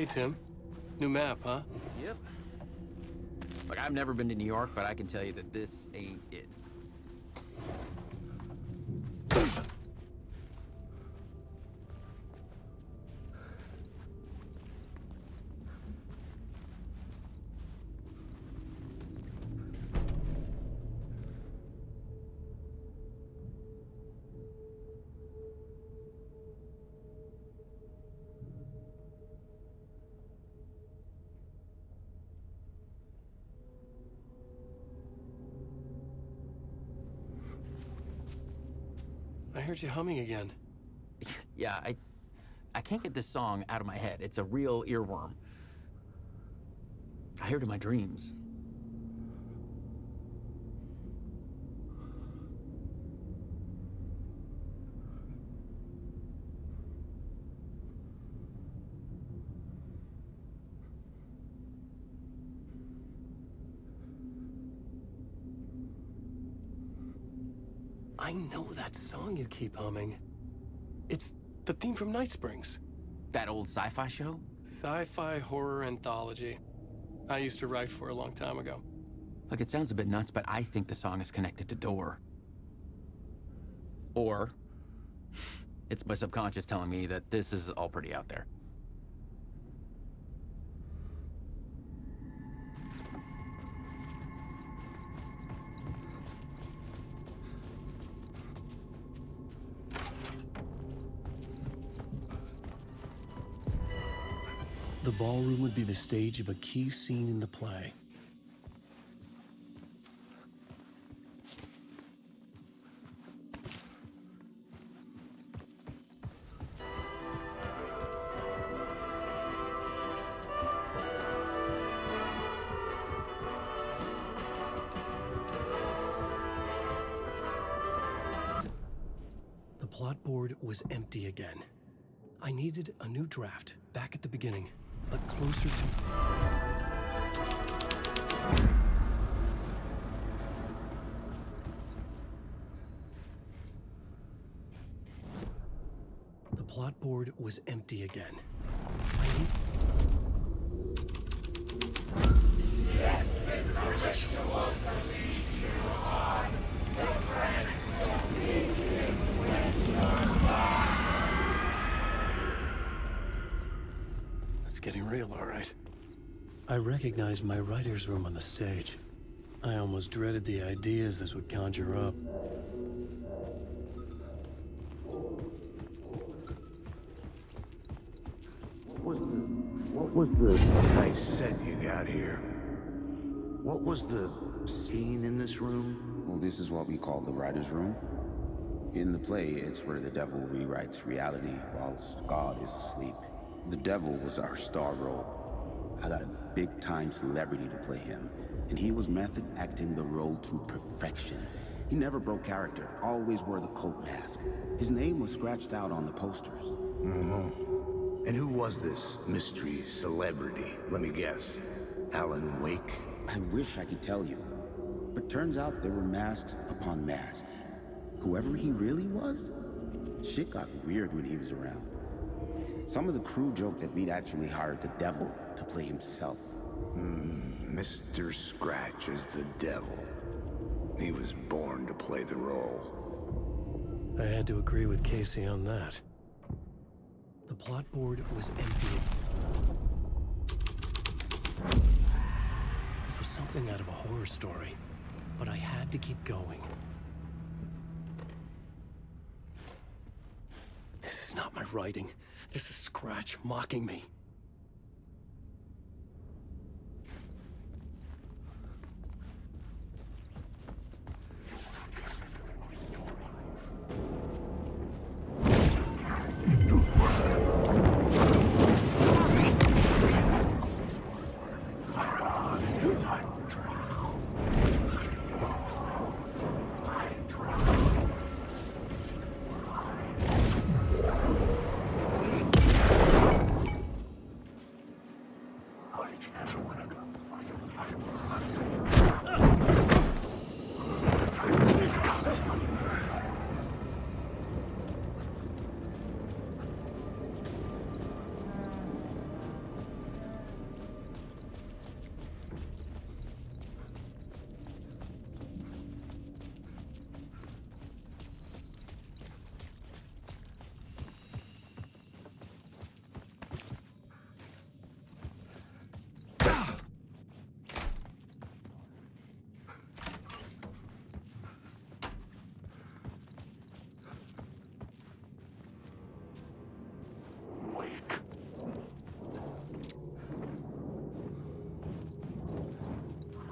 Hey, Tim. New map, huh? Yep. Look, I've never been to New York, but I can tell you that this ain't it. I heard you humming again. Yeah, I can't get this song out of my head. It's a real earworm. I hear it in my dreams. I know that song you keep humming. It's the theme from Night Springs. That old sci-fi show? Sci-fi horror anthology. I used to write for a long time ago. Look, it sounds a bit nuts, but I think the song is connected to Door. Or it's my subconscious telling me that this is all pretty out there. The ballroom would be the stage of a key scene in the play. The plot board was empty again. I needed a new draft, back at the beginning, but closer to... The plot board was empty again. It's getting real, all right. I recognized my writer's room on the stage. I almost dreaded the ideas this would conjure up. What was the nice set you got here? What was the scene in this room? Well, this is what we call the writer's room. In the play, it's where the devil rewrites reality whilst God is asleep. The devil was our star role. I got a big-time celebrity to play him, and he was method acting the role to perfection. He never broke character, always wore the cult mask. His name was scratched out on the posters. Mm-hmm. And who was this mystery celebrity? Let me guess. Alan Wake? I wish I could tell you, but turns out there were masks upon masks. Whoever he really was, shit got weird when he was around. Some of the crew joked that we'd actually hired the devil to play himself. Mr. Scratch is the devil. He was born to play the role. I had to agree with Casey on that. The plot board was empty. This was something out of a horror story, but I had to keep going. This is not my writing. This is Scratch mocking me.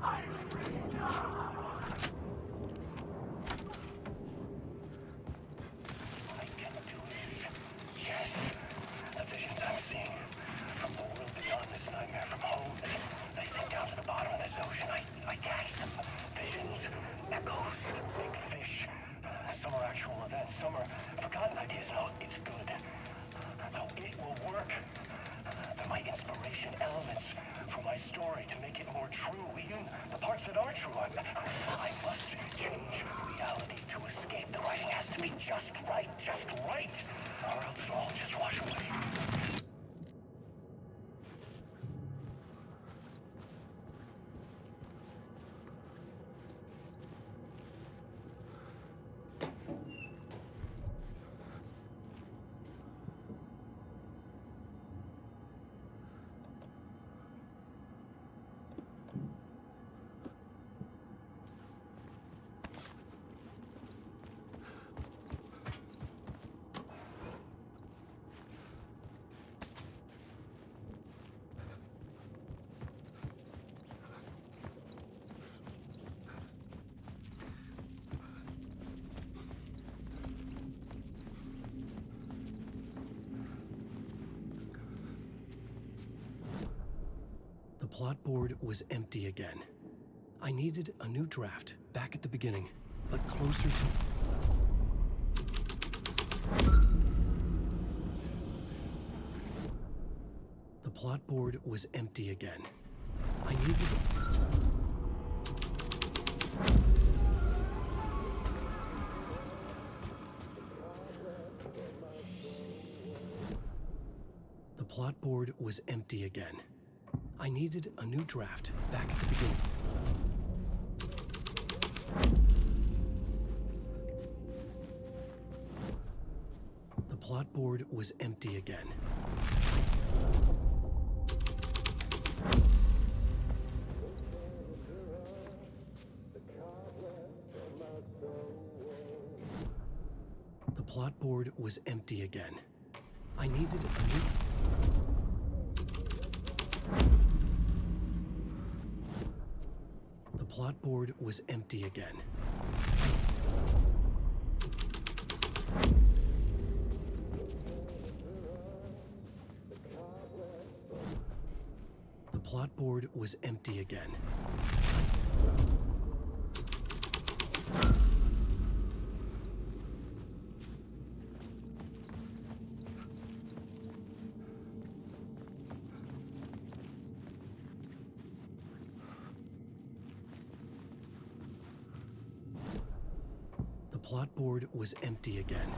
I can do this. Yes. The visions I'm seeing from the world beyond this nightmare, from home, they sink down to the bottom of this ocean. I catch them. Visions, echoes, big fish. Some are actual events, some are forgotten ideas. No, it's good. No, it will work. They're my inspiration, elements for my story to make it more true. Even the parts that are true. I must change reality to escape. The writing has to be just right, or else it'll all just wash away. The plot board was empty again. I needed a new draft, back at the beginning, but closer to... The plot board was empty again. I needed... The plot board was empty again. I needed a new draft, back at the beginning. The plot board was empty again. The plot board was empty again. I needed a new... The plot board was empty again. The plot board was empty again. The plot board was empty again.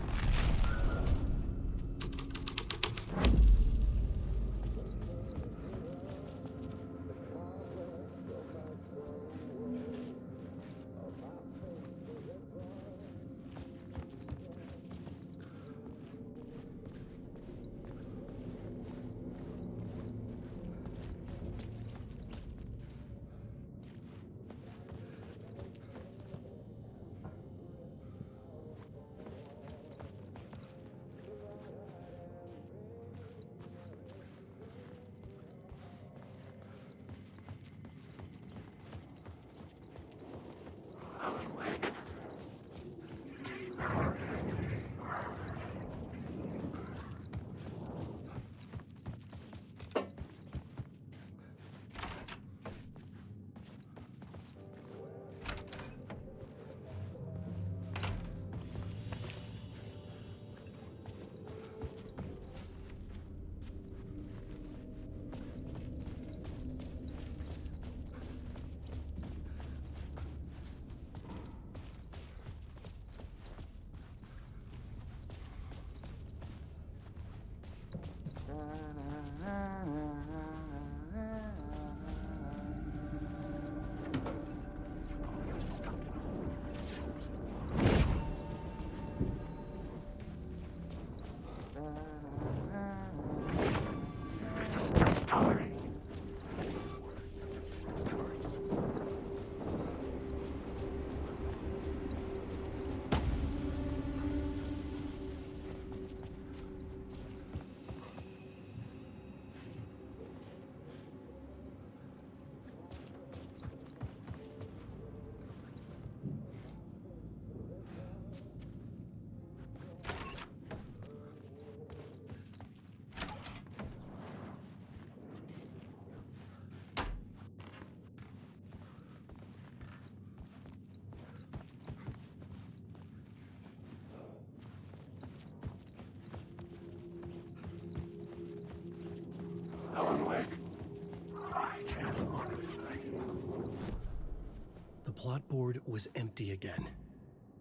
plot board was empty again.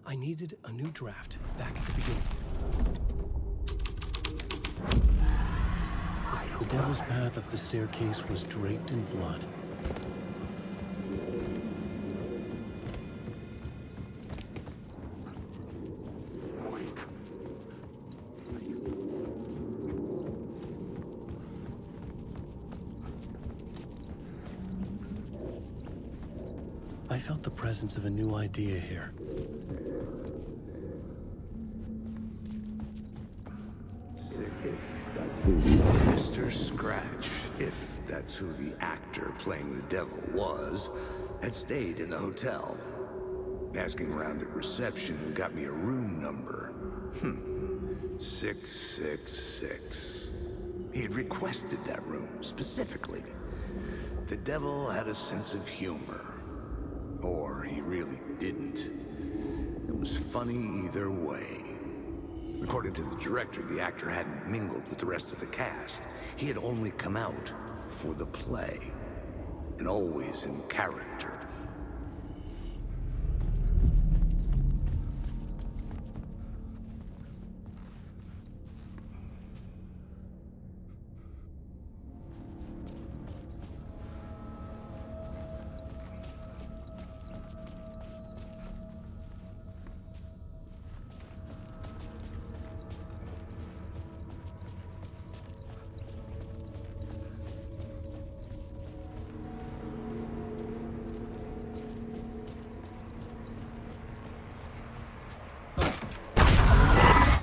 I needed a new draft back at the beginning. The devil's path up the staircase was draped in blood. I felt the presence of a new idea here. Mr. Scratch, if that's who the actor playing the devil was, had stayed in the hotel. Asking around at reception got me a room number. 666. He had requested that room, specifically. The devil had a sense of humor. Or he really didn't. It was funny either way. According to the director, the actor hadn't mingled with the rest of the cast. He had only come out for the play, and always in character.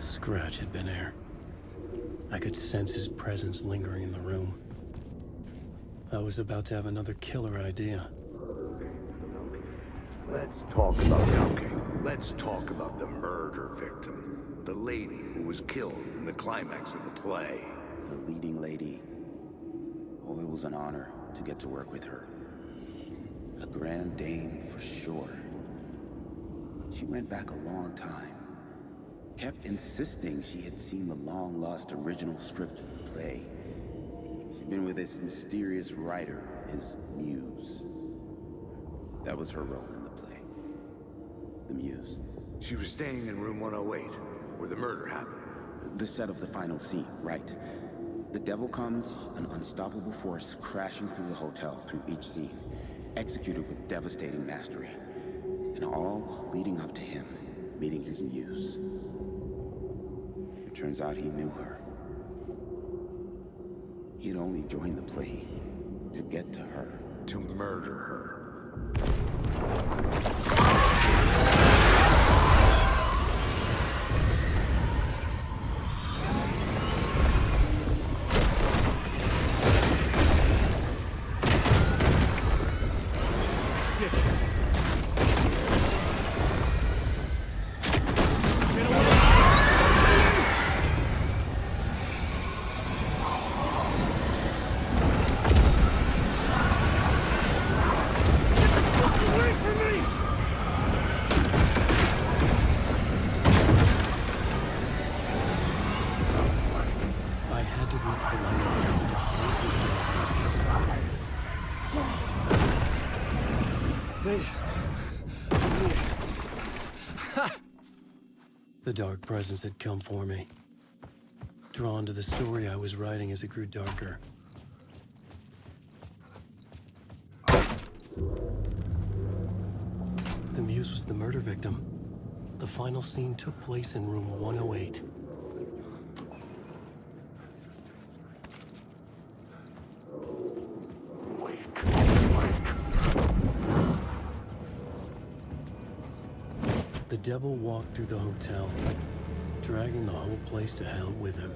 Scratch had been here. I could sense his presence lingering in the room. I was about to have another killer idea. Let's talk about the murder victim. The lady who was killed in the climax of the play. The leading lady. Oh, it was an honor to get to work with her. A grand dame for sure. She went back a long time. Kept insisting she had seen the long-lost original script of the play. She'd been with this mysterious writer, his muse. That was her role in the play. The muse. She was staying in room 108, where the murder happened. The set of the final scene, right. The devil comes, an unstoppable force crashing through the hotel through each scene, executed with devastating mastery. And all leading up to him meeting his muse. It turns out he knew her. He'd only joined the play to get to her. To murder her. The dark presence had come for me. Drawn to the story I was writing as it grew darker. The muse was the murder victim. The final scene took place in room 108. The devil walked through the hotel, dragging the whole place to hell with him.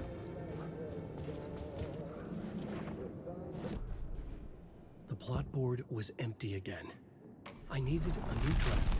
The plot board was empty again. I needed a new draft.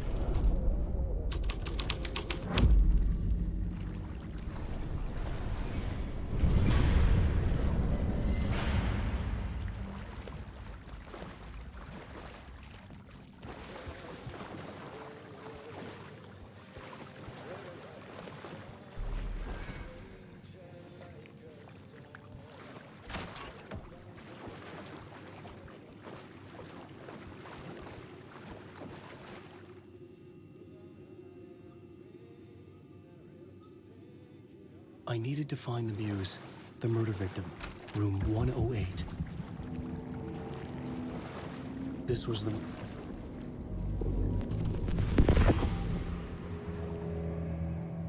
I needed to find the Muse, the murder victim, room 108. This was the...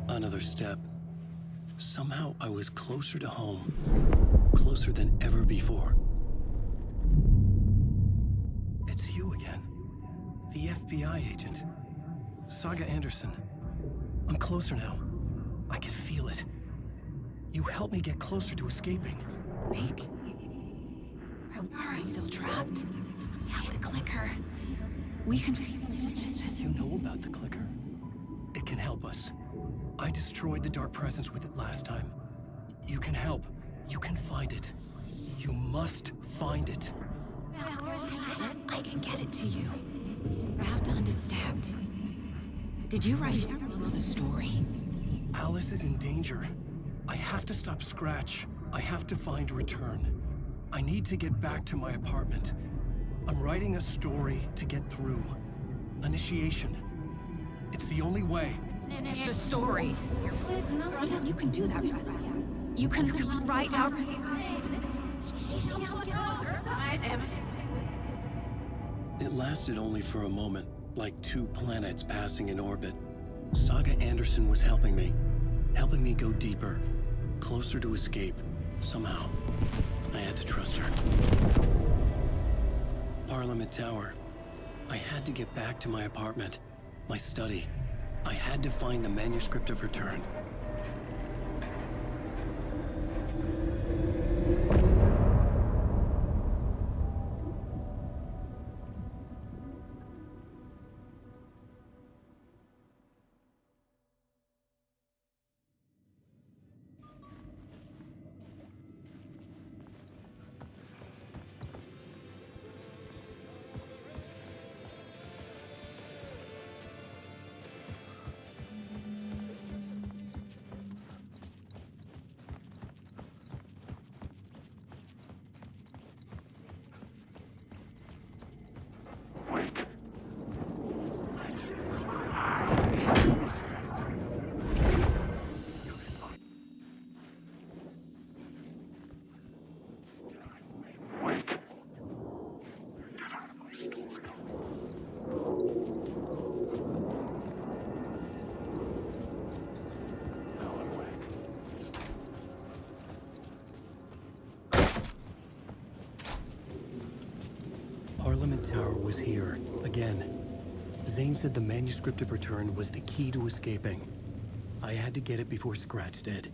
Another step. Somehow I was closer to home. Closer than ever before. It's you again. The FBI agent. Saga Anderson. I'm closer now. I can feel it. You helped me get closer to escaping. Wake? Are you still trapped? The clicker. We can... You know about the clicker? It can help us. I destroyed the dark presence with it last time. You can help. You can find it. You must find it. I can get it to you. I have to understand. Did you write the story? Alice is in danger. I have to stop Scratch. I have to find Return. I need to get back to my apartment. I'm writing a story to get through. Initiation. It's the only way. The story. You can do that. You can write out... It lasted only for a moment, like two planets passing in orbit. Saga Anderson was helping me go deeper, closer to escape, somehow. I had to trust her. Parliament Tower. I had to get back to my apartment, my study. I had to find the manuscript of Return. Parliament Tower was here, again. Zane said the manuscript of Return was the key to escaping. I had to get it before Scratch did.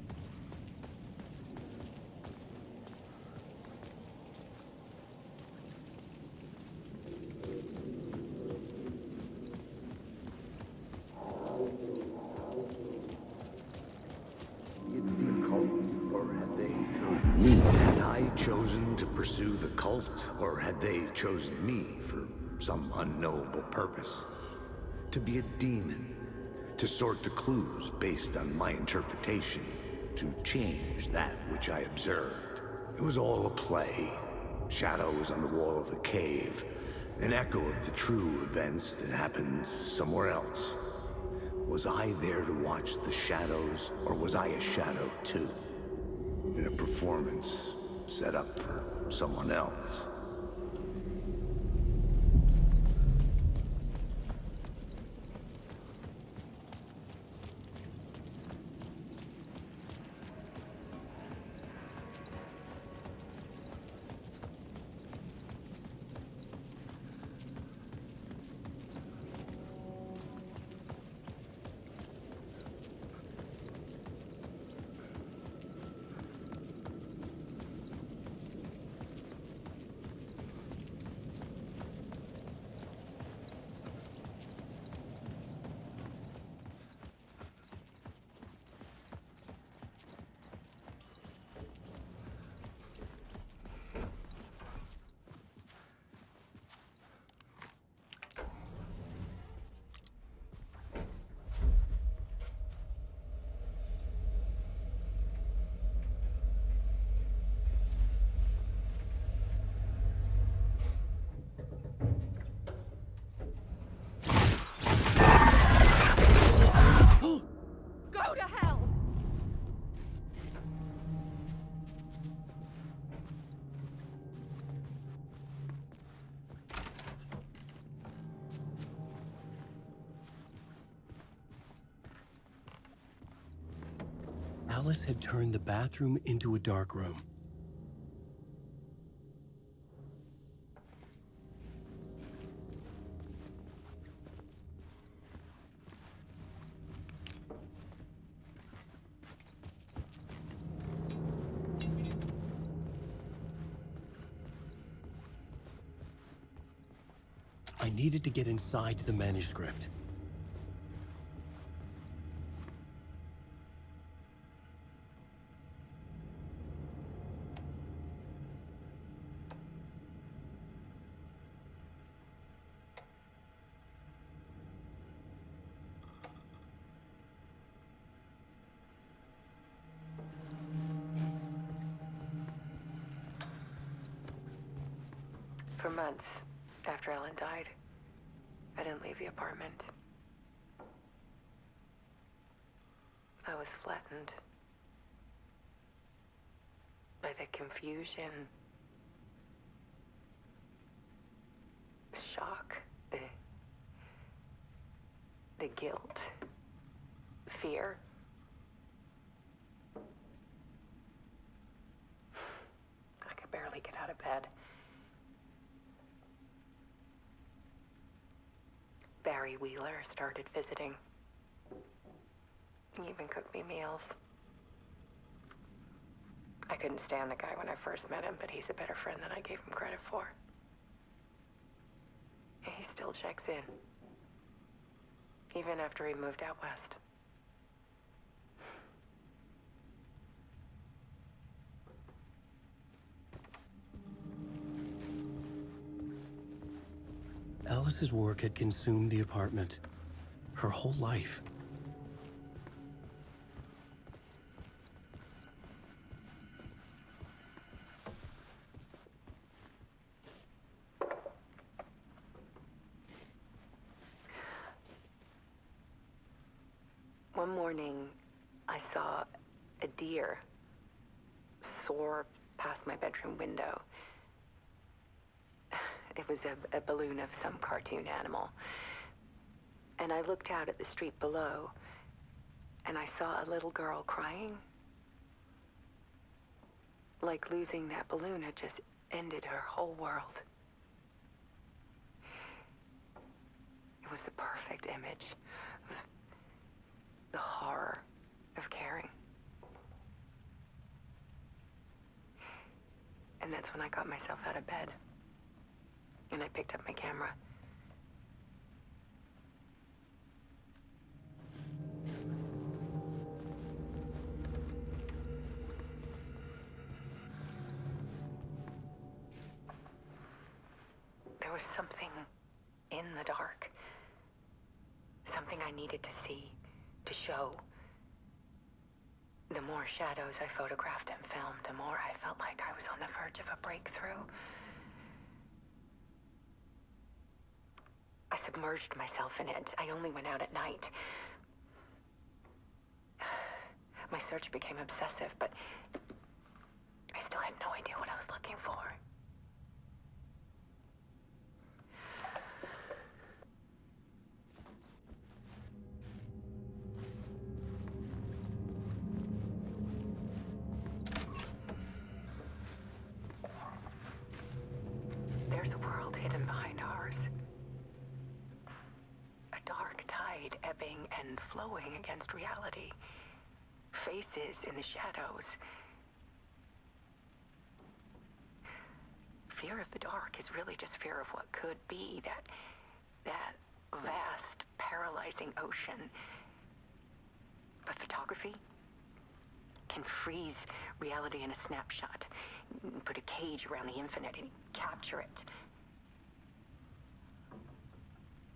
Had I chosen to pursue the cult, or had they chosen me for some unknowable purpose? To be a demon, to sort the clues based on my interpretation, to change that which I observed. It was all a play. Shadows on the wall of the cave, an echo of the true events that happened somewhere else. Was I there to watch the shadows, or was I a shadow too? In a performance set up for someone else. Alice had turned the bathroom into a dark room. I needed to get inside the manuscript. For months after Ellen died, I didn't leave the apartment. I was flattened by the confusion, shock, the guilt, fear. I could barely get out of bed. Barry Wheeler started visiting. He even cooked me meals. I couldn't stand the guy when I first met him, but he's a better friend than I gave him credit for. And he still checks in, even after he moved out west. Alice's work had consumed the apartment, her whole life. One morning, I saw a deer soar past my bedroom window. It was a balloon of some cartoon animal. And I looked out at the street below, and I saw a little girl crying. Like losing that balloon had just ended her whole world. It was the perfect image of the horror of caring. And that's when I got myself out of bed. And I picked up my camera. There was something in the dark. Something I needed to see, to show. The more shadows I photographed and filmed, the more I felt like I was on the verge of a breakthrough. I submerged myself in it. I only went out at night. My search became obsessive, but I still had no idea what I was looking for. There's a world hidden behind ours. A dark tide ebbing and flowing against reality. Faces in the shadows. Fear of the dark is really just fear of what could be, that vast, paralyzing ocean. But photography can freeze reality in a snapshot, put a cage around the infinite and capture it.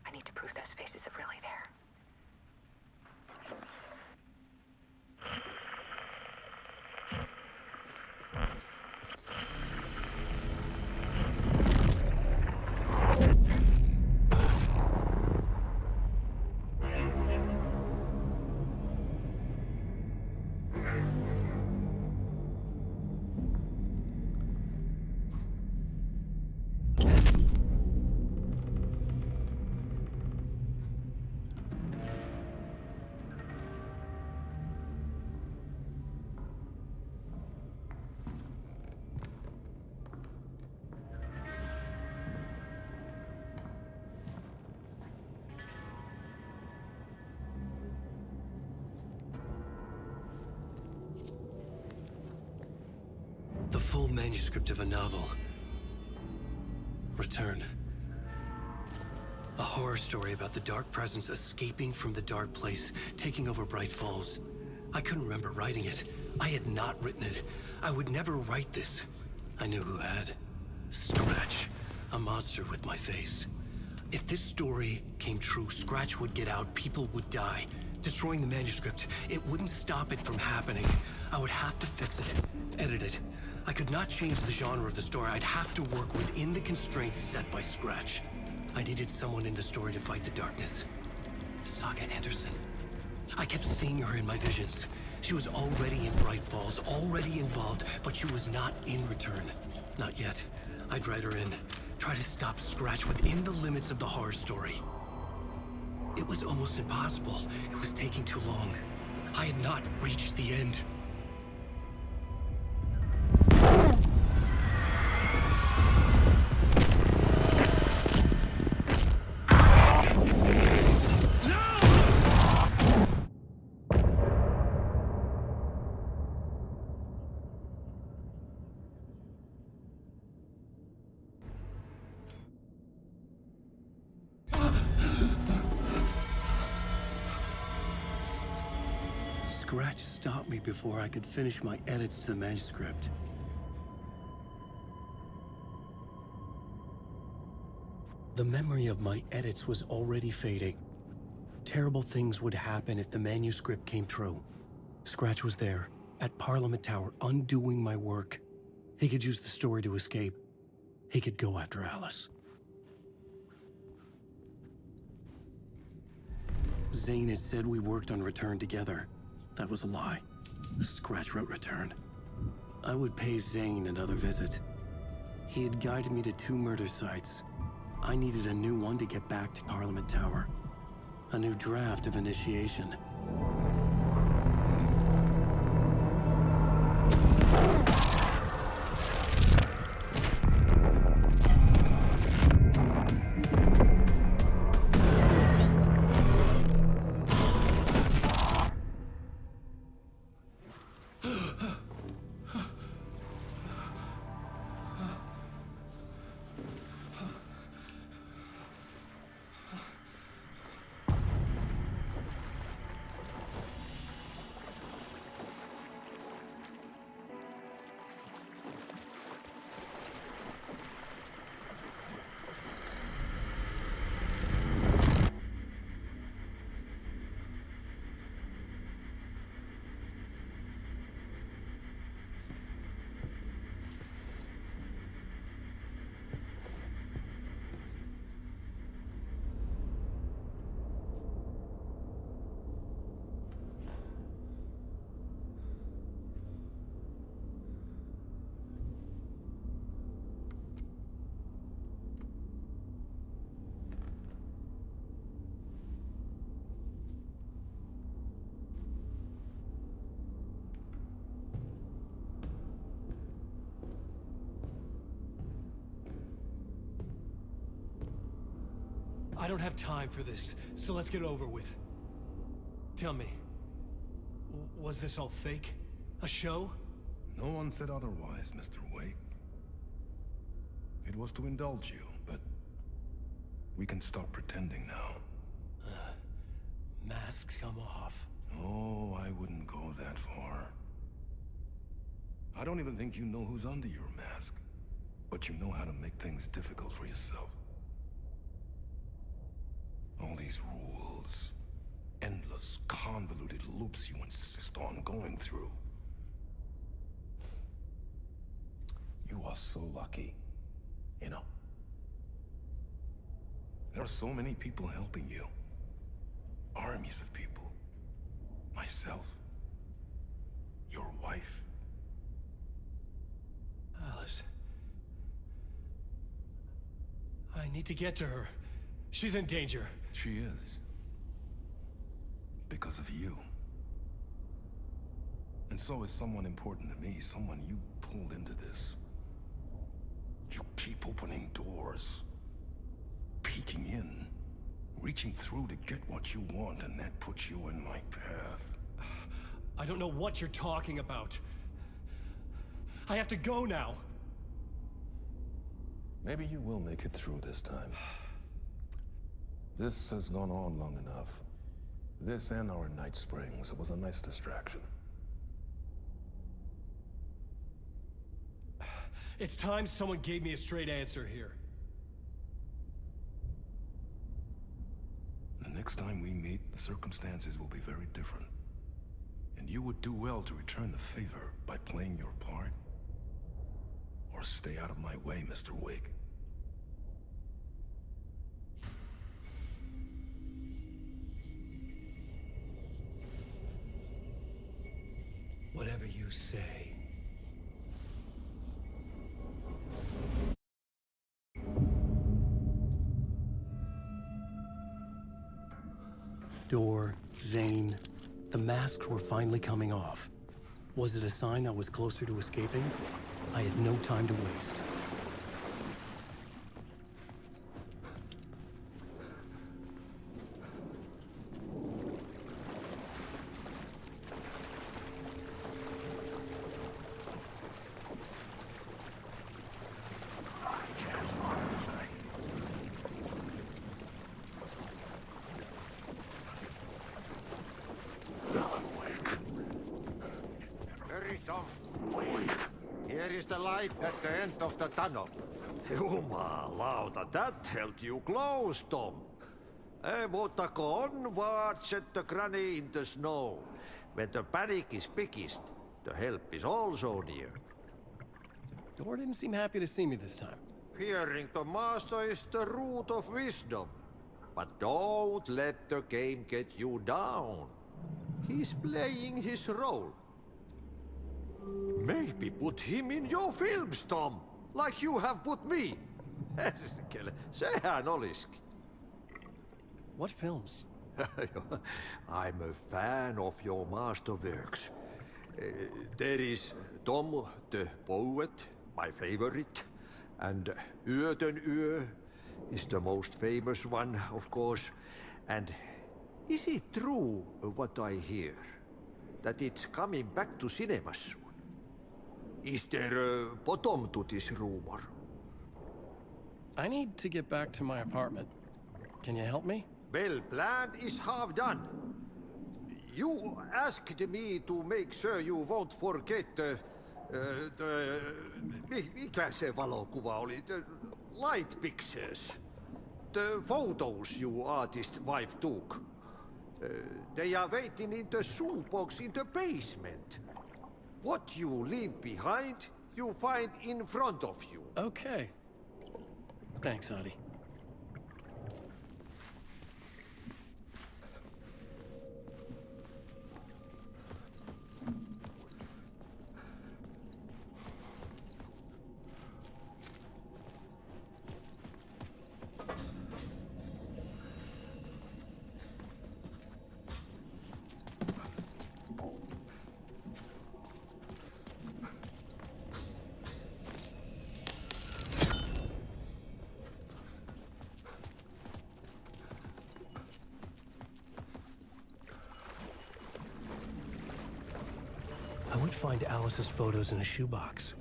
I need to prove those faces are really there. manuscript of a novel. Return. A horror story about the dark presence escaping from the dark place, taking over Bright Falls. I couldn't remember writing it. I had not written it. I would never write this. I knew who had. Scratch. A monster with my face. If this story came true, Scratch would get out, people would die. Destroying the manuscript, it wouldn't stop it from happening. I would have to fix it, edit it. I could not change the genre of the story. I'd have to work within the constraints set by Scratch. I needed someone in the story to fight the darkness. Saga Anderson. I kept seeing her in my visions. She was already in Bright Falls, already involved, but she was not in Return. Not yet. I'd write her in. Try to stop Scratch within the limits of the horror story. It was almost impossible. It was taking too long. I had not reached the end. Scratch stopped me before I could finish my edits to the manuscript. The memory of my edits was already fading. Terrible things would happen if the manuscript came true. Scratch was there, at Parliament Tower, undoing my work. He could use the story to escape. He could go after Alice. Zane had said we worked on Return together. That was a lie. Scratch wrote Return. I would pay Zane another visit. He had guided me to 2 murder sites. I needed a new one to get back to Parliament Tower. A new draft of Initiation. I don't have time for this, so let's get it over with. Tell me, was this all fake? A show? No one said otherwise, Mr. Wake. It was to indulge you, but we can stop pretending now. Masks come off. Oh, I wouldn't go that far. I don't even think you know who's under your mask, but you know how to make things difficult for yourself. All these rules, endless, convoluted loops you insist on going through. You are so lucky, you know. There are so many people helping you. Armies of people. Myself. Your wife. Alice. I need to get to her. She's in danger. She is. Because of you. And so is someone important to me, someone you pulled into this. You keep opening doors. Peeking in. Reaching through to get what you want, and that puts you in my path. I don't know what you're talking about. I have to go now. Maybe you will make it through this time. This has gone on long enough. This and our night springs. It was a nice distraction. It's time someone gave me a straight answer here. The next time we meet, the circumstances will be very different. And you would do well to return the favor by playing your part. Or stay out of my way, Mr. Wake. Whatever you say. Door, Zane, the masks were finally coming off. Was it a sign I was closer to escaping? I had no time to waste. Hurry, Tom. Here is the light at the end of the tunnel. Jumalauta, that held you close, Tom. Mutta onwards set the granny in the snow. When the panic is biggest, the help is also near. Door didn't seem happy to see me this time. Hearing the master is the root of wisdom. But don't let the game get you down. He's playing his role. Maybe put him in your films, Tom, like you have put me. Sehän olisikin. What films? I'm a fan of your masterworks. There is Tom the Poet, my favorite, and Yöten Yö is the most famous one, of course. And is it true what I hear, that it's coming back to cinemas soon? Is there a bottom to this rumor? I need to get back to my apartment. Can you help me? Well, plan is half done. You asked me to make sure you won't forget mikä se valokuva oli? The light pictures. The photos your artist wife took. They are waiting in the shoebox in the basement. What you leave behind, you find in front of you. Okay. Thanks, Adi. I would find Alice's photos in a shoebox.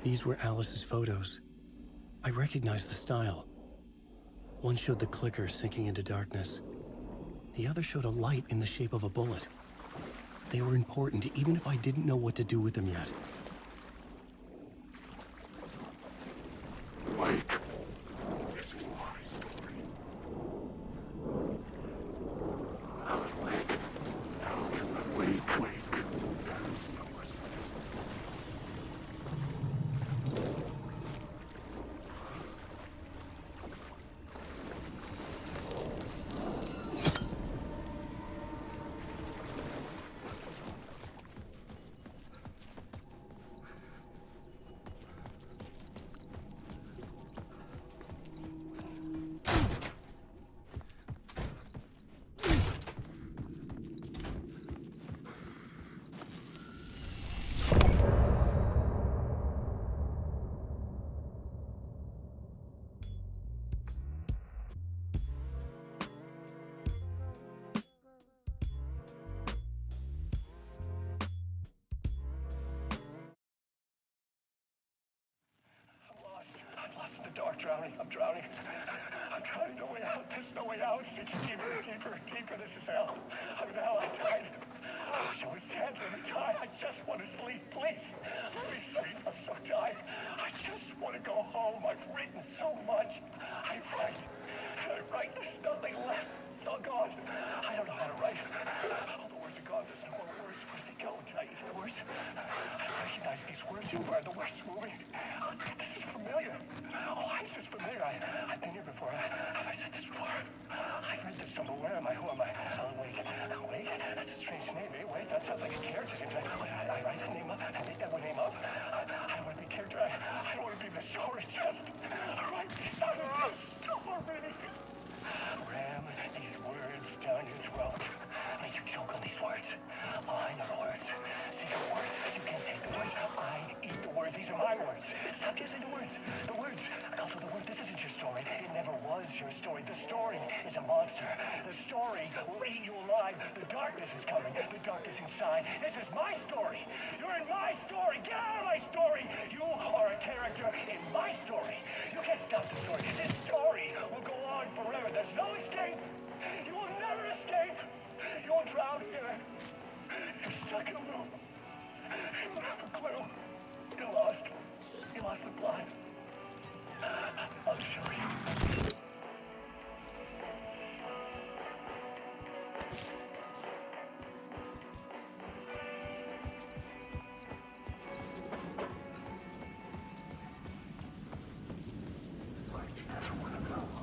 These were Alice's photos. I recognized the style. One showed the clicker sinking into darkness. The other showed a light in the shape of a bullet. They were important even if I didn't know what to do with them yet. Wake. This is my story. Alan Wake. Alan Wake. Wake. There is no escape. drowning. I'm drowning. I'm drowning. No way out. There's no way out. It's deeper, deeper, deeper. This is hell. I'm in hell. I died. I wish I was dead. Let me die. I just want to sleep, please. Let me sleep. I'm so tired. I just want to go home. I've written so much. I write. There's nothing left. It's all gone. I don't know how to write. All the words are gone. There's no more words. Where do they go? Did I eat the words? I recognize these words. Who are the words moving? Oh, this is familiar. Oh, why is this familiar? I've been here before. Have I said this before? I've read this somewhere. Where am I? Who am I? Oh, wait. Wait. That's a strange name. Wait, that sounds like a character. I write a name up. I make that one name up. I don't want to be a character. I don't want to be the story. Just write this out of the story. Ram these words down your throat. Make you choke on these words. Oh, I know the words. See the words. You can't take the words. I eat the words. These are my words. Stop using the words. The words. I'll tell the word. This isn't your story. It never was your story. The story is a monster. The story will eat you alive. The darkness is coming. The darkness inside. This is my story. You're in my story. Get out of my story. You are a character in my story. You can't stop the story. This story will go on forever. There's no escape. You will never escape. You will drown here. You're stuck in a loop. You don't have a clue. You're lost. You lost the plot. I'll show you.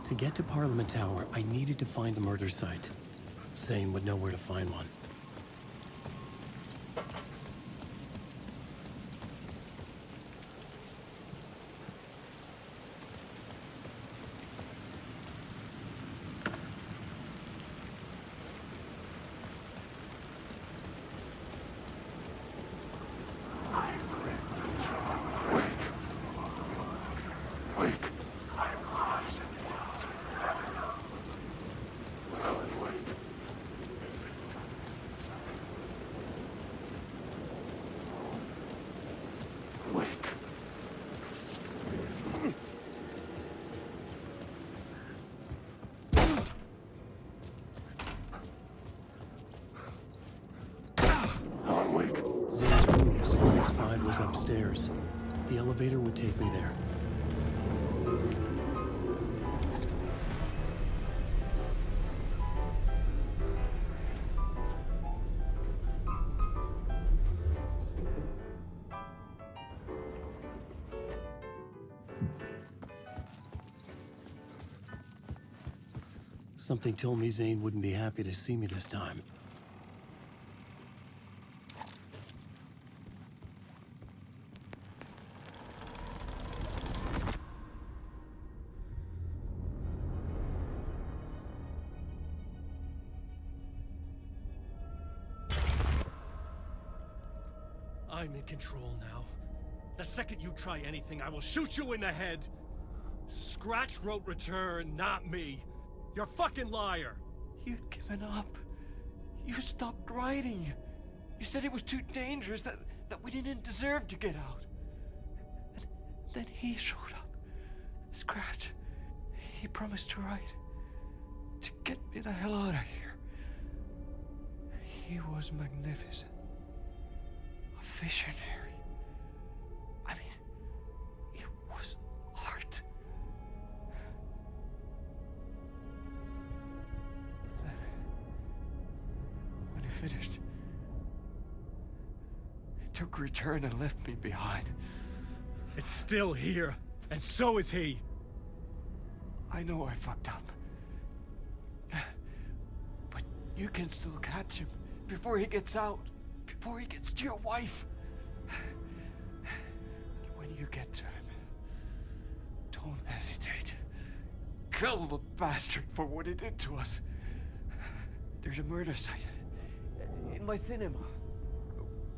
To get to Parliament Tower, I needed to find a murder site. Zane would know where to find one. Upstairs. The elevator would take me there. Something told me Zane wouldn't be happy to see me this time. I'm in control now. The second you try anything, I will shoot you in the head. Scratch wrote Return, not me. You're a fucking liar. You'd given up. You stopped writing. You said it was too dangerous, that we didn't deserve to get out. And then he showed up. Scratch. He promised to write. To get me the hell out of here. He was magnificent. A visionary. I mean, it was art. But then, when he finished, he took Return and left me behind. It's still here, and so is he. I know I fucked up. But you can still catch him before he gets out. Before he gets to your wife. When you get to him, don't hesitate. Kill the bastard for what he did to us. There's a murder site in my cinema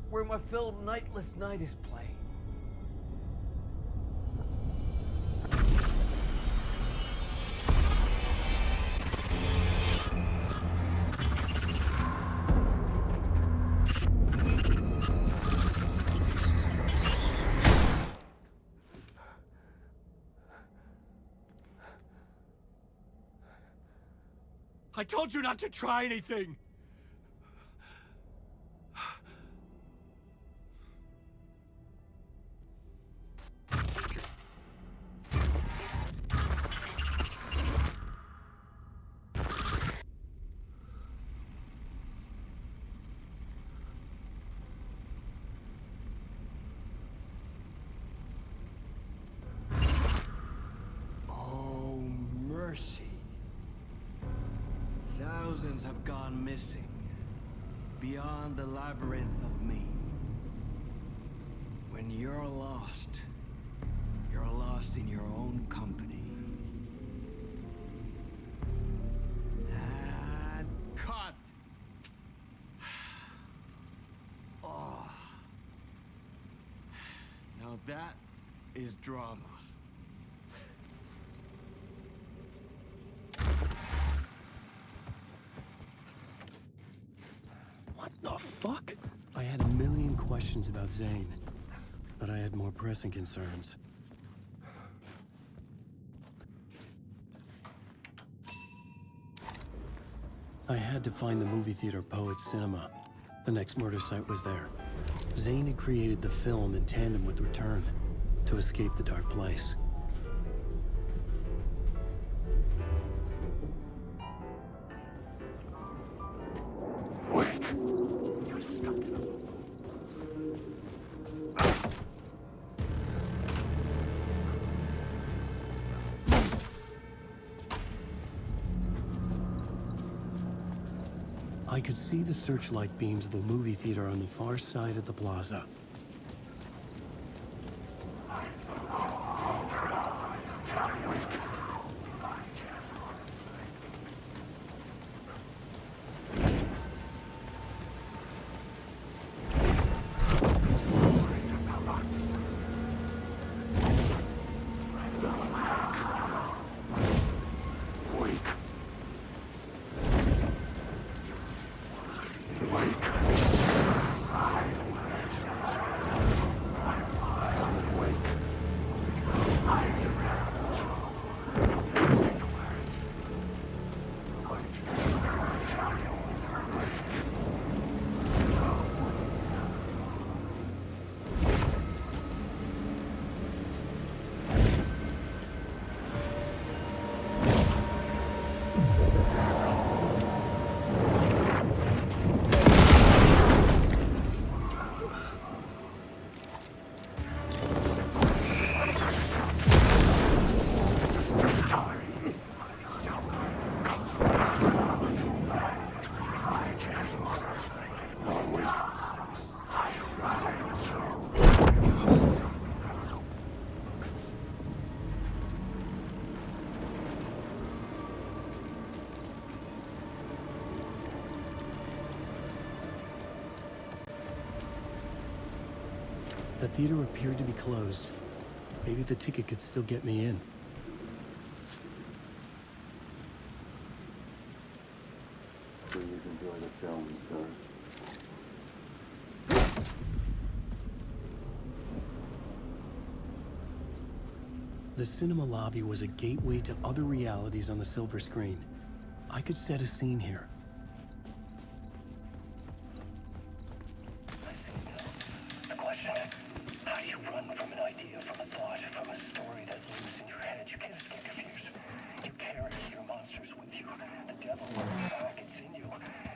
where my film Nightless Night is playing. I told you not to try anything! Oh, mercy. Thousands have gone missing, beyond the labyrinth of me. When you're lost in your own company. And cut! Oh. Now that is drama. What the fuck? I had a million questions about Zane, but I had more pressing concerns. I had to find the movie theater Poet Cinema. The next murder site was there. Zane had created the film in tandem with Return to escape the dark place. You're stuck in a loop. I could see the searchlight beams of the movie theater on the far side of the plaza. The theater appeared to be closed. Maybe the ticket could still get me in. Please enjoy the film, sir. The cinema lobby was a gateway to other realities on the silver screen. I could set a scene here. The question, how do you run from an idea, from a thought, from a story that lives in your head? You can't escape confused. You carry your monsters with you. The devil is back, it's in you.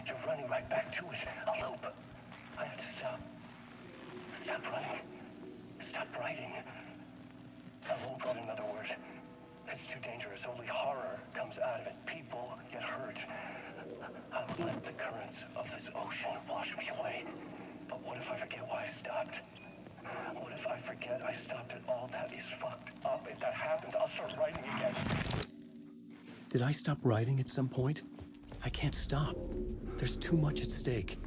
You're running right back to it. A loop. I have to stop. Stop running. Stop writing. I won't write another word. It's too dangerous. Only horror comes out of it. People get hurt. I'll let the currents of this ocean wash me away. But what if I forget why I stopped? What if I forget I stopped at all? That is fucked up. If that happens, I'll start writing again. Did I stop writing at some point? I can't stop. There's too much at stake.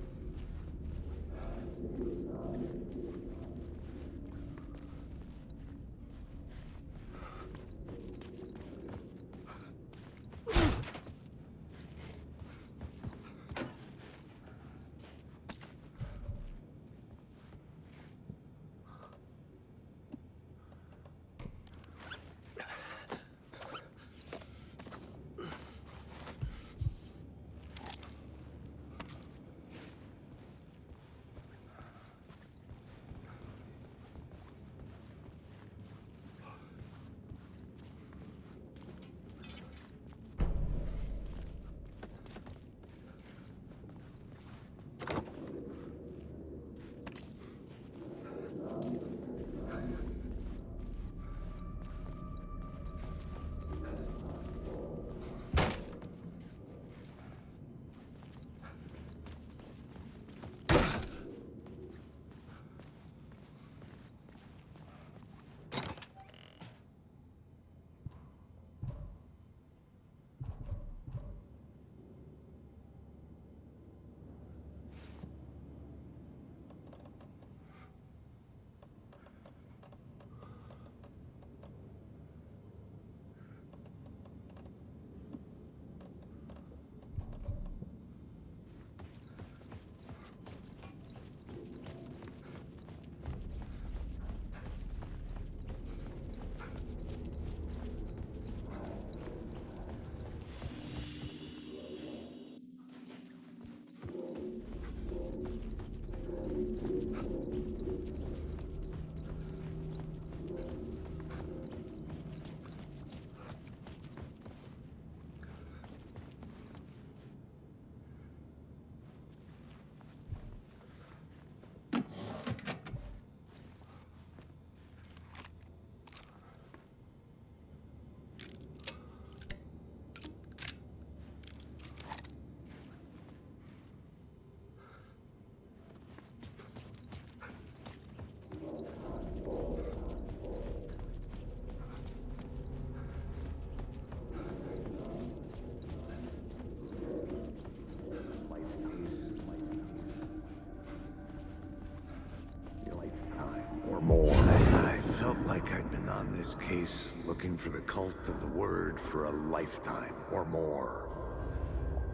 this case looking for the cult of the word for a lifetime or more.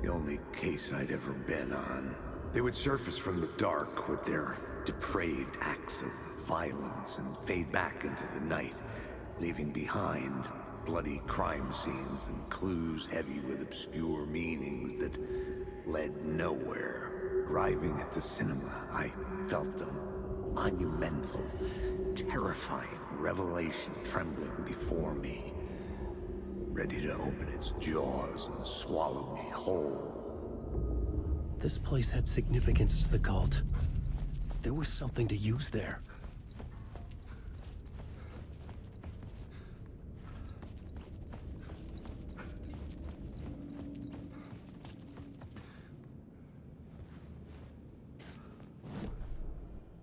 The only case I'd ever been on. They would surface from the dark with their depraved acts of violence and fade back into the night, leaving behind bloody crime scenes and clues heavy with obscure meanings that led nowhere. Arriving at the cinema, I felt a monumental, terrifying revelation trembling before me, ready to open its jaws and swallow me whole. This place had significance to the cult. There was something to use there.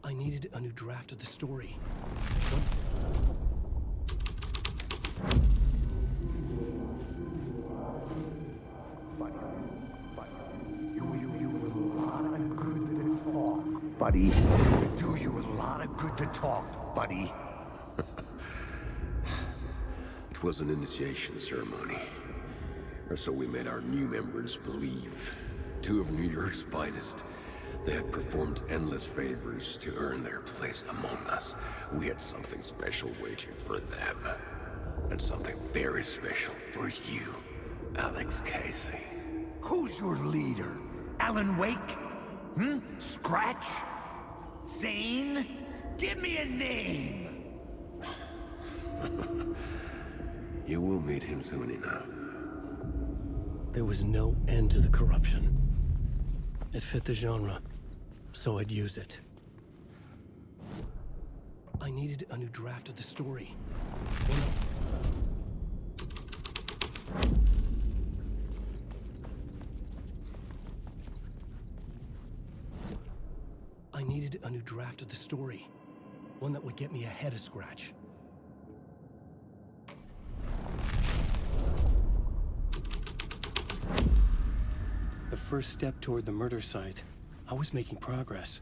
I needed a new draft of the story. Buddy, it would do you a lot of good to talk, buddy. It was an initiation ceremony. Or so we made our new members believe. 2 of New York's finest. They had performed endless favors to earn their place among us. We had something special waiting for them. And something very special for you, Alex Casey. Who's your leader? Alan Wake? Scratch? Zane? Give me a name! You will meet him soon enough. There was no end to the corruption. It fit the genre, so I'd use it. I needed a new draft of the story. I needed a new draft of the story. One that would get me ahead of Scratch. The first step toward the murder site. I was making progress.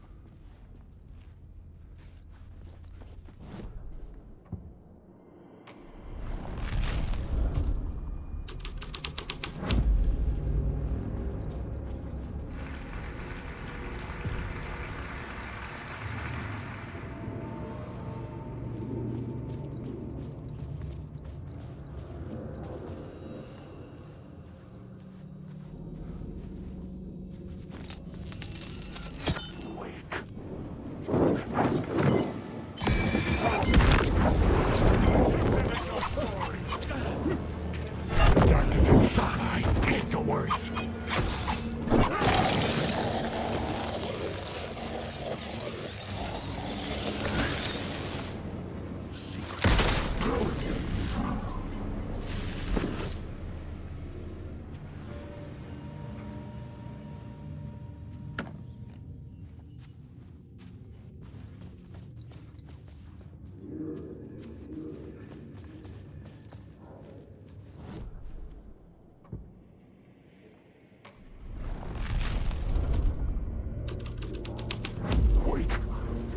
Darkness inside. I hate the worst.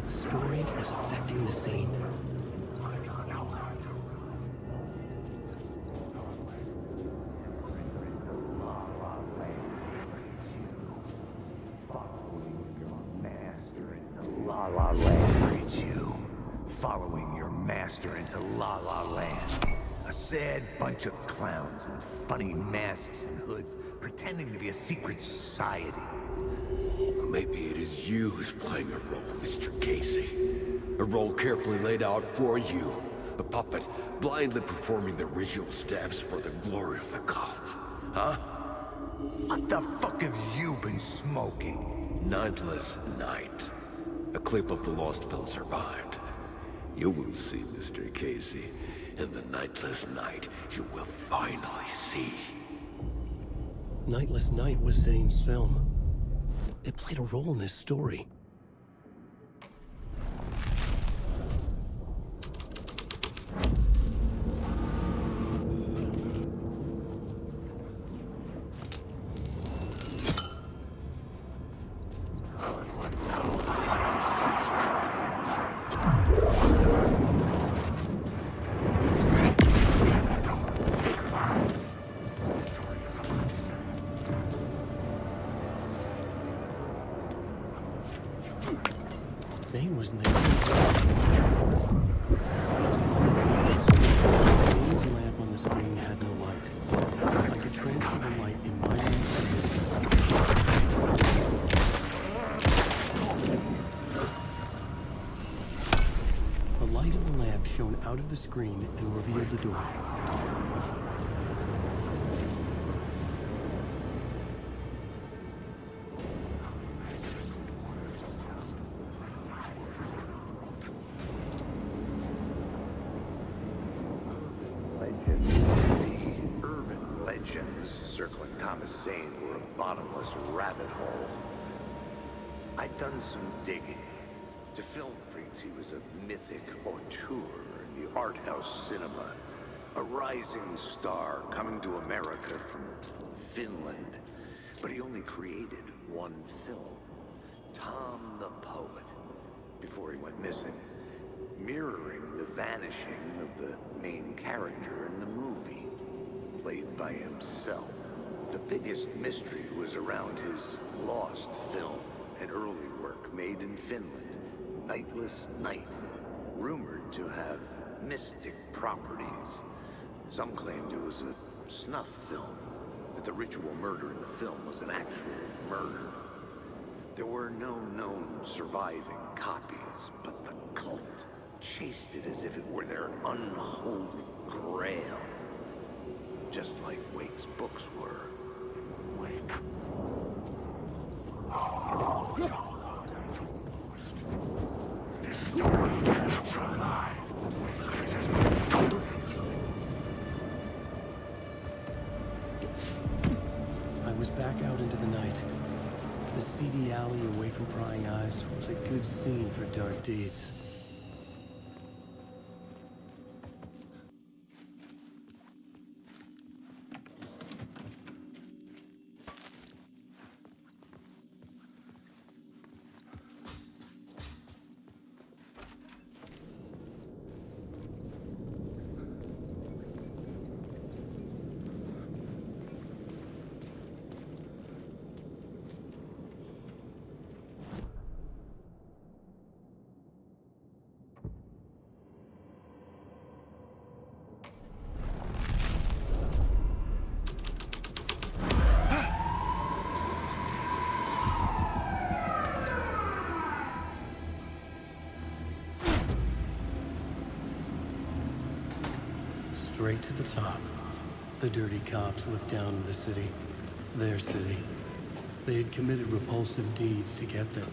The story was affecting the scene. La La Land. Look at you, following your master into La La Land. A sad bunch of clowns in funny masks and hoods, pretending to be a secret society. Maybe it is you who's playing a role, Mr. Casey. A role carefully laid out for you. A puppet, blindly performing the ritual steps for the glory of the cult. Huh? What the fuck have you been smoking? Nightless Night. A clip of the lost film survived. You will see, Mr. Casey. In the Nightless Night, you will finally see. Nightless Night was Zane's film. It played a role in this story. Zane wasn't there. Zane's lamp on the screen had no light. I could transfer the light in my own The light of the lamp shone out of the screen and revealed the door. Zane were a bottomless rabbit hole. I'd done some digging. To film freaks, he was a mythic auteur in the art house cinema. A rising star coming to America from Finland. But he only created one film, Tom the Poet, before he went missing, mirroring the vanishing of the main character in the movie, played by himself. The biggest mystery was around his lost film, an early work made in Finland, Nightless Night, rumored to have mystic properties. Some claimed it was a snuff film, that the ritual murder in the film was an actual murder. There were no known surviving copies, but the cult chased it as if it were their unholy grail, just like Wake's books were. Wake. This story cannot lie. This is my story. I was back out into the night. The seedy alley away from prying eyes was a good scene for dark deeds. Straight to the top. The dirty cops looked down on the city. Their city. They had committed repulsive deeds to get there.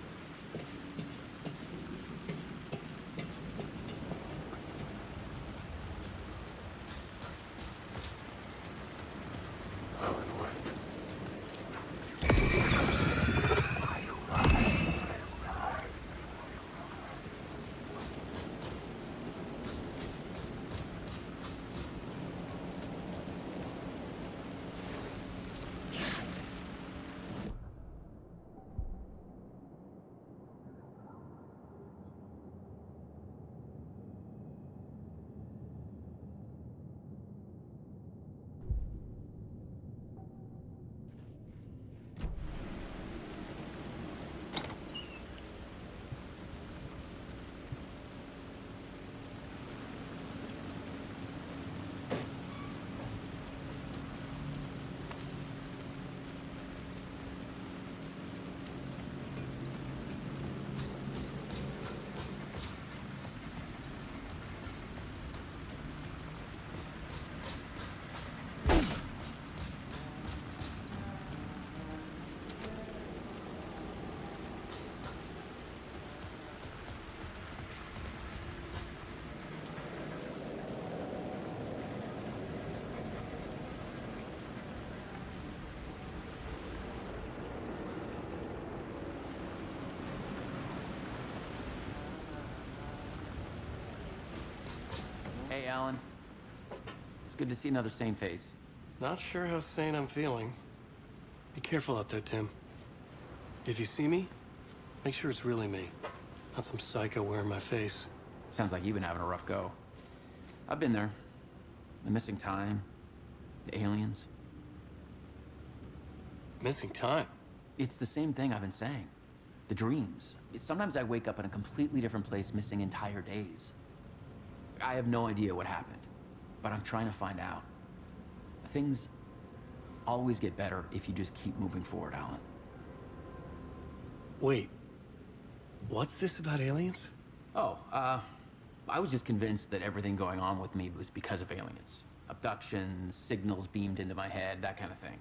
Hey, Alan. It's good to see another sane face. Not sure how sane I'm feeling. Be careful out there, Tim. If you see me, make sure it's really me, not some psycho wearing my face. Sounds like you've been having a rough go. I've been there. The missing time, the aliens. Missing time? It's the same thing I've been saying. The dreams. Sometimes I wake up in a completely different place, missing entire days. I have no idea what happened, but I'm trying to find out. Things always get better if you just keep moving forward, Alan. Wait. What's this about aliens? Oh, I was just convinced that everything going on with me was because of aliens. Abductions, signals beamed into my head, that kind of thing.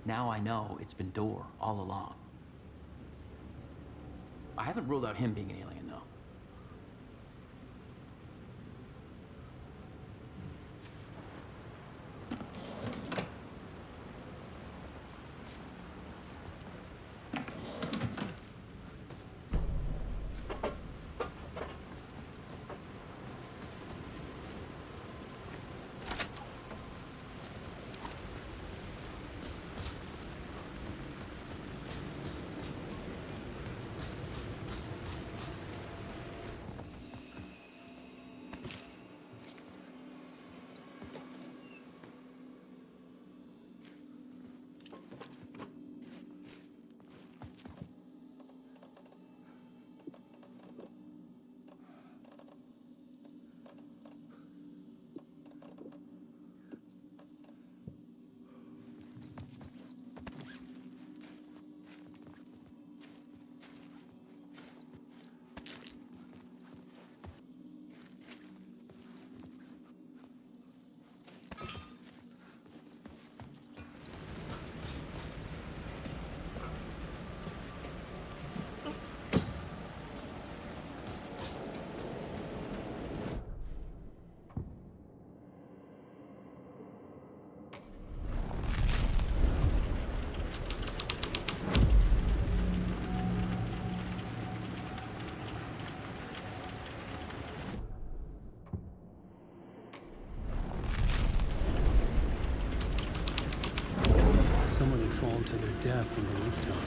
Now I know it's been Door all along. I haven't ruled out him being an alien, though. To their death from the rooftop.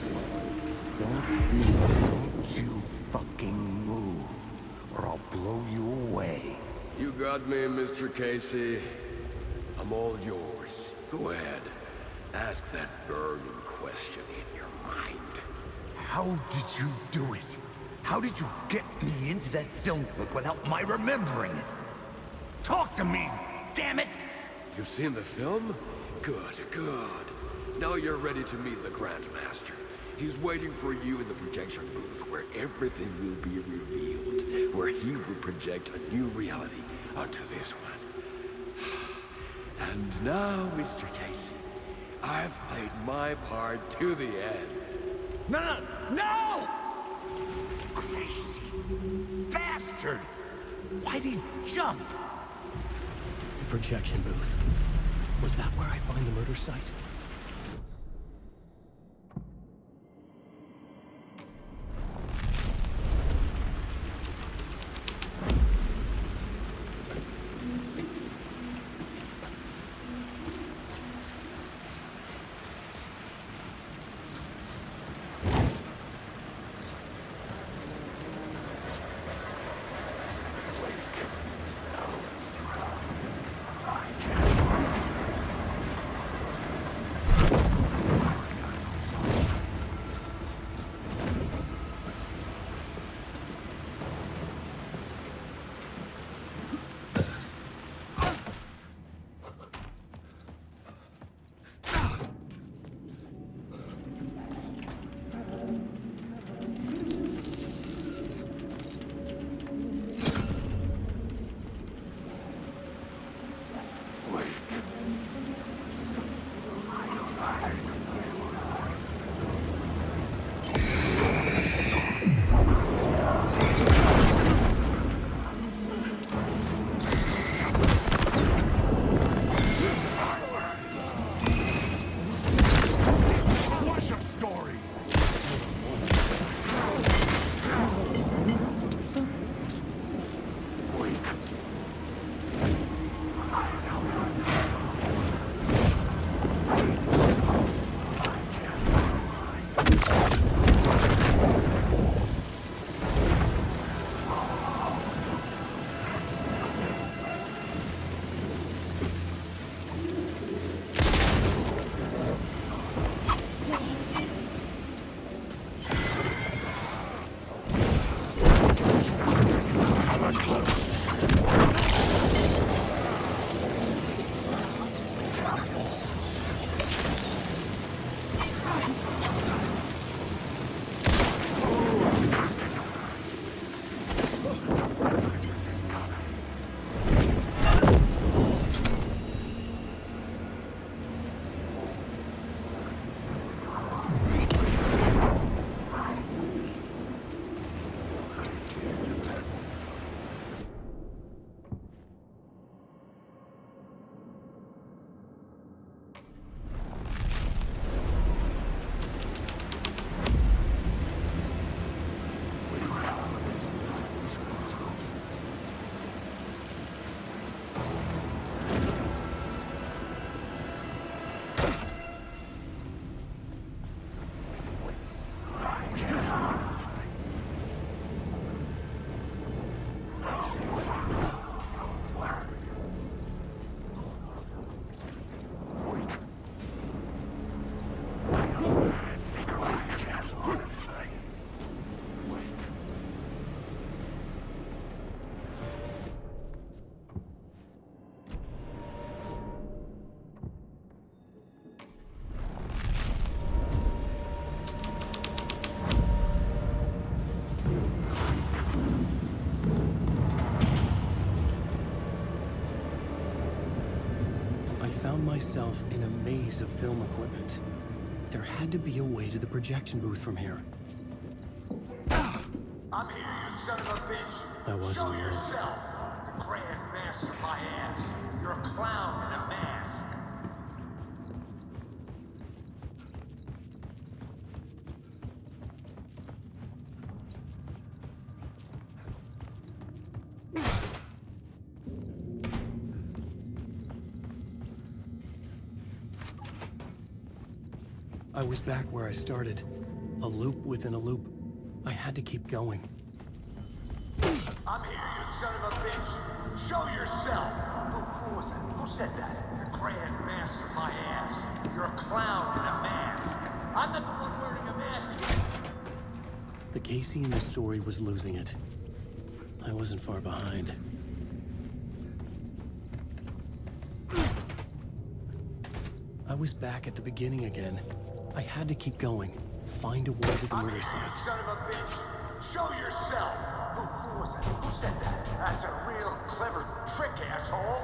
Don't you fucking move, or I'll blow you away. You got me, Mr. Casey. I'm all yours. Go ahead. Ask that burning question in your mind. How did you do it? How did you get me into that film clip without my remembering it? Talk to me, damn it! You've seen the film? Good, good. Now you're ready to meet the Grandmaster. He's waiting for you in the projection booth where everything will be revealed, where he will project a new reality onto this one. And now, Mr. Casey, I've played my part to the end. No! Crazy bastard! Why'd he jump? The projection booth. Was that where I find the murder site? Myself in a maze of film equipment. There had to be a way to the projection booth from here. I'm here, you son of a bitch. I wasn't Show alone. yourself. The Grand Master, my ass. You're a clown in a mask. I was back where I started. A loop within a loop. I had to keep going. I'm here, you son of a bitch. Show yourself. Who was that? Who said that? The Grand Master, my ass. You're a clown in a mask. I'm not the one wearing a mask. The Casey in the story was losing it. I wasn't far behind. I was back at the beginning again. I had to keep going. Find a way to the murder site. Son of a bitch. Show yourself. Who was that? Who said that? That's a real clever trick, asshole.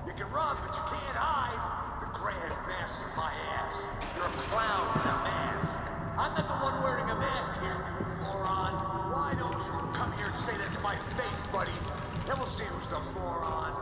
You can run, but you can't hide. The Grand Master, my ass. You're a clown in a mask. I'm not the one wearing a mask here, you moron. Why don't you come here and say that to my face, buddy? Then we'll see who's the moron.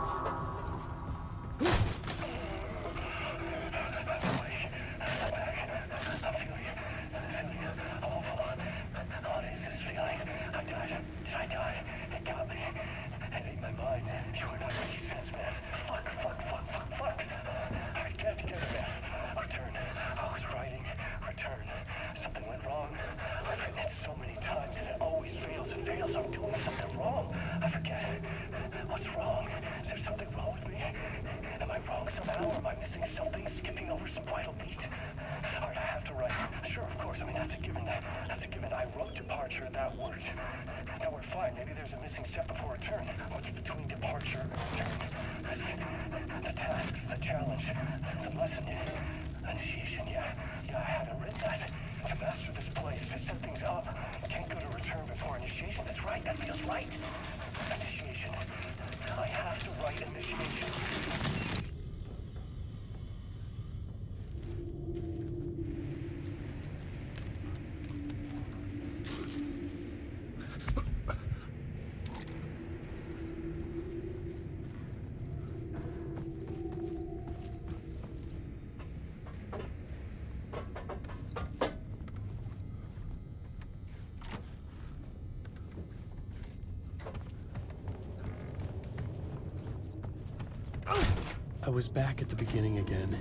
I was back at the beginning again.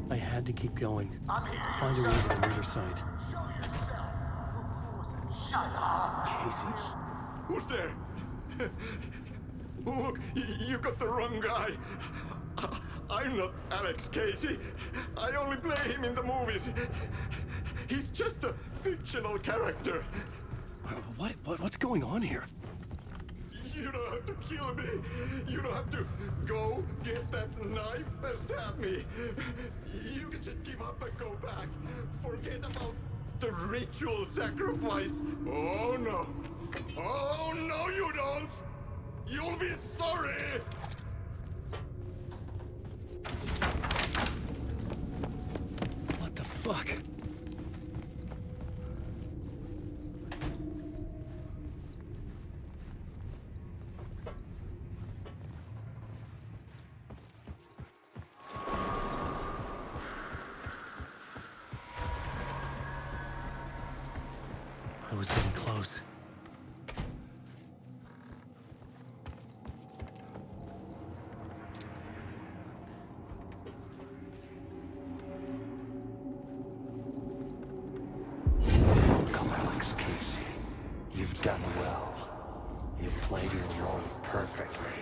I had to keep going. Find a way to the murder site. Shut up! Casey? Who's there? Look, you got the wrong guy. I'm not Alex Casey. I only play him in the movies. He's just a fictional character. What's going on here? You don't have to kill me. You don't have to go get that knife and stab me. You can just give up and go back. forget about the ritual sacrifice. Oh no. Oh no, you don't. You'll be sorry. What the fuck? I was getting close. Come, Alex Casey. You've done well. You've played your role perfectly.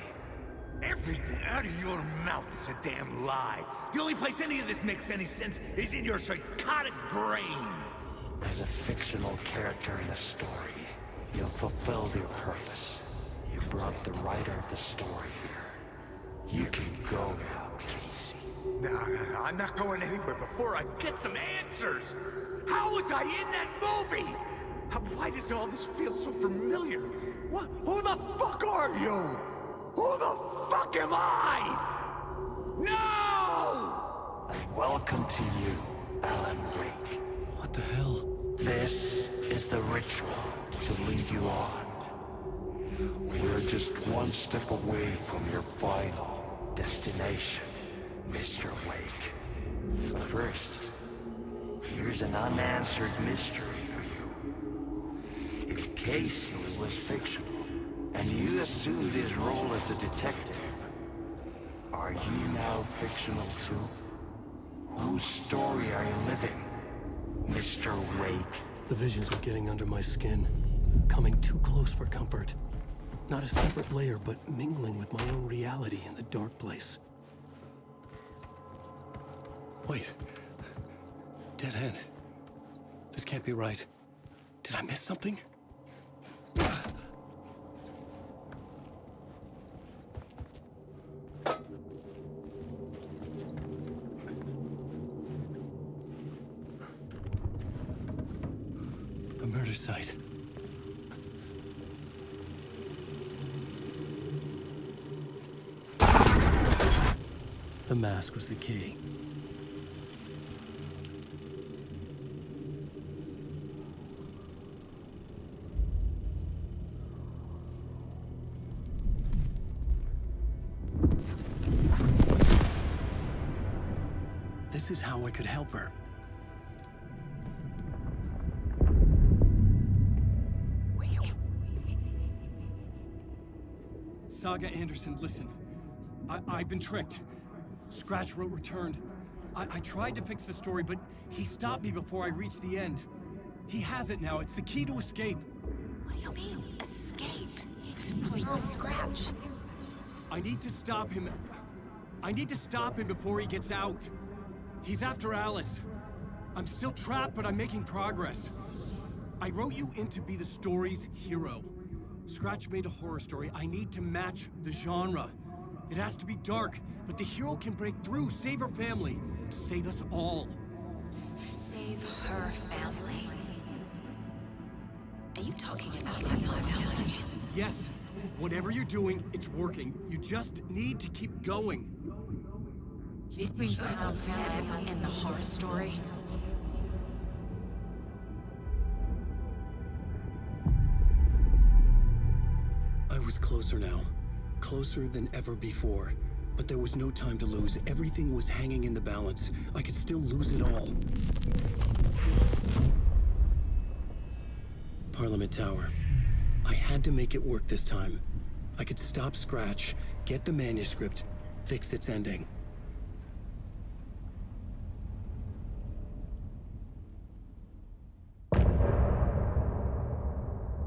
Everything out of your mouth is a damn lie. The only place any of this makes any sense is in your psychotic brain. As a fictional character in a story, you've fulfilled your purpose. You brought the writer of the story here. You can go now, Casey. No, I'm not going anywhere before I get some answers. How was I in that movie? Why does all this feel so familiar? What? Who the fuck are you? Who the fuck am I? No! Welcome to you, Alan Wake. What the hell? This is the ritual to lead you on. We're just one step away from your final destination, Mr. Wake. But first, here's an unanswered mystery for you. If Casey was fictional, and you assumed his role as a detective, are you now fictional too? Whose story are you living, Mr. Wake? The visions were getting under my skin, coming too close for comfort. Not a separate layer, but mingling with my own reality in the dark place. Wait. Dead end. This can't be right. Did I miss something? A murder site. The mask was the key. This is how I could help her. Saga Anderson, listen. I've been tricked. Scratch wrote returned. I tried to fix the story, but he stopped me before I reached the end. He has it now. It's the key to escape. What do you mean, escape? Wait, Scratch. I need to stop him. I need to stop him before he gets out. He's after Alice. I'm still trapped, but I'm making progress. I wrote you in to be the story's hero. Scratch made a horror story. I need to match the genre. It has to be dark, but the hero can break through, save her family, save us all. Save her family? Are you talking about my family? Yes, whatever you're doing, it's working. You just need to keep going. Did we have family in the horror story? I was closer now. Closer than ever before. But there was no time to lose. Everything was hanging in the balance. I could still lose it all. Parliament Tower. I had to make it work this time. I could stop Scratch, get the manuscript, fix its ending.